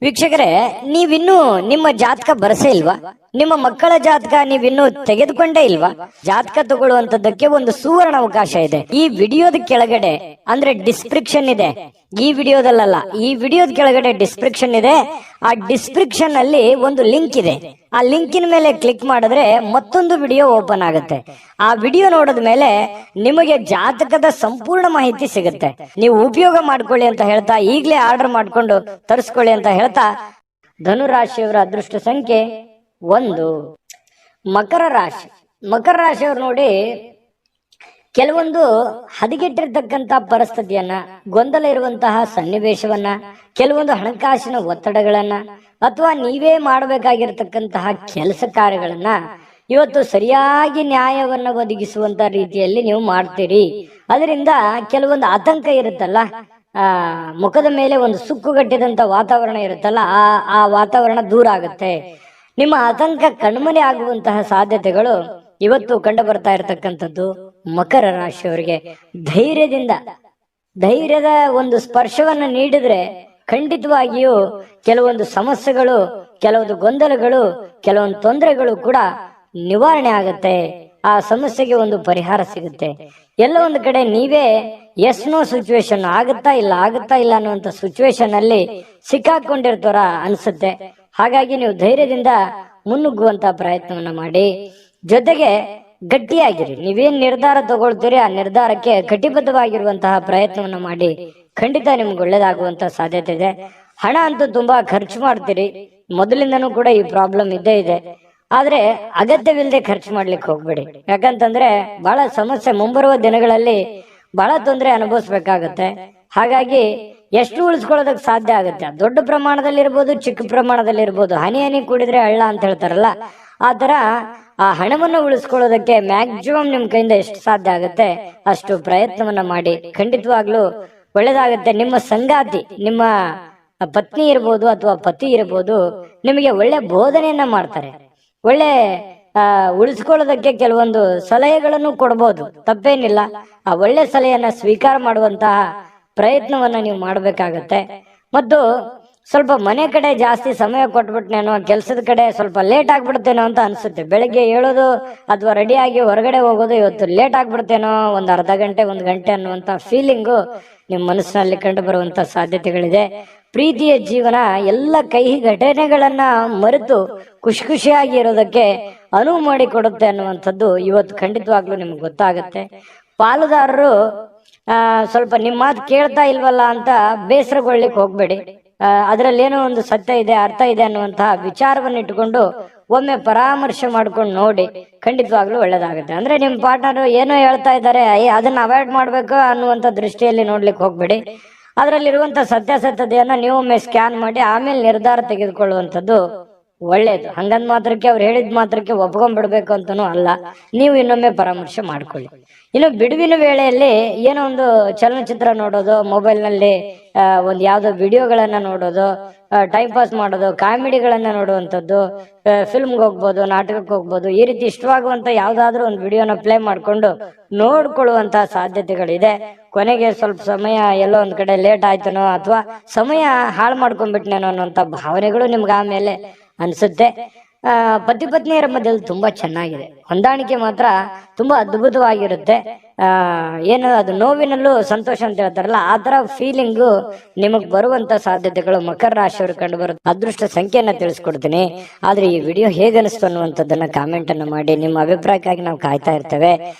ವೀಕ್ಷಕರೇ, ನೀವಿನ್ನೂ ನಿಮ್ಮ ಜಾತಕ ಬರಸೇ ಇಲ್ವಾ? ನಿಮ್ಮ ಮಕ್ಕಳ ಜಾತಕ ನೀವಿನ್ನೂ ತೆಗೆದುಕೊಂಡೇ ಇಲ್ವಾ? ಜಾತಕ ತಗೊಳ್ಳುವಂತದ್ದಕ್ಕೆ ಒಂದು ಸುವರ್ಣ ಅವಕಾಶ ಇದೆ. ಈ ವಿಡಿಯೋದ ಕೆಳಗಡೆ ಅಂದ್ರೆ ಡಿಸ್ಕ್ರಿಪ್ಷನ್ ಇದೆ. ಈ ವಿಡಿಯೋದಲ್ಲ, ಈ ವಿಡಿಯೋದ ಕೆಳಗಡೆ ಡಿಸ್ಕ್ರಿಪ್ಷನ್ ಇದೆ. ಆ ಡಿಸ್ಕ್ರಿಪ್ಷನ್ ಅಲ್ಲಿ ಒಂದು ಲಿಂಕ್ ಇದೆ. ಆ ಲಿಂಕಿನ ಮೇಲೆ ಕ್ಲಿಕ್ ಮಾಡಿದ್ರೆ ಮತ್ತೊಂದು ವಿಡಿಯೋ ಓಪನ್ ಆಗುತ್ತೆ. ಆ ವಿಡಿಯೋ ನೋಡಿದ ಮೇಲೆ ನಿಮಗೆ ಜಾತಕದ ಸಂಪೂರ್ಣ ಮಾಹಿತಿ ಸಿಗುತ್ತೆ. ನೀವು ಉಪಯೋಗ ಮಾಡ್ಕೊಳ್ಳಿ ಅಂತ ಹೇಳ್ತಾ, ಈಗಲೇ ಆರ್ಡರ್ ಮಾಡ್ಕೊಂಡು ತರಿಸ್ಕೊಳ್ಳಿ ಅಂತ ಹೇಳ್ತಾ, ಧನುರಾಶಿಯವರ ಅದೃಷ್ಟ ಸಂಖ್ಯೆ 1. ಮಕರ ರಾಶಿ. ಮಕರ ರಾಶಿಯವರು ನೋಡಿ, ಕೆಲವೊಂದು ಹದಗೆಟ್ಟಿರ್ತಕ್ಕಂಥ ಪರಿಸ್ಥಿತಿಯನ್ನ, ಗೊಂದಲ ಇರುವಂತಹ ಸನ್ನಿವೇಶವನ್ನ, ಕೆಲವೊಂದು ಹಣಕಾಸಿನ ಒತ್ತಡಗಳನ್ನ, ಅಥವಾ ನೀವೇ ಮಾಡಬೇಕಾಗಿರ್ತಕ್ಕಂತಹ ಕೆಲಸ ಕಾರ್ಯಗಳನ್ನ ಇವತ್ತು ಸರಿಯಾಗಿ ನ್ಯಾಯವನ್ನ ಒದಗಿಸುವಂತ ರೀತಿಯಲ್ಲಿ ನೀವು ಮಾಡ್ತೀರಿ. ಅದರಿಂದ ಕೆಲವೊಂದು ಆತಂಕ ಇರುತ್ತಲ್ಲ, ಮುಖದ ಮೇಲೆ ಒಂದು ಸುಕ್ಕುಗಟ್ಟಿದಂತ ವಾತಾವರಣ ಇರುತ್ತಲ್ಲ, ಆ ವಾತಾವರಣ ದೂರ ಆಗುತ್ತೆ. ನಿಮ್ಮ ಆತಂಕ ಕಣ್ಮನೆ ಆಗುವಂತಹ ಸಾಧ್ಯತೆಗಳು ಇವತ್ತು ಕಂಡು ಬರ್ತಾ ಇರತಕ್ಕಂಥದ್ದು ಮಕರ ರಾಶಿಯವರಿಗೆ. ಧೈರ್ಯದ ಒಂದು ಸ್ಪರ್ಶವನ್ನ ನೀಡಿದ್ರೆ ಖಂಡಿತವಾಗಿಯೂ ಕೆಲವೊಂದು ಸಮಸ್ಯೆಗಳು, ಕೆಲವೊಂದು ಗೊಂದಲಗಳು, ಕೆಲವೊಂದು ತೊಂದರೆಗಳು ಕೂಡ ನಿವಾರಣೆ ಆಗತ್ತೆ. ಆ ಸಮಸ್ಯೆಗೆ ಒಂದು ಪರಿಹಾರ ಸಿಗುತ್ತೆ. ಎಲ್ಲ ಒಂದು ಕಡೆ ನೀವೇ ಎಸ್ ನೋ ಸಿಚುವೇಶನ್, ಆಗುತ್ತಾ ಇಲ್ಲ ಅನ್ನುವಂತ ಸಿಚುವೇಶನ್ ಅಲ್ಲಿ ಸಿಕ್ಕಾಕೊಂಡಿರ್ತಾರ ಅನ್ಸುತ್ತೆ. ಹಾಗಾಗಿ ನೀವು ಧೈರ್ಯದಿಂದ ಮುನ್ನುಗ್ಗುವಂತ ಪ್ರಯತ್ನವನ್ನ ಮಾಡಿ. ಜೊತೆಗೆ ಗಟ್ಟಿಯಾಗಿರಿ. ನೀವೇನ್ ನಿರ್ಧಾರ ತಗೊಳ್ತೀರಿ ಆ ನಿರ್ಧಾರಕ್ಕೆ ಕಟಿಬದ್ಧವಾಗಿರುವಂತಹ ಪ್ರಯತ್ನವನ್ನ ಮಾಡಿ. ಖಂಡಿತ ನಿಮ್ಗೆ ಒಳ್ಳೇದಾಗುವಂತ ಸಾಧ್ಯತೆ ಇದೆ. ಹಣ ಅಂತೂ ತುಂಬಾ ಖರ್ಚು ಮಾಡ್ತೀರಿ, ಮೊದಲಿಂದನೂ ಕೂಡ ಈ ಪ್ರಾಬ್ಲಮ್ ಇದ್ದೇ ಇದೆ. ಆದ್ರೆ ಅಗತ್ಯವಿಲ್ಲದೆ ಖರ್ಚು ಮಾಡ್ಲಿಕ್ಕೆ ಹೋಗ್ಬೇಡಿ. ಯಾಕಂತಂದ್ರೆ ಬಹಳ ಸಮಸ್ಯೆ, ಮುಂಬರುವ ದಿನಗಳಲ್ಲಿ ಬಹಳ ತೊಂದರೆ ಅನುಭವಿಸ್ಬೇಕಾಗತ್ತೆ. ಹಾಗಾಗಿ ಎಷ್ಟು ಉಳಿಸ್ಕೊಳ್ಳೋದಕ್ಕೆ ಸಾಧ್ಯ ಆಗುತ್ತೆ, ದೊಡ್ಡ ಪ್ರಮಾಣದಲ್ಲಿ ಇರ್ಬೋದು, ಚಿಕ್ಕ ಪ್ರಮಾಣದಲ್ಲಿ ಇರ್ಬೋದು, ಹನಿ ಹನಿ ಕೂಡಿದ್ರೆ ಹಳ್ಳ ಅಂತ ಹೇಳ್ತಾರಲ್ಲ, ಆ ತರ ಆ ಹಣವನ್ನು ಉಳಿಸ್ಕೊಳ್ಳೋದಕ್ಕೆ ಮ್ಯಾಕ್ಸಿಮಮ್ ನಿಮ್ ಕೈಯಿಂದ ಎಷ್ಟು ಸಾಧ್ಯ ಆಗುತ್ತೆ ಅಷ್ಟು ಪ್ರಯತ್ನವನ್ನ ಮಾಡಿ. ಖಂಡಿತವಾಗ್ಲೂ ಒಳ್ಳೇದಾಗತ್ತೆ. ನಿಮ್ಮ ಸಂಗಾತಿ, ನಿಮ್ಮ ಪತ್ನಿ ಇರ್ಬೋದು ಅಥವಾ ಪತಿ ಇರ್ಬೋದು, ನಿಮಗೆ ಒಳ್ಳೆ ಬೋಧನೆಯನ್ನ ಮಾಡ್ತಾರೆ. ಒಳ್ಳೆ ಉಳಿಸ್ಕೊಳ್ಳೋದಕ್ಕೆ ಕೆಲವೊಂದು ಸಲಹೆಗಳನ್ನು ಕೊಡ್ಬೋದು, ತಪ್ಪೇನಿಲ್ಲ. ಆ ಒಳ್ಳೆ ಸಲಹೆಯನ್ನ ಸ್ವೀಕಾರ ಮಾಡುವಂತಹ ಪ್ರಯತ್ನವನ್ನ ನೀವು ಮಾಡ್ಬೇಕಾಗತ್ತೆ. ಮತ್ತು ಸ್ವಲ್ಪ ಮನೆ ಕಡೆ ಜಾಸ್ತಿ ಸಮಯ ಕೊಟ್ಬಿಟ್ನೇನೋ, ಕೆಲಸದ ಕಡೆ ಸ್ವಲ್ಪ ಲೇಟ್ ಆಗ್ಬಿಡ್ತೇನೋ ಅಂತ ಅನ್ಸುತ್ತೆ. ಬೆಳಗ್ಗೆ ಹೇಳೋದು ಅಥವಾ ರೆಡಿಯಾಗಿ ಹೊರಗಡೆ ಹೋಗೋದು ಇವತ್ತು ಲೇಟ್ ಆಗ್ಬಿಡ್ತೇನೋ, ಒಂದು ಅರ್ಧ ಗಂಟೆ 1 ಗಂಟೆ ಅನ್ನುವಂತ ಫೀಲಿಂಗು ನಿಮ್ಮ ಮನಸ್ಸಿನಲ್ಲಿ ಕಂಡು ಬರುವಂತ ಸಾಧ್ಯತೆಗಳಿದೆ. ಪ್ರೀತಿಯ ಜೀವನ ಎಲ್ಲ ಕಹಿ ಘಟನೆಗಳನ್ನ ಮರೆತು ಖುಷಿ ಖುಷಿಯಾಗಿ ಇರೋದಕ್ಕೆ ಅನುವು ಮಾಡಿ ಕೊಡುತ್ತೆ ಅನ್ನುವಂಥದ್ದು ಇವತ್ತು ಖಂಡಿತವಾಗ್ಲೂ ನಿಮ್ಗೆ ಗೊತ್ತಾಗುತ್ತೆ. ಪಾಲುದಾರರು ಸ್ವಲ್ಪ ನಿಮ್ಮ ಮಾತು ಕೇಳ್ತಾ ಇಲ್ವಲ್ಲ ಅಂತ ಬೇಸರಗೊಳ್ಳಿಕ್ಕೆ ಹೋಗ್ಬೇಡಿ. ಅದರಲ್ಲೇನೋ ಒಂದು ಸತ್ಯ ಇದೆ, ಅರ್ಥ ಇದೆ ಅನ್ನುವಂತಹ ವಿಚಾರವನ್ನು ಇಟ್ಟುಕೊಂಡು ಒಮ್ಮೆ ಪರಾಮರ್ಶೆ ಮಾಡ್ಕೊಂಡು ನೋಡಿ, ಖಂಡಿತವಾಗ್ಲೂ ಒಳ್ಳೇದಾಗುತ್ತೆ. ಅಂದ್ರೆ ನಿಮ್ ಪಾರ್ಟ್ನರ್ ಏನೋ ಹೇಳ್ತಾ ಇದ್ದಾರೆ, ಅದನ್ನ ಅವಾಯ್ಡ್ ಮಾಡ್ಬೇಕು ಅನ್ನುವಂಥ ದೃಷ್ಟಿಯಲ್ಲಿ ನೋಡ್ಲಿಕ್ಕೆ ಹೋಗ್ಬೇಡಿ. ಅದರಲ್ಲಿರುವಂತ ಸತ್ಯಾಸತ್ಯತೆಯನ್ನ ನೀವು ಒಮ್ಮೆ ಸ್ಕ್ಯಾನ್ ಮಾಡಿ ಆಮೇಲೆ ನಿರ್ಧಾರ ತೆಗೆದುಕೊಳ್ಳುವಂಥದ್ದು ಒಳ್ಳೇದು. ಹಂಗಂದ್ ಮಾತ್ರಕ್ಕೆ ಅವ್ರು ಹೇಳಿದ ಮಾತ್ರಕ್ಕೆ ಒಪ್ಕೊಂಡ್ಬಿಡ್ಬೇಕು ಅಂತಾನೂ ಅಲ್ಲ, ನೀವು ಇನ್ನೊಮ್ಮೆ ಪರಾಮರ್ಶೆ ಮಾಡ್ಕೊಳ್ಳಿ. ಇನ್ನು ಬಿಡುವಿನ ವೇಳೆಯಲ್ಲಿ ಏನೋ ಒಂದು ಚಲನಚಿತ್ರ ನೋಡೋದು, ಮೊಬೈಲ್ ನಲ್ಲಿ ಒಂದು ಯಾವ್ದೋ ವಿಡಿಯೋಗಳನ್ನ ನೋಡೋದು, ಟೈಮ್ ಪಾಸ್ ಮಾಡೋದು, ಕಾಮಿಡಿಗಳನ್ನ ನೋಡುವಂಥದ್ದು, ಫಿಲ್ಮ್ಗೆ ಹೋಗ್ಬೋದು, ನಾಟಕಕ್ಕೆ ಹೋಗ್ಬೋದು, ಈ ರೀತಿ ಇಷ್ಟವಾಗುವಂತ ಯಾವ್ದಾದ್ರು ಒಂದು ವಿಡಿಯೋನ ಪ್ಲೇ ಮಾಡ್ಕೊಂಡು ನೋಡ್ಕೊಳ್ಳುವಂತ ಸಾಧ್ಯತೆಗಳಿದೆ. ಕೊನೆಗೆ ಸ್ವಲ್ಪ ಸಮಯ ಎಲ್ಲೋ ಒಂದ್ ಕಡೆ ಲೇಟ್ ಆಯ್ತನೋ ಅಥವಾ ಸಮಯ ಹಾಳು ಮಾಡ್ಕೊಂಡ್ಬಿಟ್ನೇನೋ ಅನ್ನೋಂಥ ಭಾವನೆಗಳು ನಿಮ್ಗೆ ಆಮೇಲೆ ಅನ್ಸುತ್ತೆ. ಪತಿ ಪತ್ನಿಯರ ಮಧ್ಯದಲ್ಲಿ ತುಂಬಾ ಚೆನ್ನಾಗಿದೆ, ಹೊಂದಾಣಿಕೆ ಮಾತ್ರ ತುಂಬಾ ಅದ್ಭುತವಾಗಿರುತ್ತೆ. ಏನು ಅದು ನೋವಿನಲ್ಲೂ ಸಂತೋಷ ಅಂತ ಹೇಳ್ತಾರಲ್ಲ, ಆ ತರ ಫೀಲಿಂಗು ನಿಮಗ್ ಬರುವಂತ ಸಾಧ್ಯತೆಗಳು ಮಕರ ರಾಶಿಯವರು ಕಂಡು ಬರುತ್ತೆ. ಅದೃಷ್ಟ ಸಂಖ್ಯೆಯನ್ನ ತಿಳಿಸ್ಕೊಡ್ತೀನಿ. ಆದ್ರೆ ಈ ವಿಡಿಯೋ ಹೇಗನಿಸ್ತು ಅನ್ನುವಂಥದ್ದನ್ನ ಕಾಮೆಂಟ್ ಅನ್ನ ಮಾಡಿ, ನಿಮ್ಮ ಅಭಿಪ್ರಾಯಕ್ಕಾಗಿ ನಾವು ಕಾಯ್ತಾ ಇರ್ತೇವೆ.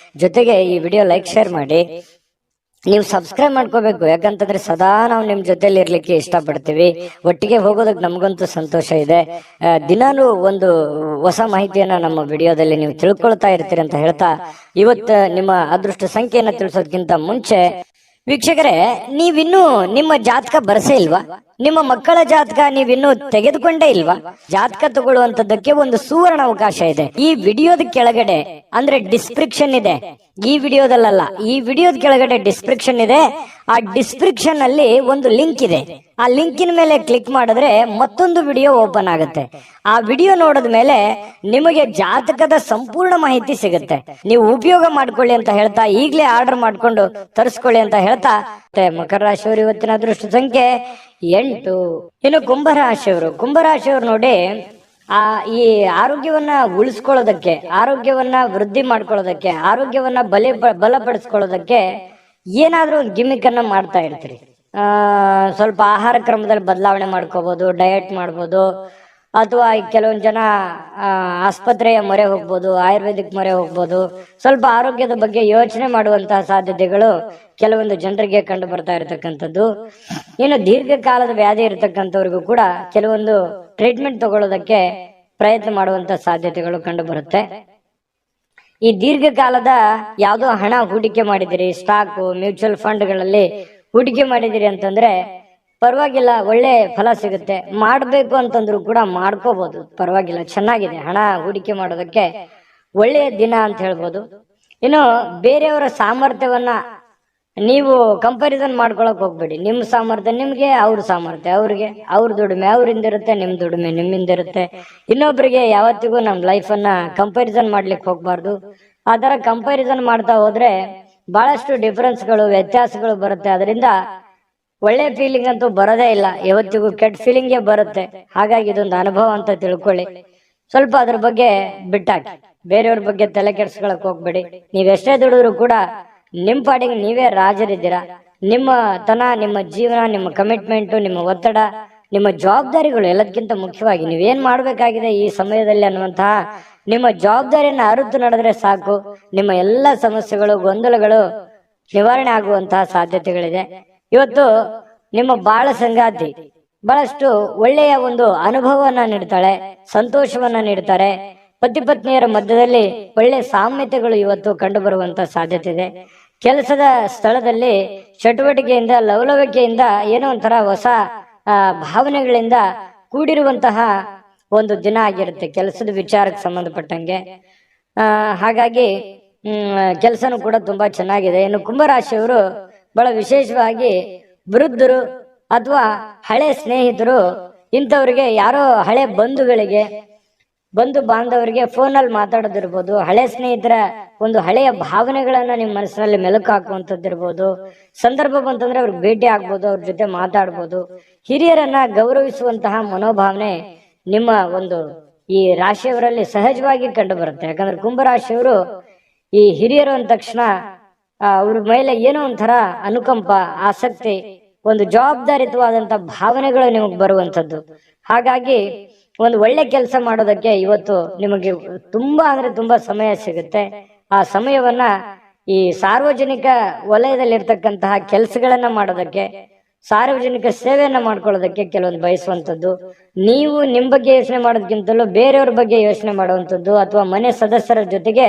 ಜೊತೆಗೆ ಈ ವಿಡಿಯೋ ಲೈಕ್ ಶೇರ್ ಮಾಡಿ, ನೀವು ಸಬ್ಸ್ಕ್ರೈಬ್ ಮಾಡ್ಕೋಬೇಕು. ಯಾಕಂತಂದ್ರೆ ಸದಾ ನಾವು ನಿಮ್ ಜೊತೆಲಿ ಇರ್ಲಿಕ್ಕೆ ಇಷ್ಟಪಡ್ತೀವಿ, ಒಟ್ಟಿಗೆ ಹೋಗೋದಕ್ಕೆ ನಮಗಂತೂ ಸಂತೋಷ ಇದೆ. ದಿನಾನು ಒಂದು ಹೊಸ ಮಾಹಿತಿಯನ್ನ ನಮ್ಮ ವಿಡಿಯೋದಲ್ಲಿ ನೀವು ತಿಳ್ಕೊಳ್ತಾ ಇರ್ತೀರಿ ಅಂತ ಹೇಳ್ತಾ, ಇವತ್ತು ನಿಮ್ಮ ಅದೃಷ್ಟ ಸಂಖ್ಯೆಯನ್ನ ತಿಳಿಸೋದಕ್ಕಿಂತ ಮುಂಚೆ ವೀಕ್ಷಕರೇ, ನೀವಿನ್ನೂ ನಿಮ್ಮ ಜಾತಕ ಬರಸೇ ಇಲ್ವಾ? ನಿಮ್ಮ ಮಕ್ಕಳ ಜಾತಕ ನೀವಿನ್ನೂ ತೆಗೆದುಕೊಂಡೇ ಇಲ್ವಾ? ಜಾತಕ ತಗೊಳ್ಳುವಂತದ್ದಕ್ಕೆ ಒಂದು ಸುವರ್ಣ ಅವಕಾಶ ಇದೆ. ಈ ವಿಡಿಯೋದ ಕೆಳಗಡೆ ಅಂದ್ರೆ ಡಿಸ್ಕ್ರಿಪ್ಷನ್ ಇದೆ, ಈ ವಿಡಿಯೋದಲ್ಲ, ಈ ವಿಡಿಯೋದ ಕೆಳಗಡೆ ಡಿಸ್ಕ್ರಿಪ್ಷನ್ ಇದೆ. ಆ ಡಿಸ್ಕ್ರಿಪ್ಷನ್ ಅಲ್ಲಿ ಒಂದು ಲಿಂಕ್ ಇದೆ. ಆ ಲಿಂಕಿನ ಮೇಲೆ ಕ್ಲಿಕ್ ಮಾಡಿದ್ರೆ ಮತ್ತೊಂದು ವಿಡಿಯೋ ಓಪನ್ ಆಗುತ್ತೆ. ಆ ವಿಡಿಯೋ ನೋಡಿದ ಮೇಲೆ ನಿಮಗೆ ಜಾತಕದ ಸಂಪೂರ್ಣ ಮಾಹಿತಿ ಸಿಗುತ್ತೆ. ನೀವು ಉಪಯೋಗ ಮಾಡ್ಕೊಳ್ಳಿ ಅಂತ ಹೇಳ್ತಾ, ಈಗಲೇ ಆರ್ಡರ್ ಮಾಡ್ಕೊಂಡು ತರಿಸ್ಕೊಳ್ಳಿ ಅಂತ ಹೇಳ್ತಾ, ಮಕರ ರಾಶಿಯವರು ಇವತ್ತಿನ ಅದೃಷ್ಟ ಸಂಖ್ಯೆ 8. ಇನ್ನು ಕುಂಭರಾಶಿಯವರು ನೋಡಿ, ಈ ಆರೋಗ್ಯವನ್ನ ಉಳಿಸ್ಕೊಳ್ಳೋದಕ್ಕೆ, ಆರೋಗ್ಯವನ್ನ ವೃದ್ಧಿ ಮಾಡ್ಕೊಳ್ಳೋದಕ್ಕೆ, ಆರೋಗ್ಯವನ್ನ ಬಲಪಡಿಸ್ಕೊಳ್ಳೋದಕ್ಕೆ ಏನಾದ್ರೂ ಒಂದು ಗಿಮಿಕ್ ಅನ್ನ ಮಾಡ್ತಾ ಇರ್ತೀರಿ. ಸ್ವಲ್ಪ ಆಹಾರ ಕ್ರಮದಲ್ಲಿ ಬದಲಾವಣೆ ಮಾಡ್ಕೋಬಹುದು, ಡಯಟ್ ಮಾಡ್ಬೋದು, ಅಥವಾ ಕೆಲವೊಂದು ಜನ ಆಸ್ಪತ್ರೆಯ ಮೊರೆ ಹೋಗ್ಬೋದು, ಆಯುರ್ವೇದಿಕ್ ಮೊರೆ ಹೋಗ್ಬೋದು. ಸ್ವಲ್ಪ ಆರೋಗ್ಯದ ಬಗ್ಗೆ ಯೋಚನೆ ಮಾಡುವಂತಹ ಸಾಧ್ಯತೆಗಳು ಕೆಲವೊಂದು ಜನರಿಗೆ ಕಂಡು ಬರ್ತಾ ಇರತಕ್ಕಂಥದ್ದು. ಇನ್ನು ದೀರ್ಘಕಾಲದ ವ್ಯಾಧಿ ಇರತಕ್ಕಂಥವ್ರಿಗೂ ಕೂಡ ಕೆಲವೊಂದು ಟ್ರೀಟ್ಮೆಂಟ್ ತಗೊಳ್ಳೋದಕ್ಕೆ ಪ್ರಯತ್ನ ಮಾಡುವಂತ ಸಾಧ್ಯತೆಗಳು ಕಂಡು ಬರುತ್ತೆ. ಈ ದೀರ್ಘಕಾಲದ ಯಾವುದೋ ಹಣ ಹೂಡಿಕೆ ಮಾಡಿದಿರಿ, ಸ್ಟಾಕ್, ಮ್ಯೂಚುವಲ್ ಫಂಡ್ಗಳಲ್ಲಿ ಹೂಡಿಕೆ ಮಾಡಿದಿರಿ ಅಂತಂದ್ರೆ ಪರವಾಗಿಲ್ಲ, ಒಳ್ಳೆ ಫಲ ಸಿಗುತ್ತೆ. ಮಾಡ್ಬೇಕು ಅಂತಂದ್ರು ಕೂಡ ಮಾಡ್ಕೋಬಹುದು, ಪರವಾಗಿಲ್ಲ, ಚೆನ್ನಾಗಿದೆ. ಹಣ ಹೂಡಿಕೆ ಮಾಡೋದಕ್ಕೆ ಒಳ್ಳೆಯ ದಿನ ಅಂತ ಹೇಳ್ಬೋದು. ಇನ್ನು ಬೇರೆಯವರ ಸಾಮರ್ಥ್ಯವನ್ನ ನೀವು ಕಂಪ್ಯಾರಿಸನ್ ಮಾಡ್ಕೊಳಕ್ ಹೋಗ್ಬೇಡಿ. ನಿಮ್ಮ ಸಾಮರ್ಥ್ಯ ನಿಮ್ಗೆ, ಅವ್ರ ಸಾಮರ್ಥ್ಯ ಅವ್ರಿಗೆ, ಅವ್ರ ದುಡಿಮೆ ಅವ್ರಿಂದಿರುತ್ತೆ, ನಿಮ್ ದುಡಿಮೆ ನಿಮ್ಮಿಂದಿರುತ್ತೆ. ಇನ್ನೊಬ್ರಿಗೆ ಯಾವತ್ತಿಗೂ ನಮ್ ಲೈಫ್ ಅನ್ನ ಕಂಪ್ಯಾರಿಸನ್ ಮಾಡ್ಲಿಕ್ಕೆ ಹೋಗ್ಬಾರ್ದು. ಆ ತರ ಕಂಪ್ಯಾರಿಸನ್ ಮಾಡ್ತಾ ಹೋದ್ರೆ ಬಹಳಷ್ಟು ಡಿಫರೆನ್ಸ್ಗಳು, ವ್ಯತ್ಯಾಸಗಳು ಬರುತ್ತೆ. ಅದರಿಂದ ಒಳ್ಳೆ ಫೀಲಿಂಗ್ ಅಂತೂ ಬರೋದೇ ಇಲ್ಲ, ಯಾವತ್ತಿಗೂ ಕೆಟ್ಟ ಫೀಲಿಂಗೇ ಬರುತ್ತೆ. ಹಾಗಾಗಿ ಇದೊಂದು ಅನುಭವ ಅಂತ ತಿಳ್ಕೊಳ್ಳಿ. ಸ್ವಲ್ಪ ಅದ್ರ ಬಗ್ಗೆ ಬಿಟ್ಟಾಕಿ, ಬೇರೆಯವ್ರ ಬಗ್ಗೆ ತಲೆ ಕೆಡ್ಸ್ಕೊಳಕ್ ಹೋಗ್ಬೇಡಿ. ನೀವೆಷ್ಟೇ ದುಡಿದ್ರು ಕೂಡ ನಿಮ್ ಪಾಡಿಗೆ ನೀವೇ ರಾಜರಿದ್ದೀರಾ. ನಿಮ್ಮ ಜೀವನ, ನಿಮ್ಮ ಕಮಿಟ್ಮೆಂಟ್, ನಿಮ್ಮ ಒತ್ತಡ, ನಿಮ್ಮ ಜವಾಬ್ದಾರಿಗಳು ಎಲ್ಲದಕ್ಕಿಂತ ಮುಖ್ಯವಾಗಿ ನೀವೇನ್ ಮಾಡ್ಬೇಕಾಗಿದೆ ಈ ಸಮಯದಲ್ಲಿ ಅನ್ನುವಂತಹ ನಿಮ್ಮ ಜವಾಬ್ದಾರಿಯನ್ನ ಅರಿತು ನಡೆದ್ರೆ ಸಾಕು. ನಿಮ್ಮ ಎಲ್ಲ ಸಮಸ್ಯೆಗಳು, ಗೊಂದಲಗಳು ನಿವಾರಣೆ ಆಗುವಂತಹ ಸಾಧ್ಯತೆಗಳಿದೆ. ಇವತ್ತು ನಿಮ್ಮ ಬಾಳ ಸಂಗಾತಿ ಬಹಳಷ್ಟು ಒಳ್ಳೆಯ ಒಂದು ಅನುಭವವನ್ನ ನೀಡ್ತಾಳೆ, ಸಂತೋಷವನ್ನ ನೀಡ್ತಾರೆ. ಪತಿ ಪತ್ನಿಯರ ಮಧ್ಯದಲ್ಲಿ ಒಳ್ಳೆ ಸಾಮ್ಯತೆಗಳು ಇವತ್ತು ಕಂಡು ಬರುವಂತ ಸಾಧ್ಯತೆ ಇದೆ. ಕೆಲಸದ ಸ್ಥಳದಲ್ಲಿ ಚಟುವಟಿಕೆಯಿಂದ, ಲವಲವಿಕೆಯಿಂದ, ಏನೋ ಒಂಥರ ಹೊಸ ಭಾವನೆಗಳಿಂದ ಕೂಡಿರುವಂತಹ ಒಂದು ದಿನ ಆಗಿರುತ್ತೆ ಕೆಲಸದ ವಿಚಾರಕ್ಕೆ ಸಂಬಂಧಪಟ್ಟಂಗೆ. ಹಾಗಾಗಿ ಕೆಲಸನೂ ಕೂಡ ತುಂಬಾ ಚೆನ್ನಾಗಿದೆ. ಇನ್ನು ಕುಂಭರಾಶಿಯವರು ಬಹಳ ವಿಶೇಷವಾಗಿ ವೃದ್ಧರು ಅಥವಾ ಹಳೆ ಸ್ನೇಹಿತರು, ಇಂಥವ್ರಿಗೆ, ಯಾರೋ ಹಳೆ ಬಂಧು ಬಾಂಧವರಿಗೆ ಫೋನಲ್ಲಿ ಮಾತಾಡೋದಿರ್ಬೋದು, ಹಳೆ ಸ್ನೇಹಿತರ ಒಂದು ಹಳೆಯ ಭಾವನೆಗಳನ್ನ ನಿಮ್ಮ ಮನಸ್ಸಿನಲ್ಲಿ ಮೆಲುಕು ಹಾಕುವಂಥದ್ದಿರ್ಬೋದು. ಸಂದರ್ಭ ಬಂತಂದ್ರೆ ಅವ್ರಿಗೆ ಭೇಟಿ ಆಗ್ಬೋದು, ಅವ್ರ ಜೊತೆ ಮಾತಾಡ್ಬೋದು. ಹಿರಿಯರನ್ನ ಗೌರವಿಸುವಂತಹ ಮನೋಭಾವನೆ ನಿಮ್ಮ ಒಂದು ಈ ರಾಶಿಯವರಲ್ಲಿ ಸಹಜವಾಗಿ ಕಂಡು ಬರುತ್ತೆ. ಯಾಕಂದ್ರೆ ಕುಂಭರಾಶಿಯವರು ಈ ಹಿರಿಯರು ಅಂದ ತಕ್ಷಣ ಅವ್ರ ಮೇಲೆ ಏನೋ ಒಂಥರ ಅನುಕಂಪ, ಆಸಕ್ತಿ, ಒಂದು ಜವಾಬ್ದಾರಿತವಾದಂತ ಭಾವನೆಗಳು ನಿಮಗೆ ಬರುವಂತದ್ದು. ಹಾಗಾಗಿ ಒಂದು ಒಳ್ಳೆ ಕೆಲಸ ಮಾಡೋದಕ್ಕೆ ಇವತ್ತು ನಿಮಗೆ ತುಂಬಾ ಅಂದ್ರೆ ತುಂಬಾ ಸಮಯ ಸಿಗುತ್ತೆ. ಆ ಸಮಯವನ್ನ ಈ ಸಾರ್ವಜನಿಕ ವಲಯದಲ್ಲಿರ್ತಕ್ಕಂತಹ ಕೆಲಸಗಳನ್ನ ಮಾಡೋದಕ್ಕೆ, ಸಾರ್ವಜನಿಕ ಸೇವೆಯನ್ನ ಮಾಡ್ಕೊಳ್ಳೋದಕ್ಕೆ ಕೆಲವೊಂದು ಬಯಸುವಂಥದ್ದು. ನೀವು ನಿಮ್ಮ ಬಗ್ಗೆ ಯೋಚನೆ ಮಾಡೋದಕ್ಕಿಂತಲೂ ಬೇರೆಯವ್ರ ಬಗ್ಗೆ ಯೋಚನೆ ಮಾಡುವಂಥದ್ದು, ಅಥವಾ ಮನೆ ಸದಸ್ಯರ ಜೊತೆಗೆ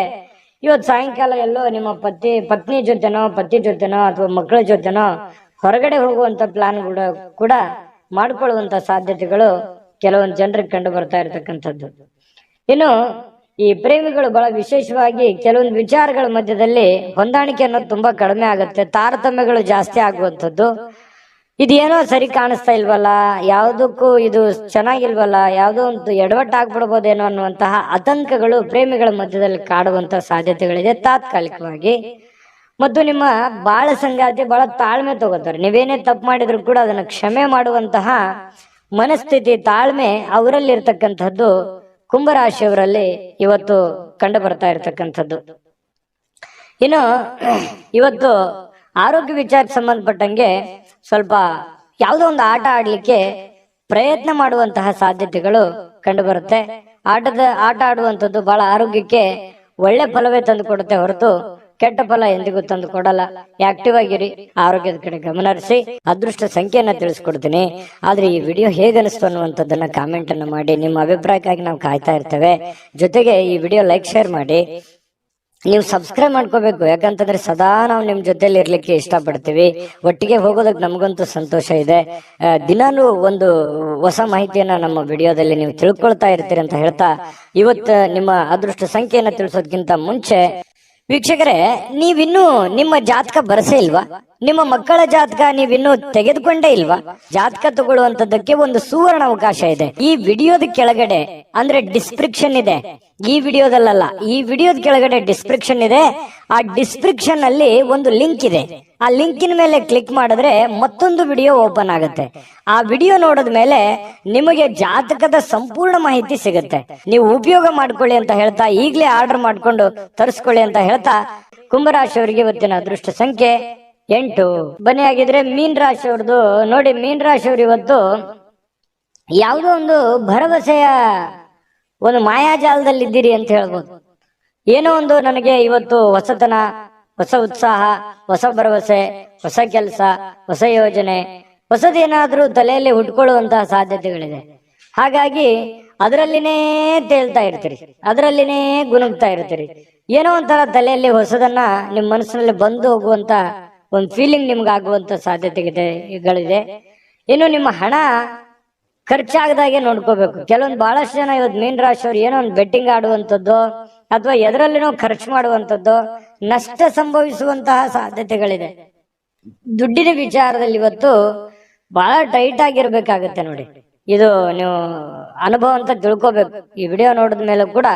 ಇವತ್ತು ಸಾಯಂಕಾಲ ಎಲ್ಲೋ ನಿಮ್ಮ ಪತ್ನಿ ಜೊತೆನೋ, ಪತಿ ಜೊತೆನೋ, ಅಥವಾ ಮಕ್ಕಳ ಜೊತೆನೋ ಹೊರಗಡೆ ಹೋಗುವಂತ ಪ್ಲಾನ್ ಕೂಡ ಮಾಡ್ಕೊಳ್ಳುವಂತ ಸಾಧ್ಯತೆಗಳು ಕೆಲವೊಂದು ಜನರಿಗೆ ಕಂಡು ಬರ್ತಾ ಇರತಕ್ಕಂಥದ್ದು. ಇನ್ನು ಈ ಪ್ರೇಮಿಗಳು ಬಹಳ ವಿಶೇಷವಾಗಿ ಕೆಲವೊಂದು ವಿಚಾರಗಳ ಮಧ್ಯದಲ್ಲಿ ಹೊಂದಾಣಿಕೆ ಅನ್ನೋದು ತುಂಬಾ ಕಡಿಮೆ ಆಗುತ್ತೆ, ತಾರತಮ್ಯಗಳು ಜಾಸ್ತಿ ಆಗುವಂಥದ್ದು. ಇದೇನೋ ಸರಿ ಕಾಣಿಸ್ತಾ ಇಲ್ವಲ್ಲ, ಯಾವುದಕ್ಕೂ ಇದು ಚೆನ್ನಾಗಿಲ್ವಲ್ಲ, ಯಾವುದೋ ಒಂದು ಎಡವಟ್ಟಾಗ್ಬಿಡ್ಬೋದೇನೋ ಅನ್ನುವಂತಹ ಆತಂಕಗಳು ಪ್ರೇಮಿಗಳ ಮಧ್ಯದಲ್ಲಿ ಕಾಡುವಂತಹ ಸಾಧ್ಯತೆಗಳಿದೆ ತಾತ್ಕಾಲಿಕವಾಗಿ. ಮತ್ತು ನಿಮ್ಮ ಬಾಳ ಸಂಗಾತಿ ಬಹಳ ತಾಳ್ಮೆ ತಗೋತಾರೆ. ನೀವೇನೇ ತಪ್ಪು ಮಾಡಿದ್ರು ಕೂಡ ಅದನ್ನು ಕ್ಷಮೆ ಮಾಡುವಂತಹ ಮನಸ್ಥಿತಿ, ತಾಳ್ಮೆ ಅವರಲ್ಲಿ ಇರ್ತಕ್ಕಂಥದ್ದು ಕುಂಭರಾಶಿಯವರಲ್ಲಿ ಇವತ್ತು ಕಂಡು ಬರ್ತಾ ಇರ್ತಕ್ಕಂಥದ್ದು. ಇನ್ನು ಇವತ್ತು ಆರೋಗ್ಯ ವಿಚಾರಕ್ಕೆ ಸಂಬಂಧಪಟ್ಟಂಗೆ ಸ್ವಲ್ಪ ಯಾವುದೋ ಒಂದು ಆಟ ಆಡ್ಲಿಕ್ಕೆ ಪ್ರಯತ್ನ ಮಾಡುವಂತಹ ಸಾಧ್ಯತೆಗಳು ಕಂಡು ಬರುತ್ತೆ. ಆಟ ಆಡುವಂಥದ್ದು ಬಹಳ ಆರೋಗ್ಯಕ್ಕೆ ಒಳ್ಳೆ ಫಲವೇ ತಂದು ಕೊಡುತ್ತೆ ಹೊರತು ಕೆಟ್ಟ ಫಲ ಎಂದಿಗೂ ತಂದು ಕೊಡಲ್ಲ. ಆಕ್ಟಿವ್ ಆಗಿರಿ, ಆರೋಗ್ಯದ ಕಡೆ ಗಮನ ಹರಿಸಿ. ಅದೃಷ್ಟ ಸಂಖ್ಯೆಯನ್ನ ತಿಳಿಸ್ಕೊಡ್ತೀನಿ. ಆದ್ರೆ ಈ ವಿಡಿಯೋ ಹೇಗನಿಸ್ತು ಅನ್ನುವಂಥದ್ದನ್ನ ಕಾಮೆಂಟ್ ಅನ್ನ ಮಾಡಿ. ನಿಮ್ಮ ಅಭಿಪ್ರಾಯಕ್ಕಾಗಿ ನಾವು ಕಾಯ್ತಾ ಇರ್ತೇವೆ. ಜೊತೆಗೆ ಈ ವಿಡಿಯೋ ಲೈಕ್, ಶೇರ್ ಮಾಡಿ. ನೀವು ಸಬ್ಸ್ಕ್ರೈಬ್ ಮಾಡ್ಕೋಬೇಕು, ಯಾಕಂತಂದ್ರೆ ಸದಾ ನಾವು ನಿಮ್ ಜೊತೆಲಿ ಇರ್ಲಿಕ್ಕೆ ಇಷ್ಟಪಡ್ತೀವಿ. ಒಟ್ಟಿಗೆ ಹೋಗೋದಕ್ಕೆ ನಮಗಂತೂ ಸಂತೋಷ ಇದೆ. ದಿನಾನು ಒಂದು ಹೊಸ ಮಾಹಿತಿಯನ್ನ ನಮ್ಮ ವಿಡಿಯೋದಲ್ಲಿ ನೀವು ತಿಳ್ಕೊಳ್ತಾ ಇರ್ತೀರಿ ಅಂತ ಹೇಳ್ತಾ, ಇವತ್ತು ನಿಮ್ಮ ಅದೃಷ್ಟ ಸಂಖ್ಯೆಯನ್ನ ತಿಳಿಸೋದಕ್ಕಿಂತ ಮುಂಚೆ ವೀಕ್ಷಕರೇ, ನೀವಿನ್ನೂ ನಿಮ್ಮ ಜಾತಕ ಬರಸೇ ಇಲ್ವಾ? ನಿಮ್ಮ ಮಕ್ಕಳ ಜಾತಕ ನೀವಿನ್ನೂ ತೆಗೆದುಕೊಂಡೇ ಇಲ್ವಾ? ಜಾತಕ ತಗೊಳ್ಳುವಂತದ್ದಕ್ಕೆ ಒಂದು ಸುವರ್ಣ ಅವಕಾಶ ಇದೆ. ಈ ವಿಡಿಯೋದ ಕೆಳಗಡೆ ಅಂದ್ರೆ ಡಿಸ್ಕ್ರಿಪ್ಷನ್ ಇದೆ, ಈ ವಿಡಿಯೋದಲ್ಲ, ಈ ವಿಡಿಯೋದ ಕೆಳಗಡೆ ಡಿಸ್ಕ್ರಿಪ್ಷನ್ ಇದೆ. ಆ ಡಿಸ್ಕ್ರಿಪ್ಷನ್ ಅಲ್ಲಿ ಒಂದು ಲಿಂಕ್ ಇದೆ. ಆ ಲಿಂಕಿನ ಮೇಲೆ ಕ್ಲಿಕ್ ಮಾಡಿದ್ರೆ ಮತ್ತೊಂದು ವಿಡಿಯೋ ಓಪನ್ ಆಗುತ್ತೆ. ಆ ವಿಡಿಯೋ ನೋಡಿದ ಮೇಲೆ ನಿಮಗೆ ಜಾತಕದ ಸಂಪೂರ್ಣ ಮಾಹಿತಿ ಸಿಗುತ್ತೆ. ನೀವು ಉಪಯೋಗ ಮಾಡ್ಕೊಳ್ಳಿ ಅಂತ ಹೇಳ್ತಾ, ಈಗಲೇ ಆರ್ಡರ್ ಮಾಡ್ಕೊಂಡು ತರಿಸ್ಕೊಳ್ಳಿ ಅಂತ ಹೇಳ್ತಾ, ಕುಂಭರಾಶಿಯವರಿಗೆ ಇವತ್ತಿನ ಅದೃಷ್ಟ ಸಂಖ್ಯೆ 8. ಬನ್ನಿ ಆಗಿದ್ರೆ ಮೀನ್ ರಾಶಿಯವ್ರದ್ದು ನೋಡಿ. ಮೀನ್ ರಾಶಿಯವರು ಇವತ್ತು ಯಾವುದೋ ಒಂದು ಭರವಸೆಯ ಒಂದು ಮಾಯಾಜಾಲದಲ್ಲಿದ್ದೀರಿ ಅಂತ ಹೇಳ್ಬೋದು. ಏನೋ ಒಂದು ನನಗೆ ಇವತ್ತು ಹೊಸತನ, ಹೊಸ ಉತ್ಸಾಹ, ಹೊಸ ಭರವಸೆ, ಹೊಸ ಕೆಲಸ, ಹೊಸ ಯೋಜನೆ, ಹೊಸದೇನಾದ್ರೂ ತಲೆಯಲ್ಲಿ ಹುಟ್ಕೊಳ್ಳುವಂತಹ ಸಾಧ್ಯತೆಗಳಿದೆ. ಹಾಗಾಗಿ ಅದರಲ್ಲಿನೇ ತೇಲ್ತಾ ಇರ್ತೀರಿ, ಅದರಲ್ಲಿನೇ ಗುನುಗ್ತಾ ಇರ್ತೀರಿ. ಏನೋ ಒಂಥರ ತಲೆಯಲ್ಲಿ ಹೊಸದನ್ನ ನಿಮ್ಮ ಮನಸ್ಸಿನಲ್ಲಿ ಬಂದು ಹೋಗುವಂತ ಒಂದು ಫೀಲಿಂಗ್ ನಿಮ್ಗೆ ಆಗುವಂತ ಸಾಧ್ಯತೆಗಳಿದೆ. ಇನ್ನು ನಿಮ್ಮ ಹಣ ಖರ್ಚಾಗದಾಗೆ ನೋಡ್ಕೋಬೇಕು. ಕೆಲವೊಂದು ಬಹಳಷ್ಟು ಜನ ಇವತ್ತು ಮೀನ್ ರಾಶಿಯವ್ರು ಏನೋ ಒಂದು ಬೆಟ್ಟಿಂಗ್ ಆಡುವಂಥದ್ದು ಅಥವಾ ಎದರಲ್ಲಿನೋ ಖರ್ಚು ಮಾಡುವಂಥದ್ದು, ನಷ್ಟ ಸಂಭವಿಸುವಂತಹ ಸಾಧ್ಯತೆಗಳಿದೆ. ದುಡ್ಡಿನ ವಿಚಾರದಲ್ಲಿ ಇವತ್ತು ಬಹಳ ಟೈಟ್ ಆಗಿರ್ಬೇಕಾಗತ್ತೆ ನೋಡಿ. ಇದು ನೀವು ಅನುಭವ ಅಂತ ತಿಳ್ಕೊಬೇಕು. ಈ ವಿಡಿಯೋ ನೋಡಿದ ಮೇಲೆ ಕೂಡ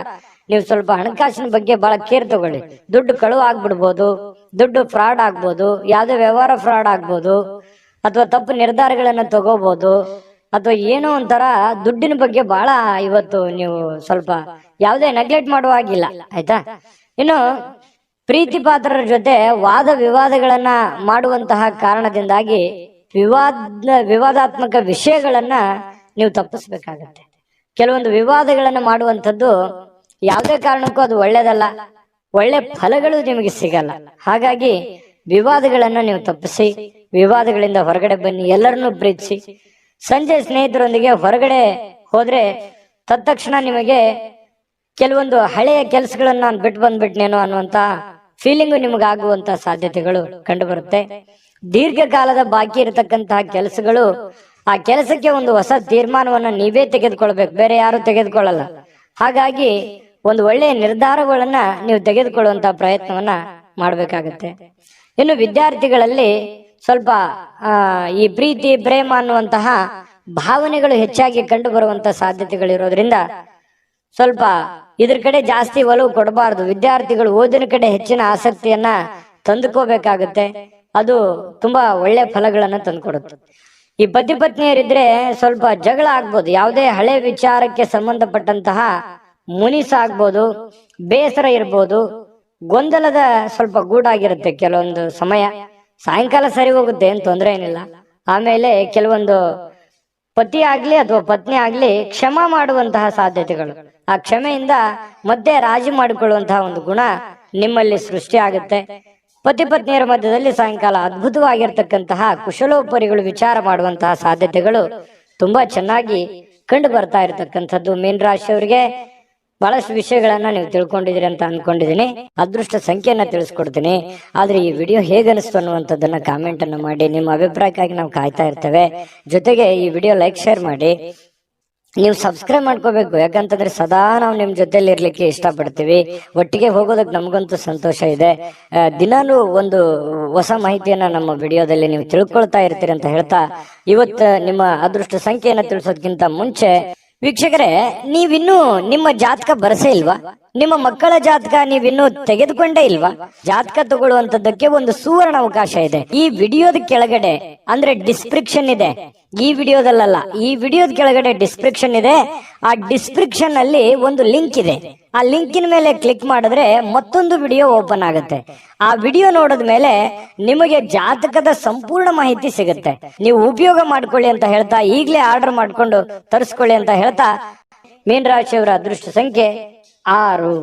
ನೀವು ಸ್ವಲ್ಪ ಹಣಕಾಸಿನ ಬಗ್ಗೆ ಬಹಳ ಕೇರ್ ತಗೊಳ್ಳಿ. ದುಡ್ಡು ಕಳುವು ಆಗ್ಬಿಡ್ಬೋದು, ದುಡ್ಡು ಫ್ರಾಡ್ ಆಗ್ಬೋದು, ಯಾವುದೇ ವ್ಯವಹಾರ ಫ್ರಾಡ್ ಆಗ್ಬೋದು, ಅಥವಾ ತಪ್ಪು ನಿರ್ಧಾರಗಳನ್ನ ತಗೋಬಹುದು, ಅಥವಾ ಏನೋ ಒಂಥರ ದುಡ್ಡಿನ ಬಗ್ಗೆ ಬಹಳ ಇವತ್ತು ನೀವು ಸ್ವಲ್ಪ ಯಾವುದೇ ನೆಗ್ಲೆಕ್ಟ್ ಮಾಡುವ ಹಾಗಿಲ್ಲ, ಆಯ್ತಾ? ಇನ್ನು ಪ್ರೀತಿ ಪಾತ್ರರ ಜೊತೆ ವಾದ ವಿವಾದಗಳನ್ನ ಮಾಡುವಂತಹ ಕಾರಣದಿಂದಾಗಿ ವಿವಾದಾತ್ಮಕ ವಿಷಯಗಳನ್ನ ನೀವು ತಪ್ಪಿಸ್ಬೇಕಾಗತ್ತೆ. ಕೆಲವೊಂದು ವಿವಾದಗಳನ್ನ ಮಾಡುವಂಥದ್ದು ಯಾವುದೇ ಕಾರಣಕ್ಕೂ ಅದು ಒಳ್ಳೇದಲ್ಲ, ಒಳ್ಳೆ ಫಲಗಳು ನಿಮಗೆ ಸಿಗಲ್ಲ. ಹಾಗಾಗಿ ವಿವಾದಗಳನ್ನ ನೀವು ತಪ್ಪಿಸಿ, ವಿವಾದಗಳಿಂದ ಹೊರಗಡೆ ಬನ್ನಿ, ಎಲ್ಲರನ್ನೂ ಪ್ರೀತಿಸಿ. ಸಂಜೆ ಸ್ನೇಹಿತರೊಂದಿಗೆ ಹೊರಗಡೆ ಹೋದ್ರೆ ತತ್ಕ್ಷಣ ನಿಮಗೆ ಕೆಲವೊಂದು ಹಳೆಯ ಕೆಲಸಗಳನ್ನ ನಾನು ಬಿಟ್ಟು ಬಂದ್ಬಿಟ್ನೇನೋ ಅನ್ನುವಂತ ಫೀಲಿಂಗು ನಿಮಗಾಗುವಂತ ಸಾಧ್ಯತೆಗಳು ಕಂಡು ಬರುತ್ತೆ. ದೀರ್ಘಕಾಲದ ಬಾಕಿ ಇರತಕ್ಕಂತಹ ಕೆಲಸಗಳು, ಆ ಕೆಲಸಕ್ಕೆ ಒಂದು ಹೊಸ ತೀರ್ಮಾನವನ್ನ ನೀವೇ ತೆಗೆದುಕೊಳ್ಬೇಕು, ಬೇರೆ ಯಾರು ತೆಗೆದುಕೊಳ್ಳಲ್ಲ. ಹಾಗಾಗಿ ಒಂದು ಒಳ್ಳೆಯ ನಿರ್ಧಾರಗಳನ್ನ ನೀವು ತೆಗೆದುಕೊಳ್ಳುವಂತಹ ಪ್ರಯತ್ನವನ್ನ ಮಾಡ್ಬೇಕಾಗತ್ತೆ. ಇನ್ನು ವಿದ್ಯಾರ್ಥಿಗಳಲ್ಲಿ ಸ್ವಲ್ಪ ಈ ಪ್ರೀತಿ ಪ್ರೇಮ ಅನ್ನುವಂತಹ ಭಾವನೆಗಳು ಹೆಚ್ಚಾಗಿ ಕಂಡು ಬರುವಂತಹ ಸಾಧ್ಯತೆಗಳಿರೋದ್ರಿಂದ ಸ್ವಲ್ಪ ಇದ್ರ ಕಡೆ ಜಾಸ್ತಿ ಒಲವು ಕೊಡಬಾರದು. ವಿದ್ಯಾರ್ಥಿಗಳು ಓದಿನ ಕಡೆ ಹೆಚ್ಚಿನ ಆಸಕ್ತಿಯನ್ನ ತಂದುಕೋಬೇಕಾಗುತ್ತೆ. ಅದು ತುಂಬಾ ಒಳ್ಳೆ ಫಲಗಳನ್ನ ತಂದುಕೊಡುತ್ತೆ. ಈ ಪತಿ ಪತ್ನಿಯರಿದ್ರೆ ಸ್ವಲ್ಪ ಜಗಳ ಆಗ್ಬೋದು, ಯಾವುದೇ ಹಳೆ ವಿಚಾರಕ್ಕೆ ಸಂಬಂಧಪಟ್ಟಂತಹ ಮುನಿಸಾಗ್ಬೋದು, ಬೇಸರ ಇರ್ಬೋದು, ಗೊಂದಲದ ಸ್ವಲ್ಪ ಗೂಡಾಗಿರುತ್ತೆ. ಕೆಲವೊಂದು ಸಮಯ ಸಾಯಂಕಾಲ ಸರಿ ಹೋಗುತ್ತೆ, ಏನ್ ತೊಂದರೆ ಏನಿಲ್ಲ. ಆಮೇಲೆ ಕೆಲವೊಂದು ಪತಿ ಆಗ್ಲಿ ಅಥವಾ ಪತ್ನಿ ಆಗ್ಲಿ ಕ್ಷಮಾ ಮಾಡುವಂತಹ ಸಾಧ್ಯತೆಗಳು, ಆ ಕ್ಷಮೆಯಿಂದ ಮತ್ತೆ ರಾಜಿ ಮಾಡಿಕೊಳ್ಳುವಂತಹ ಒಂದು ಗುಣ ನಿಮ್ಮಲ್ಲಿ ಸೃಷ್ಟಿ ಆಗುತ್ತೆ. ಪತಿ ಪತ್ನಿಯರ ಮಧ್ಯದಲ್ಲಿ ಸಾಯಂಕಾಲ ಅದ್ಭುತವಾಗಿರ್ತಕ್ಕಂತಹ ಕುಶಲೋಪರಿಗಳು ವಿಚಾರ ಮಾಡುವಂತಹ ಸಾಧ್ಯತೆಗಳು ತುಂಬಾ ಚೆನ್ನಾಗಿ ಕಂಡು ಬರ್ತಾ ಇರತಕ್ಕಂಥದ್ದು. ಮೀನ ರಾಶಿಯವರಿಗೆ ಬಹಳಷ್ಟು ವಿಷಯಗಳನ್ನ ನೀವು ತಿಳ್ಕೊಂಡಿದ್ದೀರಿ ಅಂತ ಅನ್ಕೊಂಡಿದೀನಿ. ಅದೃಷ್ಟ ಸಂಖ್ಯೆಯನ್ನ ತಿಳಿಸ್ಕೊಡ್ತೀನಿ. ಆದ್ರೆ ಈ ವಿಡಿಯೋ ಹೇಗನಿಸ್ತು ಅನ್ನುವಂಥದ್ದನ್ನ ಕಾಮೆಂಟ್ ಅನ್ನ ಮಾಡಿ. ನಿಮ್ಮ ಅಭಿಪ್ರಾಯಕ್ಕಾಗಿ ನಾವು ಕಾಯ್ತಾ ಇರ್ತೇವೆ. ಜೊತೆಗೆ ಈ ವಿಡಿಯೋ ಲೈಕ್ ಶೇರ್ ಮಾಡಿ. ನೀವು ಸಬ್ಸ್ಕ್ರೈಬ್ ಮಾಡ್ಕೋಬೇಕು, ಯಾಕಂತಂದ್ರೆ ಸದಾ ನಾವು ನಿಮ್ ಜೊತೆಲಿ ಇರ್ಲಿಕ್ಕೆ ಇಷ್ಟಪಡ್ತೀವಿ. ಒಟ್ಟಿಗೆ ಹೋಗೋದಕ್ಕೆ ನಮಗಂತೂ ಸಂತೋಷ ಇದೆ. ದಿನಾನು ಒಂದು ಹೊಸ ಮಾಹಿತಿಯನ್ನ ನಮ್ಮ ವಿಡಿಯೋದಲ್ಲಿ ನೀವು ತಿಳ್ಕೊಳ್ತಾ ಇರ್ತೀರಿ ಅಂತ ಹೇಳ್ತಾ, ಇವತ್ತು ನಿಮ್ಮ ಅದೃಷ್ಟ ಸಂಖ್ಯೆಯನ್ನ ತಿಳಿಸೋದಕ್ಕಿಂತ ಮುಂಚೆ ವೀಕ್ಷಕರೇ, ನೀವಿನ್ನೂ ನಿಮ್ಮ ಜಾತಕ ಬರಸೇ ಇಲ್ವಾ? ನಿಮ್ಮ ಮಕ್ಕಳ ಜಾತಕ ನೀವಿನ್ನೂ ತೆಗೆದುಕೊಂಡೇ ಇಲ್ವಾ? ಜಾತಕ ತಗೊಳ್ಳುವಂತದ್ದಕ್ಕೆ ಒಂದು ಸುವರ್ಣ ಅವಕಾಶ ಇದೆ. ಈ ವಿಡಿಯೋದ ಕೆಳಗಡೆ ಅಂದ್ರೆ ಡಿಸ್ಕ್ರಿಪ್ಷನ್ ಇದೆ. ಈ ವಿಡಿಯೋದಲ್ಲ, ಈ ವಿಡಿಯೋದ ಕೆಳಗಡೆ ಡಿಸ್ಕ್ರಿಪ್ಷನ್ ಇದೆ. ಆ ಡಿಸ್ಕ್ರಿಪ್ಷನ್ ಅಲ್ಲಿ ಒಂದು ಲಿಂಕ್ ಇದೆ. ಆ ಲಿಂಕಿನ ಮೇಲೆ ಕ್ಲಿಕ್ ಮಾಡಿದ್ರೆ ಮತ್ತೊಂದು ವಿಡಿಯೋ ಓಪನ್ ಆಗುತ್ತೆ. ಆ ವಿಡಿಯೋ ನೋಡಿದ ಮೇಲೆ ನಿಮಗೆ ಜಾತಕದ ಸಂಪೂರ್ಣ ಮಾಹಿತಿ ಸಿಗುತ್ತೆ. ನೀವು ಉಪಯೋಗ ಮಾಡ್ಕೊಳ್ಳಿ ಅಂತ ಹೇಳ್ತಾ, ಈಗಲೇ ಆರ್ಡರ್ ಮಾಡ್ಕೊಂಡು ತರಿಸ್ಕೊಳ್ಳಿ ಅಂತ ಹೇಳ್ತಾ, ಮೀನ ರಾಶಿಯವರ ಅದೃಷ್ಟ ಸಂಖ್ಯೆ 6.